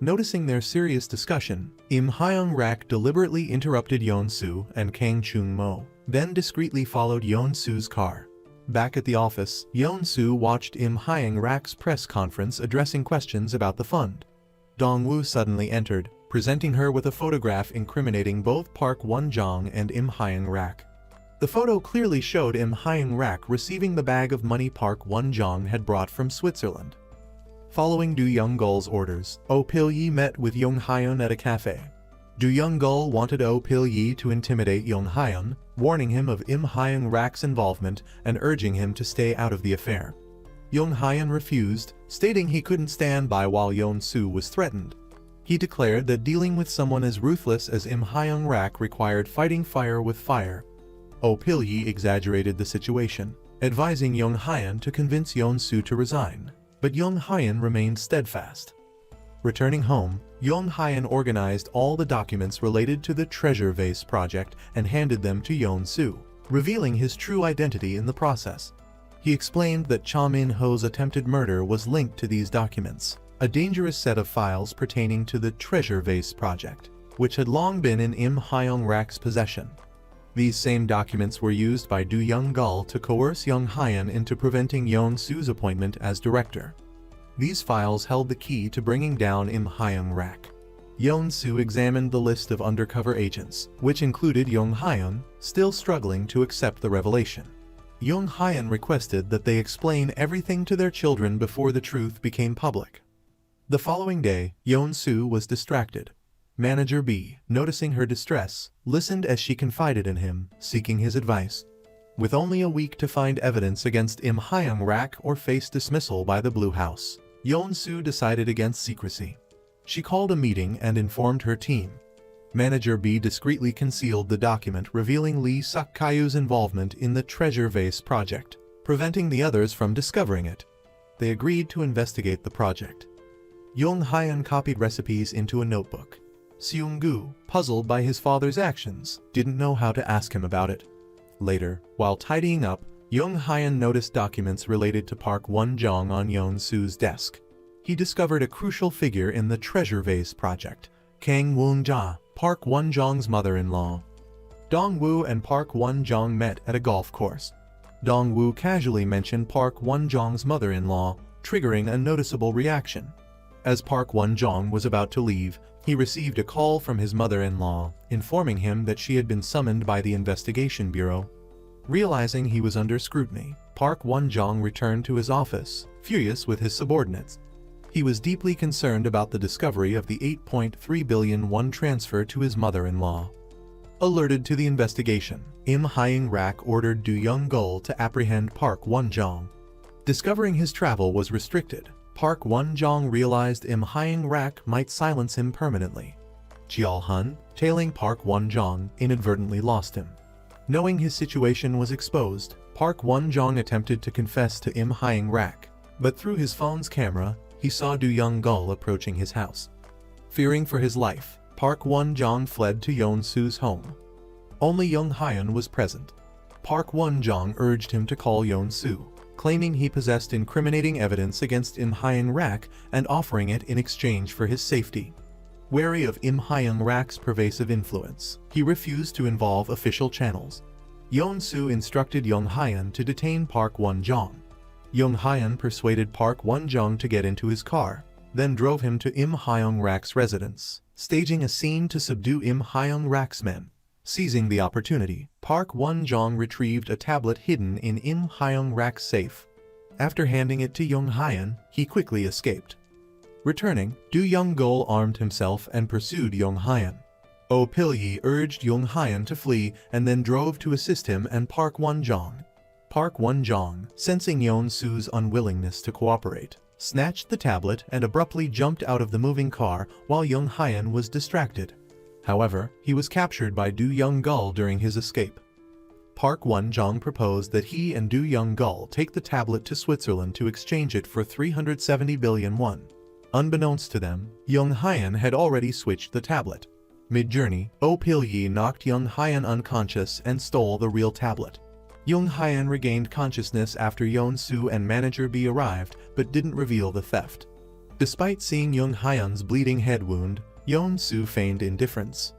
A: Noticing their serious discussion, Im Hyung-rak deliberately interrupted Yeon-soo and Kang Chung-mo, then discreetly followed Yeon-soo's car. Back at the office, Yeon-soo watched Im Hyung-rak's press conference addressing questions about the fund. Dong-woo suddenly entered, presenting her with a photograph incriminating both Park Won-jong and Im Hyung-rak. The photo clearly showed Im Hyung-rak receiving the bag of money Park Won-jong had brought from Switzerland. Following Do Young-gul's orders, Oh Pil-yi met with Young Hyun at a cafe. Do Young-gul wanted Oh Pil-yi to intimidate Young Hyun, warning him of Im Hyung-rak's involvement and urging him to stay out of the affair. Young Hyun refused, stating he couldn't stand by while Yeon-soo was threatened. He declared that dealing with someone as ruthless as Im Hyung-rak required fighting fire with fire. Oh Pil-yi exaggerated the situation, advising Young Hyun to convince Yeon-soo to resign, but Young Hyun remained steadfast. Returning home, Young Hyun organized all the documents related to the treasure vase project and handed them to Yeon-soo, revealing his true identity in the process. He explained that Cha Min-ho's attempted murder was linked to these documents, a dangerous set of files pertaining to the treasure vase project, which had long been in Im Hyung-rak's possession. These same documents were used by Do Young-gul to coerce Young Hyun into preventing Yeon-soo's appointment as director. These files held the key to bringing down Im Hyung-rak. Yeon-soo examined the list of undercover agents, which included Young Hyun, still struggling to accept the revelation. Young Hyun requested that they explain everything to their children before the truth became public. The following day, Yeon-soo was distracted. Manager B, noticing her distress, listened as she confided in him, seeking his advice. With only a week to find evidence against Im Hyung-rak or face dismissal by the Blue House, Yeon-soo decided against secrecy. She called a meeting and informed her team. Manager B discreetly concealed the document revealing Lee Suk-kyu's involvement in the treasure vase project, preventing the others from discovering it. They agreed to investigate the project. Young Hyun copied recipes into a notebook. Seung-gu, puzzled by his father's actions, didn't know how to ask him about it. Later, while tidying up, Young Hyun noticed documents related to Park Won-jong on Yeon-soo's desk. He discovered a crucial figure in the treasure vase project, Kang Woon-ja, Park Won-jong's mother-in-law. Dong-woo and Park Won-jong met at a golf course. Dong-woo casually mentioned Park Won-jong's mother-in-law, triggering a noticeable reaction. As Park Won-jong was about to leave, he received a call from his mother-in-law, informing him that she had been summoned by the investigation bureau. Realizing he was under scrutiny, Park Won-jong returned to his office, furious with his subordinates. He was deeply concerned about the discovery of the 8.3 billion won transfer to his mother-in-law. Alerted to the investigation, Im Hyung-rak ordered Do Young-gul to apprehend Park Won-jong. Discovering his travel was restricted, Park Won-jong realized Im Hyung-rak might silence him permanently. Cheol-hun, tailing Park Won-jong, inadvertently lost him. Knowing his situation was exposed, Park Won-jong attempted to confess to Im Hyung-rak, but through his phone's camera, he saw Do Young-gul approaching his house. Fearing for his life, Park Won-jong fled to Yeon-soo's home. Only Young Hyun was present. Park Won-jong urged him to call Yeon-soo, claiming he possessed incriminating evidence against Im Hyung-rak and offering it in exchange for his safety. Wary of Im Hyung-rak's pervasive influence, he refused to involve official channels. Yeon-soo instructed Young Hyun to detain Park Won-jong. Young Hyun persuaded Park Won-jong to get into his car, then drove him to Im Hyung-rak's residence, staging a scene to subdue Im Hyung-rak's men. Seizing the opportunity, Park Won-jong retrieved a tablet hidden in Im Hyung-rak's safe. After handing it to Young Hyun, he quickly escaped. Returning, Do Young-gul armed himself and pursued Young Hyun. Oh Pil-yi urged Jung Hyun to flee and then drove to assist him and Park Won-jong. Park Won-jong, sensing Yeon-su's unwillingness to cooperate, snatched the tablet and abruptly jumped out of the moving car while Jung Hyun was distracted. However, he was captured by Do Young-gul during his escape. Park Won-jong proposed that he and Do Young-gul take the tablet to Switzerland to exchange it for 370 billion won. Unbeknownst to them, Jung Hyun had already switched the tablet. Mid-journey, Oh Pil-yi knocked Jung Hyun unconscious and stole the real tablet. Jung Hyun regained consciousness after Yeon-su and manager B arrived but didn't reveal the theft. Despite seeing Jung Hyun's bleeding head wound, Yeon-su feigned indifference.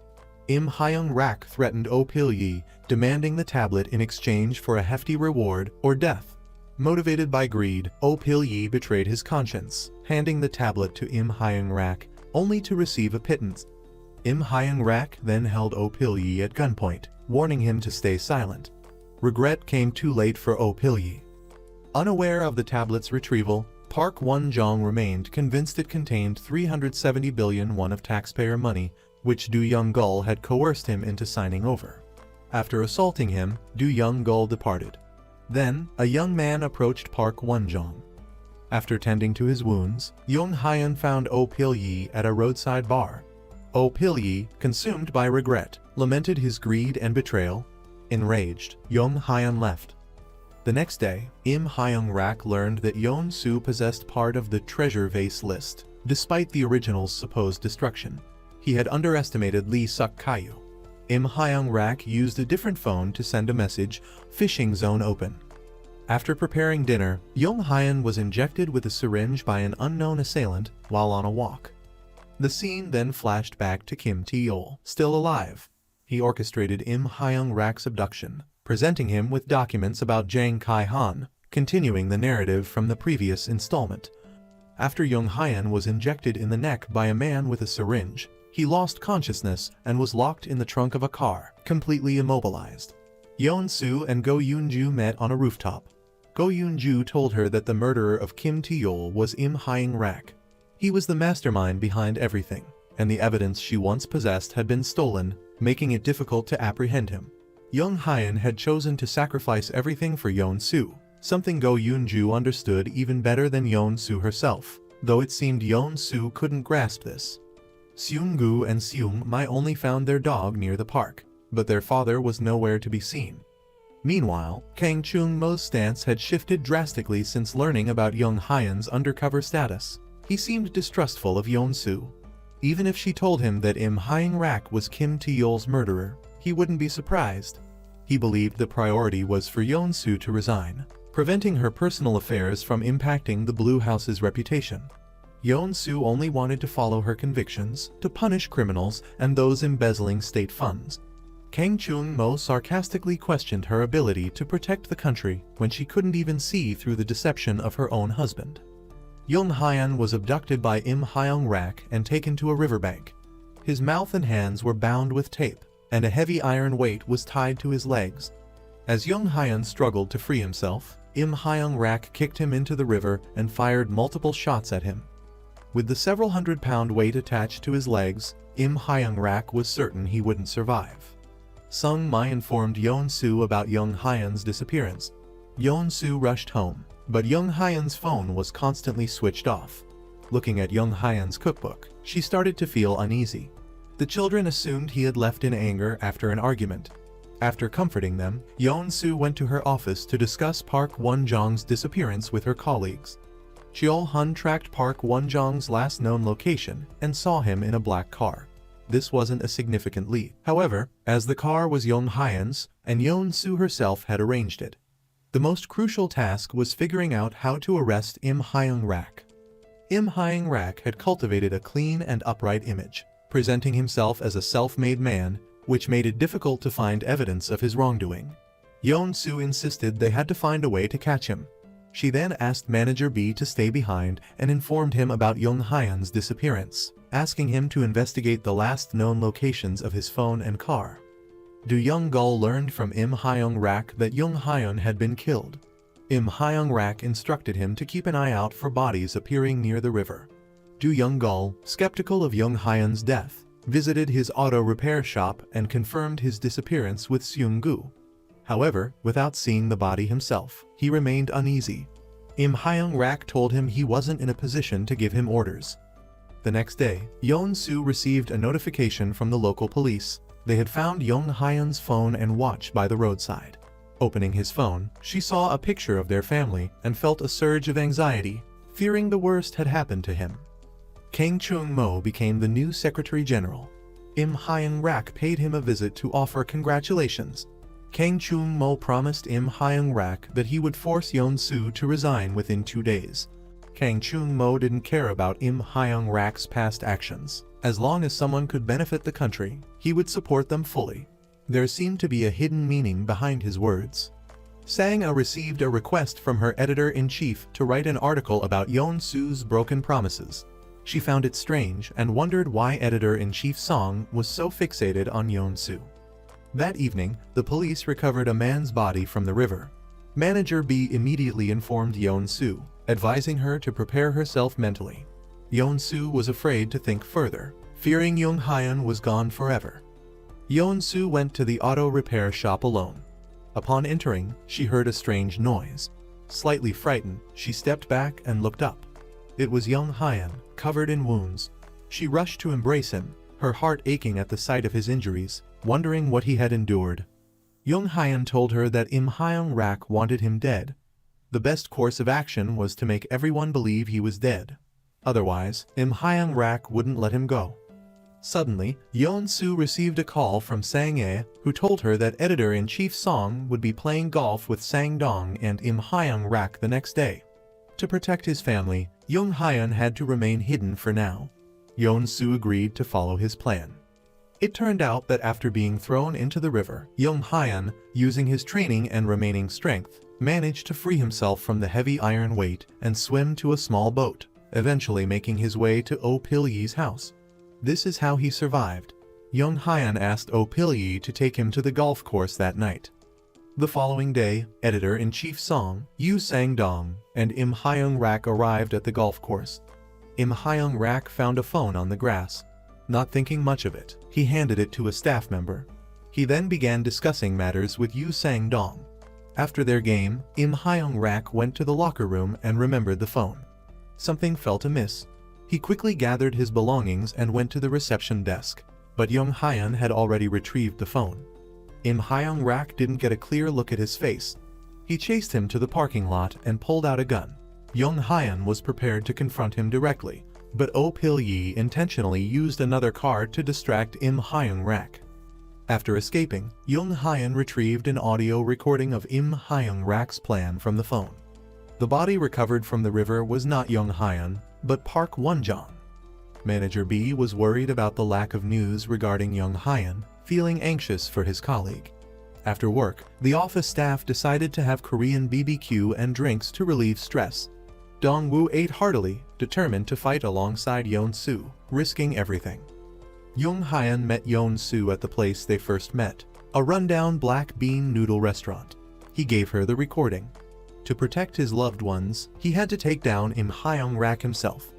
A: Im Hyung-rak threatened Oh Pil-yi, demanding the tablet in exchange for a hefty reward or death. Motivated by greed, Oh Pil-yi betrayed his conscience, handing the tablet to Im Hyung-rak, only to receive a pittance. Im Hyung-rak then held Oh Pil-yi at gunpoint, warning him to stay silent. Regret came too late for Oh Pil-yi. Unaware of the tablet's retrieval, Park Won-jong remained convinced it contained 370 billion won of taxpayer money, which Do Young-gul had coerced him into signing over. After assaulting him, Do Young-gul departed. Then, a young man approached Park Won-jong. After tending to his wounds, Jung Hyun found Oh Pil-yi at a roadside bar. Oh Pil-yi, consumed by regret, lamented his greed and betrayal. Enraged, Jung Hyun left. The next day, Im Hyung-rak learned that Yeon-su possessed part of the treasure vase list, despite the original's supposed destruction. He had underestimated Lee Suk-kyu. Im Hyung-rak used a different phone to send a message, "Fishing zone open." After preparing dinner, Jung Hyun was injected with a syringe by an unknown assailant while on a walk. The scene then flashed back to Kim Tae-yeol, still alive. He orchestrated Im Hyung-rak's abduction, presenting him with documents about Jang Kai-han, continuing the narrative from the previous installment. After Jung Hyun was injected in the neck by a man with a syringe, he lost consciousness and was locked in the trunk of a car, completely immobilized. Yeon-su and Go Yoon-ju met on a rooftop. Go Yoon-ju told her that the murderer of Kim Tae-yeol was Im Hyung-rak. He was the mastermind behind everything, and the evidence she once possessed had been stolen, making it difficult to apprehend him. Jung Hyun had chosen to sacrifice everything for Yeon-su, something Go Yoon-ju understood even better than Yeon-su herself, though it seemed Yeon-su couldn't grasp this. Seung-gu and Seung-mi only found their dog near the park, but their father was nowhere to be seen. Meanwhile, Kang Chung-mo's stance had shifted drastically since learning about Jung Hyun's undercover status. He seemed distrustful of Yeon-su. Even if she told him that Im Hyung-rak was Kim Tae-yeol's murderer, he wouldn't be surprised. He believed the priority was for Yeon-su to resign, preventing her personal affairs from impacting the Blue House's reputation. Yeon-su only wanted to follow her convictions, to punish criminals and those embezzling state funds. Kang Chung-mo sarcastically questioned her ability to protect the country when she couldn't even see through the deception of her own husband. Jung Hyun was abducted by Im Hyung-rak and taken to a riverbank. His mouth and hands were bound with tape, and a heavy iron weight was tied to his legs. As Jung Hyun struggled to free himself, Im Hyung-rak kicked him into the river and fired multiple shots at him. With the several hundred-pound weight attached to his legs, Im Hyung-rak was certain he wouldn't survive. Seung-mi informed Yeon-su about Jung Hyun's disappearance. Yeon-su rushed home, but Jung Hyun's phone was constantly switched off. Looking at Jung Hyun's cookbook, she started to feel uneasy. The children assumed he had left in anger after an argument. After comforting them, Yeon-su went to her office to discuss Park Won-jong's disappearance with her colleagues. Cheol-hun tracked Park Won-jong's last known location and saw him in a black car. This wasn't a significant lead, however, as the car was Jung Hyun's, and Yeon-su herself had arranged it. The most crucial task was figuring out how to arrest Im Hyung-rak. Im Hyung-rak had cultivated a clean and upright image, presenting himself as a self-made man, which made it difficult to find evidence of his wrongdoing. Yeon-su insisted they had to find a way to catch him. She then asked Manager B to stay behind and informed him about Jung Hyun's disappearance, asking him to investigate the last known locations of his phone and car. Do Young-gul learned from Im Hyung-rak that Jung Hyun had been killed. Im Hyung-rak instructed him to keep an eye out for bodies appearing near the river. Do Young-gul, skeptical of Jung Hyun's death, visited his auto repair shop and confirmed his disappearance with Seung-gu. However, without seeing the body himself, he remained uneasy. Im Hyung-rak told him he wasn't in a position to give him orders. The next day, Yeon-soo received a notification from the local police. They had found Young Hyun's phone and watch by the roadside. Opening his phone, she saw a picture of their family and felt a surge of anxiety, fearing the worst had happened to him. Kang Chung-mo became the new Secretary General. Im Hyung-rak paid him a visit to offer congratulations. Kang Chung-mo promised Im Hyung-rak that he would force Yeon-soo to resign within 2 days. Kang Chung-mo didn't care about Im Hyung-rak's past actions. As long as someone could benefit the country, he would support them fully. There seemed to be a hidden meaning behind his words. Sang-ah received a request from her editor-in-chief to write an article about Yeon-soo's broken promises. She found it strange and wondered why editor-in-chief Song was so fixated on Yeon-soo. That evening, the police recovered a man's body from the river. Manager B immediately informed Yeon-soo, advising her to prepare herself mentally. Yeon-soo was afraid to think further, fearing Young Hyun was gone forever. Yeon-soo went to the auto repair shop alone. Upon entering, she heard a strange noise. Slightly frightened, she stepped back and looked up. It was Young Hyun, covered in wounds. She rushed to embrace him, her heart aching at the sight of his injuries, wondering what he had endured. Young Hyun told her that Im Hyung-rak wanted him dead. The best course of action was to make everyone believe he was dead. Otherwise, Im Hyung-rak wouldn't let him go. Suddenly, Yeon-soo received a call from Sang-ae, who told her that editor-in-chief Song would be playing golf with Sang-dong and Im Hyung-rak the next day. To protect his family, Young Hyun had to remain hidden for now. Yeon-soo agreed to follow his plan. It turned out that after being thrown into the river, Young Hyun, using his training and remaining strength, managed to free himself from the heavy iron weight and swim to a small boat, eventually making his way to Oh Pil-ye's house. This is how he survived. Young Hyun asked Oh Pil-ye to take him to the golf course that night. The following day, editor-in-chief Song, Yoo Sang-dong, and Im Hyung-rak arrived at the golf course. Im Hyung-rak found a phone on the grass. Not thinking much of it, he handed it to a staff member. He then began discussing matters with Yoo Sang-dong. After their game, Im Hyung-rak went to the locker room and remembered the phone. Something felt amiss. He quickly gathered his belongings and went to the reception desk, but Young Hyun had already retrieved the phone. Im Hyung-rak didn't get a clear look at his face. He chased him to the parking lot and pulled out a gun. Young Hyun was prepared to confront him directly, but Oh Pil-ye intentionally used another car to distract Im Hyung-rak. After escaping, Young Hyun retrieved an audio recording of Im Hyung-rak's plan from the phone. The body recovered from the river was not Young Hyun, but Park Won-jong. Manager B was worried about the lack of news regarding Young Hyun, feeling anxious for his colleague. After work, the office staff decided to have Korean BBQ and drinks to relieve stress. Dong-woo ate heartily, determined to fight alongside Yeon-soo, risking everything. Young Hyun met Yeon-soo at the place they first met, a rundown black bean noodle restaurant. He gave her the recording. To protect his loved ones, he had to take down Im Hyung-rak himself.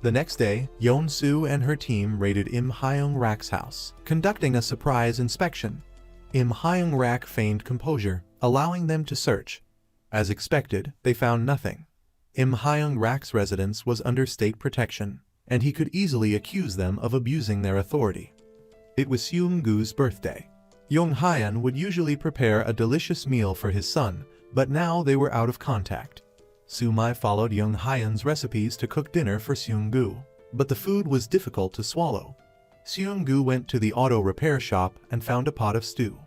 A: The next day, Yeon-soo and her team raided Im Hyung-rak's house, conducting a surprise inspection. Im Hyung-rak feigned composure, allowing them to search. As expected, they found nothing. Im Hyung-rak's residence was under state protection, and he could easily accuse them of abusing their authority. It was Seung-gu's birthday. Young Hyun would usually prepare a delicious meal for his son, but now they were out of contact. Soo-mai followed Young Hyun's recipes to cook dinner for Seung-gu, but the food was difficult to swallow. Seung-gu went to the auto repair shop and found a pot of stew.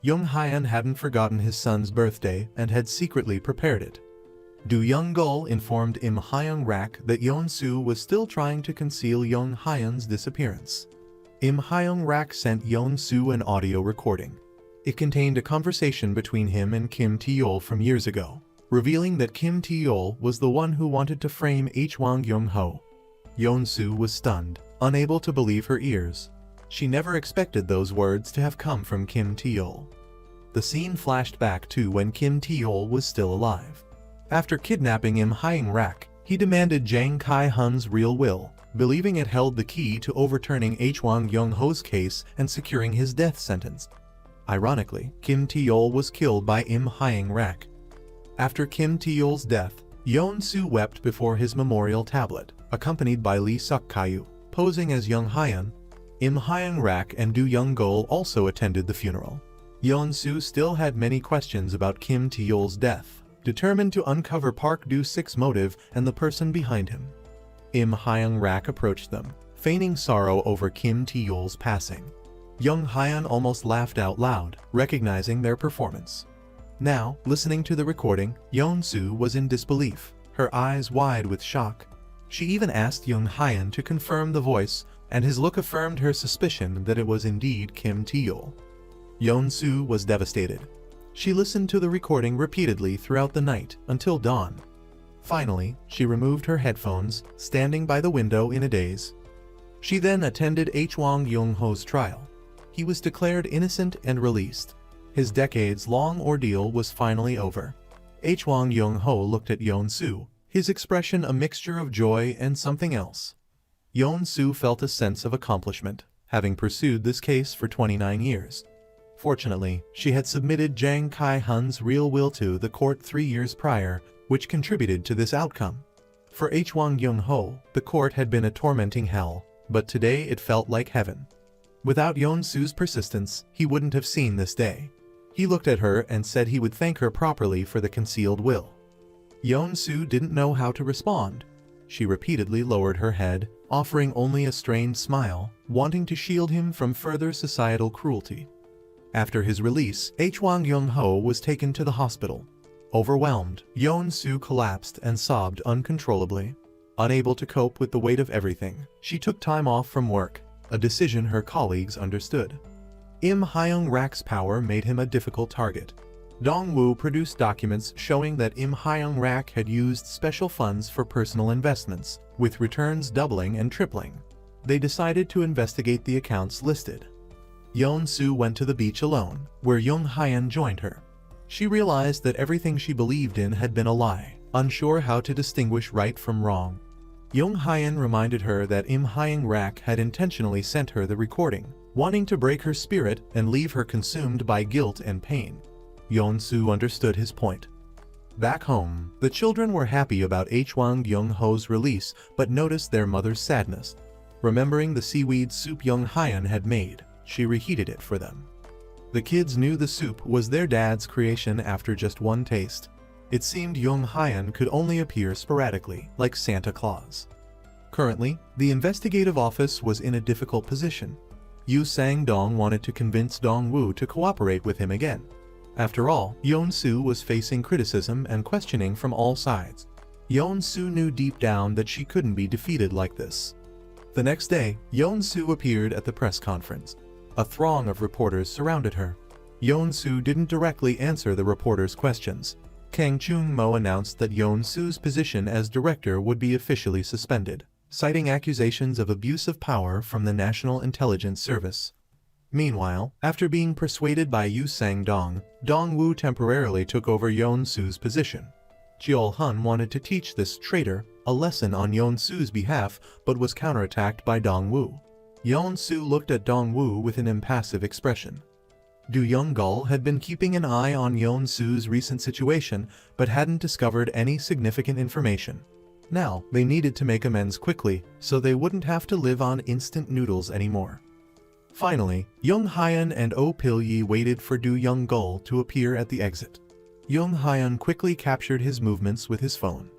A: Young Hyun hadn't forgotten his son's birthday and had secretly prepared it. Do Young-gul informed Im Hyung-rak that Yeon-soo was still trying to conceal Young Hyun's disappearance. Im Hyung-rak sent Yeon-soo an audio recording. It contained a conversation between him and Kim Tae-yeol from years ago, revealing that Kim Tae-yeol was the one who wanted to frame Hwang Young-ho. Yeon-soo was stunned, unable to believe her ears. She never expected those words to have come from Kim Tae-yeol. The scene flashed back to when Kim Tae-yeol was still alive. After kidnapping Im Hyung-rak, he demanded Jang Kai-hun's real will, believing it held the key to overturning Hwang Young-ho's case and securing his death sentence. Ironically, Kim Tae-yol was killed by Im Hyang-rak. After Kim Tae-yol's death, Yeon-soo wept before his memorial tablet, accompanied by Lee Suk-kyu, posing as Young Hyun. Im Hyang-rak and Do Young-gol also attended the funeral. Yeon-soo still had many questions about Kim Tae-yol's death, determined to uncover Park Do-sik's motive and the person behind him. Im Hyang-rak approached them, feigning sorrow over Kim Tae-yol's passing. Young Hyun almost laughed out loud, recognizing their performance. Now, listening to the recording, Yeon-soo was in disbelief, her eyes wide with shock. She even asked Young Hyun to confirm the voice, and his look affirmed her suspicion that it was indeed Kim Tae-yol. Yeon-soo was devastated. She listened to the recording repeatedly throughout the night until dawn. Finally, she removed her headphones, standing by the window in a daze. She then attended Hwang Young-ho's trial. He was declared innocent and released. His decades-long ordeal was finally over. Hwang Young-ho looked at Yeon-soo, his expression a mixture of joy and something else. Yeon-soo felt a sense of accomplishment, having pursued this case for 29 years. Fortunately, she had submitted Jang Kai-hun's real will to the court 3 years prior, which contributed to this outcome. For Hwang Young-ho, the court had been a tormenting hell, but today it felt like heaven. Without Yeon-soo's persistence, he wouldn't have seen this day. He looked at her and said he would thank her properly for the concealed will. Yeon-soo didn't know how to respond. She repeatedly lowered her head, offering only a strained smile, wanting to shield him from further societal cruelty. After his release, Hwang Young-ho was taken to the hospital. Overwhelmed, Yeon-soo collapsed and sobbed uncontrollably. Unable to cope with the weight of everything, she took time off from work, a decision her colleagues understood. Im Hyang-rak's power made him a difficult target. Dong-woo produced documents showing that Im Hyang-rak had used special funds for personal investments, with returns doubling and tripling. They decided to investigate the accounts listed. Yeon-soo went to the beach alone, where Young Hyun joined her. She realized that everything she believed in had been a lie, unsure how to distinguish right from wrong. Young Hyun reminded her that Im Hyang-rak had intentionally sent her the recording, wanting to break her spirit and leave her consumed by guilt and pain. Yeon-soo understood his point. Back home, the children were happy about Hwang Young-ho's release but noticed their mother's sadness. Remembering the seaweed soup Young Hyun had made, she reheated it for them. The kids knew the soup was their dad's creation after just one taste. It seemed Young Hyun could only appear sporadically, like Santa Claus. Currently, the investigative office was in a difficult position. Yu Sang-dong wanted to convince Dong-woo to cooperate with him again. After all, Yeon-soo was facing criticism and questioning from all sides. Yeon-soo knew deep down that she couldn't be defeated like this. The next day, Yeon-soo appeared at the press conference. A throng of reporters surrounded her. Yeon-soo didn't directly answer the reporters' questions. Kang Chung-mo announced that Yeon-soo's position as director would be officially suspended, citing accusations of abuse of power from the National Intelligence Service. Meanwhile, after being persuaded by Yu Sang-dong, Dong-woo temporarily took over Yeon-soo's position. Jeol-hun wanted to teach this traitor a lesson on Yeon-soo's behalf but was counterattacked by Dong-woo. Yeon-soo looked at Dong-woo with an impassive expression. Do Young-gul had been keeping an eye on Yeon-soo's recent situation but hadn't discovered any significant information. Now, they needed to make amends quickly so they wouldn't have to live on instant noodles anymore. Finally, Young Hyun and Oh Pil-yi waited for Do Young-gul to appear at the exit. Young Hyun quickly captured his movements with his phone.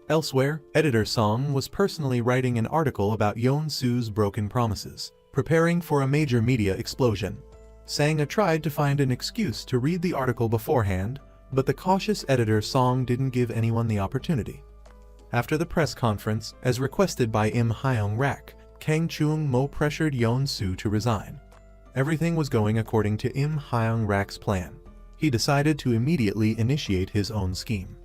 A: Elsewhere, editor Song was personally writing an article about Yeon-soo's broken promises, preparing for a major media explosion. Sang tried to find an excuse to read the article beforehand, but the cautious editor Song didn't give anyone the opportunity. After the press conference, as requested by Im Hyang-rak, Kang Chung-mo pressured Yeon-soo to resign. Everything was going according to Im Hyang-rak's plan. He decided to immediately initiate his own scheme.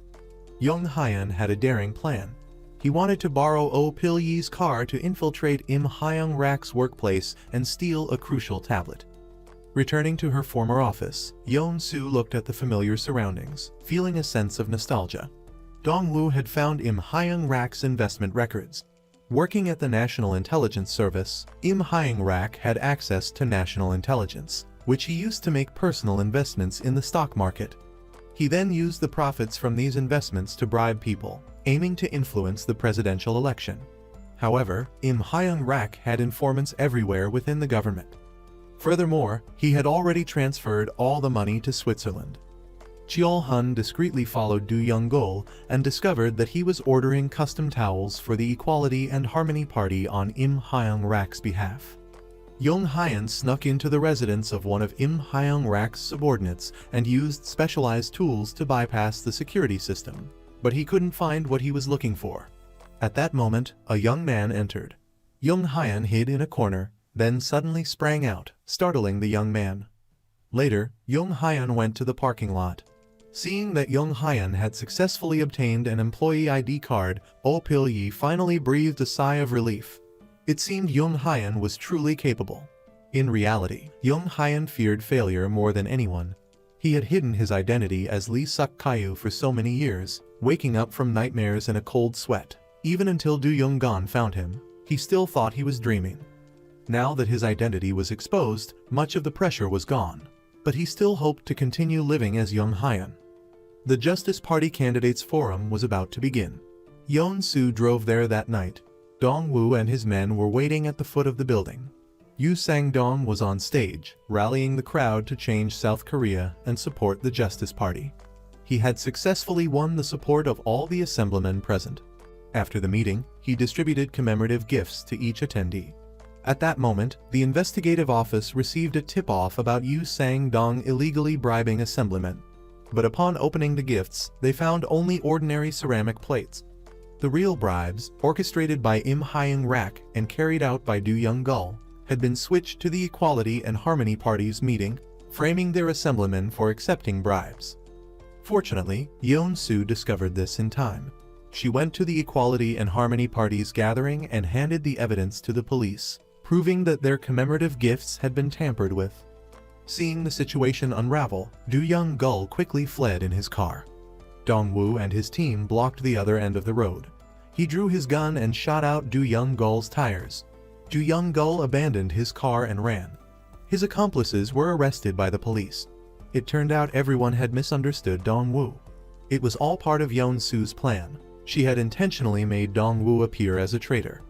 A: Young Hyun had a daring plan. He wanted to borrow Oh Pil-yi's car to infiltrate Im Hyang-rak's workplace and steal a crucial tablet. Returning to her former office, Yeon-soo looked at the familiar surroundings, feeling a sense of nostalgia. Dong-woo had found Im Hyang-rak's investment records. Working at the National Intelligence Service, Im Hyang-rak had access to national intelligence, which he used to make personal investments in the stock market. He then used the profits from these investments to bribe people, aiming to influence the presidential election. However, Im Hyang-rak had informants everywhere within the government. Furthermore, he had already transferred all the money to Switzerland. Cheol-hun discreetly followed Do Young-gol and discovered that he was ordering custom towels for the Equality and Harmony Party on Im Hyang-rak's behalf. Young-hyun snuck into the residence of one of Im Hyang-rak's subordinates and used specialized tools to bypass the security system, but he couldn't find what he was looking for. At that moment, a young man entered. Young-hyun hid in a corner, then suddenly sprang out, startling the young man. Later, Young-hyun went to the parking lot. Seeing that Young-hyun had successfully obtained an employee ID card, Oh Pil-yi finally breathed a sigh of relief. It seemed Young-hyun was truly capable. In reality, Young-hyun feared failure more than anyone. He had hidden his identity as Lee Suk-kyu for so many years, waking up from nightmares in a cold sweat. Even until Do Young-gon found him, he still thought he was dreaming. Now that his identity was exposed, much of the pressure was gone. But he still hoped to continue living as Young-hyun. The Justice Party Candidates Forum was about to begin. Yeon-soo drove there that night. Dong-woo and his men were waiting at the foot of the building. Yoo Sang-dong was on stage, rallying the crowd to change South Korea and support the Justice Party. He had successfully won the support of all the assemblymen present. After the meeting, he distributed commemorative gifts to each attendee. At that moment, the investigative office received a tip-off about Yoo Sang-dong illegally bribing assemblymen. But upon opening the gifts, they found only ordinary ceramic plates. The real bribes, orchestrated by Im Hyang-rak and carried out by Do Young-gol, had been switched to the Equality and Harmony Party's meeting, framing their assemblymen for accepting bribes. Fortunately, Yeon-soo discovered this in time. She went to the Equality and Harmony Party's gathering and handed the evidence to the police, proving that their commemorative gifts had been tampered with. Seeing the situation unravel, Do Young-gol quickly fled in his car. Dong-woo and his team blocked the other end of the road. He drew his gun and shot out Do Young-gol's tires. Do Young-gol abandoned his car and ran. His accomplices were arrested by the police. It turned out everyone had misunderstood Dong-woo. It was all part of Yeon-soo's plan. She had intentionally made Dong-woo appear as a traitor.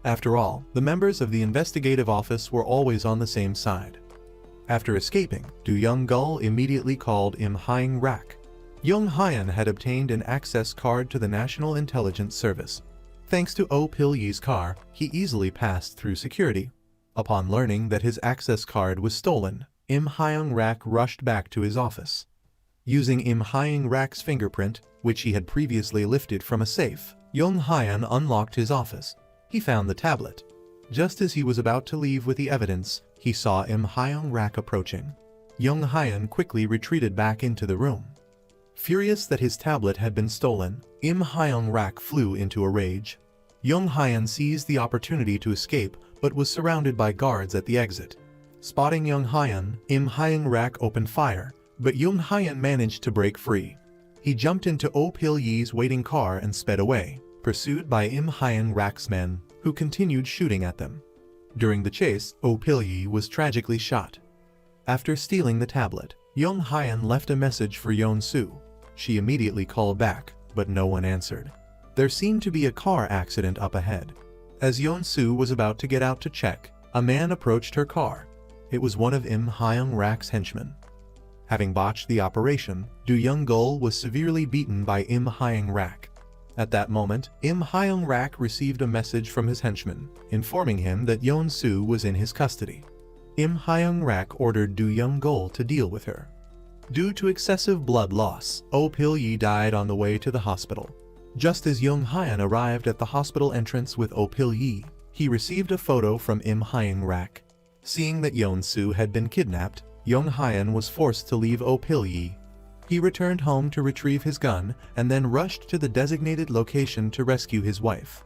A: After all, the members of the investigative office were always on the same side. After escaping, Do Young-gol immediately called Im Hyang-rak. Young-hyun had obtained an access card to the National Intelligence Service. Thanks to Oh Pil-yi's car, he easily passed through security. Upon learning that his access card was stolen, Im Hyang-rak rushed back to his office. Using Im Hyang-rak's fingerprint, which he had previously lifted from a safe, Young-hyun unlocked his office. He found the tablet. Just as he was about to leave with the evidence, he saw Im Hyang-rak approaching. Young-hyun quickly retreated back into the room. Furious that his tablet had been stolen, Im Hyang-rak flew into a rage. Young-hyun seized the opportunity to escape but was surrounded by guards at the exit. Spotting Young-hyun, Im Hyang-rak opened fire, but Young-hyun managed to break free. He jumped into Oh Pil-yi's waiting car and sped away, pursued by Im Hyang-rak's men, who continued shooting at them. During the chase, Oh Pil-yi was tragically shot. After stealing the tablet, Young-hyun left a message for Yeon-soo. She immediately called back, but no one answered. There seemed to be a car accident up ahead. As Yeon-soo was about to get out to check, a man approached her car. It was one of Im Hyang-rak's henchmen. Having botched the operation, Do Young-gol was severely beaten by Im Hyang-rak. At that moment, Im Hyang-rak received a message from his henchman, informing him that Yeon-soo was in his custody. Im Hyang-rak ordered Do Young-gol to deal with her. Due to excessive blood loss, Oh Pil-yi died on the way to the hospital. Just as Young-hyun arrived at the hospital entrance with Oh Pil-yi, he received a photo from Im Hyang-rak. Seeing that Yeon-soo had been kidnapped, Young-hyun was forced to leave Oh Pil-yi. He returned home to retrieve his gun and then rushed to the designated location to rescue his wife.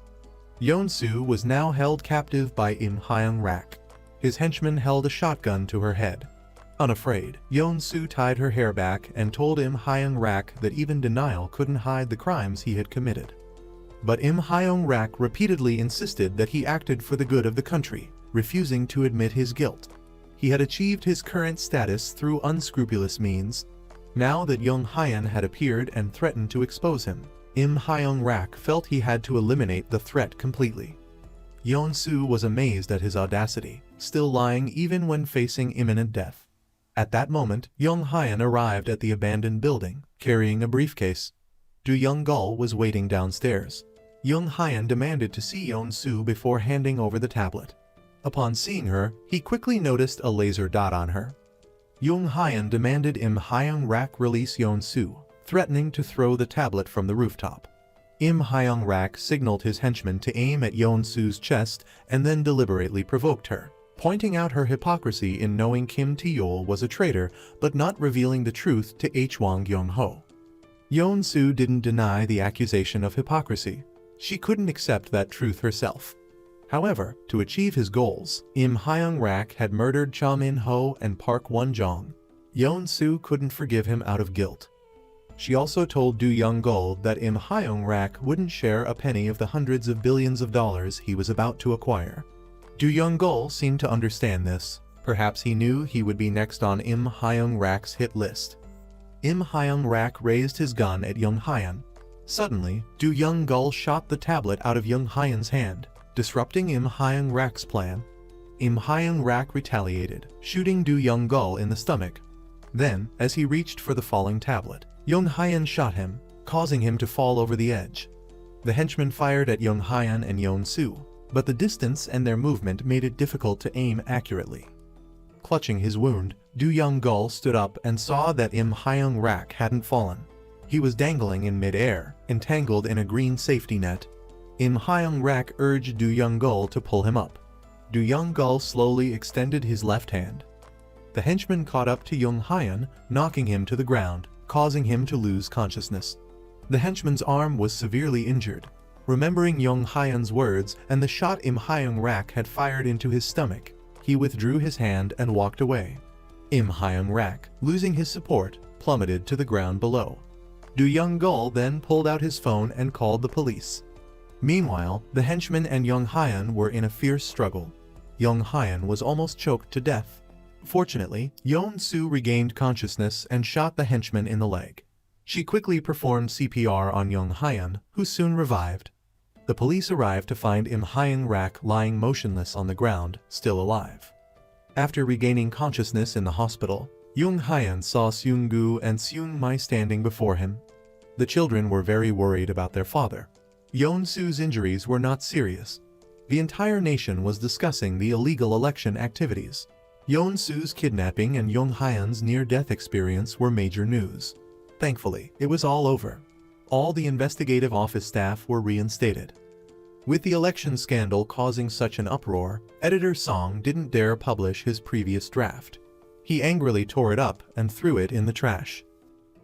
A: Yeon-soo was now held captive by Im Hyang-rak. His henchman held a shotgun to her head. Unafraid, Yeon-soo tied her hair back and told Im Hyang-rak that even denial couldn't hide the crimes he had committed. But Im Hyung-rak repeatedly insisted that he acted for the good of the country, refusing to admit his guilt. He had achieved his current status through unscrupulous means. Now that Young Hyun had appeared and threatened to expose him, Im Hyung-rak felt he had to eliminate the threat completely. Yeon-soo was amazed at his audacity, still lying even when facing imminent death. At that moment, Young Hyun arrived at the abandoned building, carrying a briefcase. Do Young-gul was waiting downstairs. Young Hyun demanded to see Yeon-soo before handing over the tablet. Upon seeing her, he quickly noticed a laser dot on her. Young Hyun demanded Im Hyung-rak release Yeon-soo, threatening to throw the tablet from the rooftop. Im Hyung-rak signaled his henchmen to aim at Yeon-soo's chest and then deliberately provoked her, pointing out her hypocrisy in knowing Kim Tae-yeol was a traitor but not revealing the truth to Hwang Kyung-ho. Yeon-soo didn't deny the accusation of hypocrisy. She couldn't accept that truth herself. However, to achieve his goals, Im Hyung-rak had murdered Cha Min-ho and Park Won-jong. Yeon-soo couldn't forgive him out of guilt. She also told Do Young-gul that Im Hyung-rak wouldn't share a penny of the hundreds of billions of dollars he was about to acquire. Do Young-gul seemed to understand this. Perhaps he knew he would be next on Im Hyung-rak's hit list. Im Hyung-rak raised his gun at Young Hyun. Suddenly, Do Young-gul shot the tablet out of Young Hyun's hand, disrupting Im Hyung-rak's plan. Im Hyung-rak retaliated, shooting Do Young-gul in the stomach. Then, as he reached for the falling tablet, Young Hyun shot him, causing him to fall over the edge. The henchmen fired at Young Hyun and Yeon-soo, but the distance and their movement made it difficult to aim accurately. Clutching his wound, Do Young-gul stood up and saw that Im Hyung-rak hadn't fallen. He was dangling in mid-air, entangled in a green safety net. Im Hyung-rak urged Do Young-gul to pull him up. Do Young-gul slowly extended his left hand. The henchman caught up to Young Hyun, knocking him to the ground, causing him to lose consciousness. The henchman's arm was severely injured. Remembering Young Hyun's words and the shot Im Hyung-rak had fired into his stomach, he withdrew his hand and walked away. Im Hyung-rak, losing his support, plummeted to the ground below. Do Young-gul then pulled out his phone and called the police. Meanwhile, the henchman and Young Hyun were in a fierce struggle. Young Hyun was almost choked to death. Fortunately, Yeon-soo regained consciousness and shot the henchman in the leg. She quickly performed CPR on Young Hyun, who soon revived. The police arrived to find Im Hyung-rak lying motionless on the ground, still alive. After regaining consciousness in the hospital, Young Hyun saw Seung-gu and Seung-mi standing before him. The children were very worried about their father. Yeon-soo's injuries were not serious. The entire nation was discussing the illegal election activities. Yeon-soo's kidnapping and Young Hyun's near-death experience were major news. Thankfully, it was all over. All the investigative office staff were reinstated. With the election scandal causing such an uproar, editor Song didn't dare publish his previous draft. He angrily tore it up and threw it in the trash.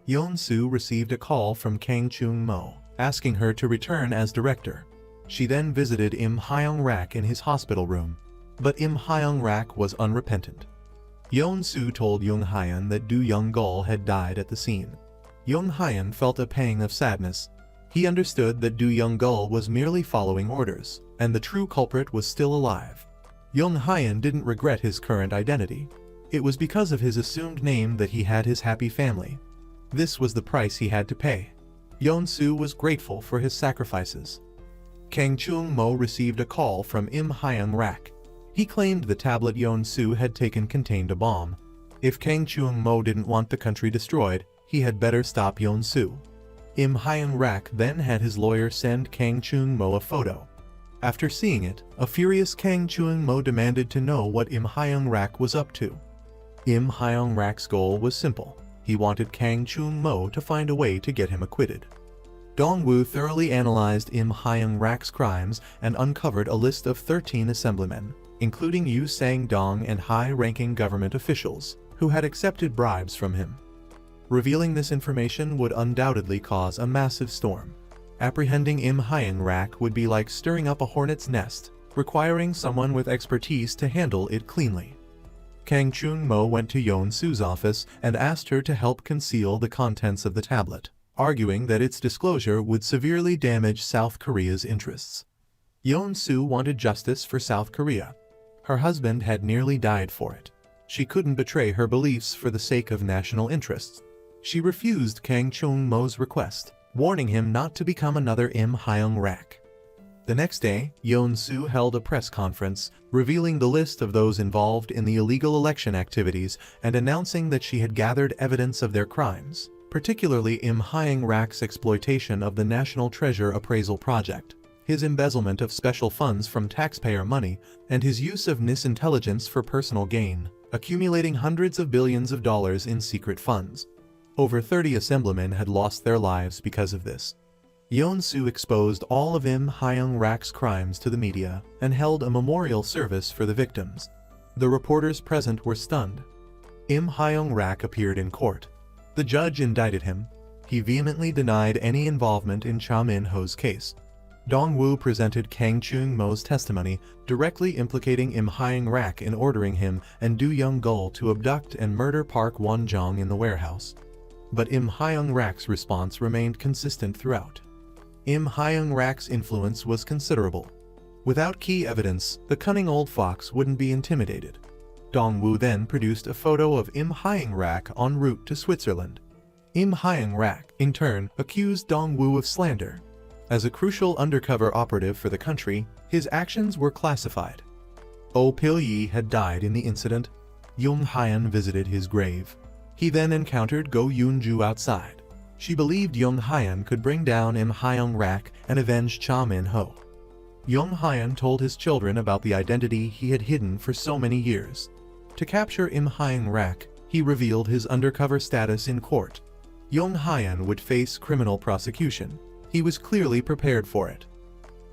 A: Yeon-soo received a call from Kang Chung-mo, asking her to return as director. She then visited Im Hyung-rak in his hospital room. But Im Hyung-rak was unrepentant. Yeon-soo told Young Hyun that Do Young-gul had died at the scene. Young Hyun felt a pang of sadness. He understood that Do Young-gul was merely following orders, and the true culprit was still alive. Young Hyun didn't regret his current identity. It was because of his assumed name that he had his happy family. This was the price he had to pay. Yeon-soo was grateful for his sacrifices. Kang Chung-mo received a call from Im Hyung-rak. He claimed the tablet Yeon-soo had taken contained a bomb. If Kang Chung-mo didn't want the country destroyed, he had better stop Yeon-soo. Im Hyung-rak then had his lawyer send Kang Chung-mo a photo. After seeing it, a furious Kang Chung-mo demanded to know what Im Hyung-rak was up to. Im Hyung-rak's goal was simple. He wanted Kang Chung-mo to find a way to get him acquitted. Dong-woo thoroughly analyzed Im Hyung-rak's crimes and uncovered a list of 13 assemblymen, including Yu Sang-dong and high-ranking government officials, who had accepted bribes from him. Revealing this information would undoubtedly cause a massive storm. Apprehending Im Hyung-rak would be like stirring up a hornet's nest, requiring someone with expertise to handle it cleanly. Kang Chung-mo went to Yeon-soo's office and asked her to help conceal the contents of the tablet. arguing that its disclosure would severely damage South Korea's interests. Yeon-soo wanted justice for South Korea. Her husband had nearly died for it. She couldn't betray her beliefs for the sake of national interests. She refused Kang Chung-mo's request, warning him not to become another Im Hyung-rak. The next day, Yeon-soo held a press conference, revealing the list of those involved in the illegal election activities and announcing that she had gathered evidence of their crimes, particularly Im Hyung-rak's exploitation of the National Treasure Appraisal Project, his embezzlement of special funds from taxpayer money, and his use of NIS intelligence for personal gain, accumulating hundreds of billions of dollars in secret funds. Over 30 assemblymen had lost their lives because of this. Yeon-soo exposed all of Im Hyung-rak's crimes to the media and held a memorial service for the victims. The reporters present were stunned. Im Hyung-rak appeared in court. The judge indicted him. He vehemently denied any involvement in Cha Min-ho's case. Dong-woo presented Kang Chung-mo's testimony, directly implicating Im Hyung-rak in ordering him and Do Young-gul to abduct and murder Park Won-jong in the warehouse. But Im Hyung-rak's response remained consistent throughout. Im Hyung-rak's influence was considerable. Without key evidence, the cunning old fox wouldn't be intimidated. Dong-woo then produced a photo of Im Hyung-rak en route to Switzerland. Im Hyung-rak, in turn, accused Dong-woo of slander. As a crucial undercover operative for the country, his actions were classified. Oh Pil-yi had died in the incident. Jung Hyun visited his grave. He then encountered Go Yoon-ju outside. She believed Jung Hyun could bring down Im Hyung-rak and avenge Cha Min-ho. Jung Hyun told his children about the identity he had hidden for so many years. To capture Im Hyung-rak, he revealed his undercover status in court. Jung Hyun would face criminal prosecution. He was clearly prepared for it.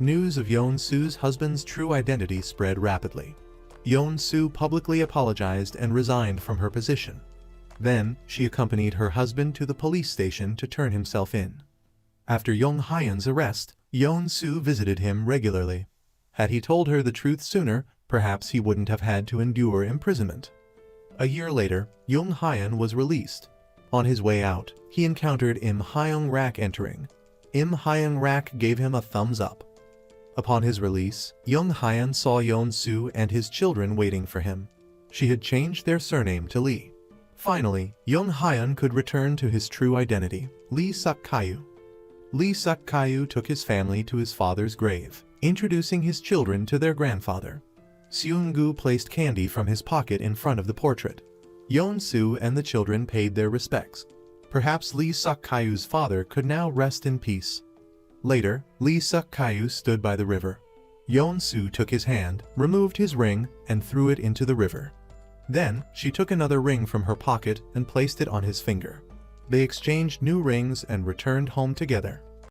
A: News of Yeon-soo's husband's true identity spread rapidly. Yeon-soo publicly apologized and resigned from her position. Then, she accompanied her husband to the police station to turn himself in. After Jung Hyun's arrest, Yeon-soo visited him regularly. Had he told her the truth sooner, perhaps he wouldn't have had to endure imprisonment. A year later, Jung Hyun was released. On his way out, he encountered Im Hyung-rak entering. Im Hyung-rak gave him a thumbs up. Upon his release, Jung Hyun saw Yeon-soo and his children waiting for him. She had changed their surname to Lee. Finally, Jung Hyun could return to his true identity, Lee Suk-kyu. Lee Suk-kyu took his family to his father's grave, introducing his children to their grandfather. Seung-gu placed candy from his pocket in front of the portrait. Yeon-soo and the children paid their respects. Perhaps Lee Suk-kyu's father could now rest in peace. Later, Lee Suk-kyu stood by the river. Yeon-soo took his hand, removed his ring, and threw it into the river. Then, she took another ring from her pocket and placed it on his finger. They exchanged new rings and returned home together.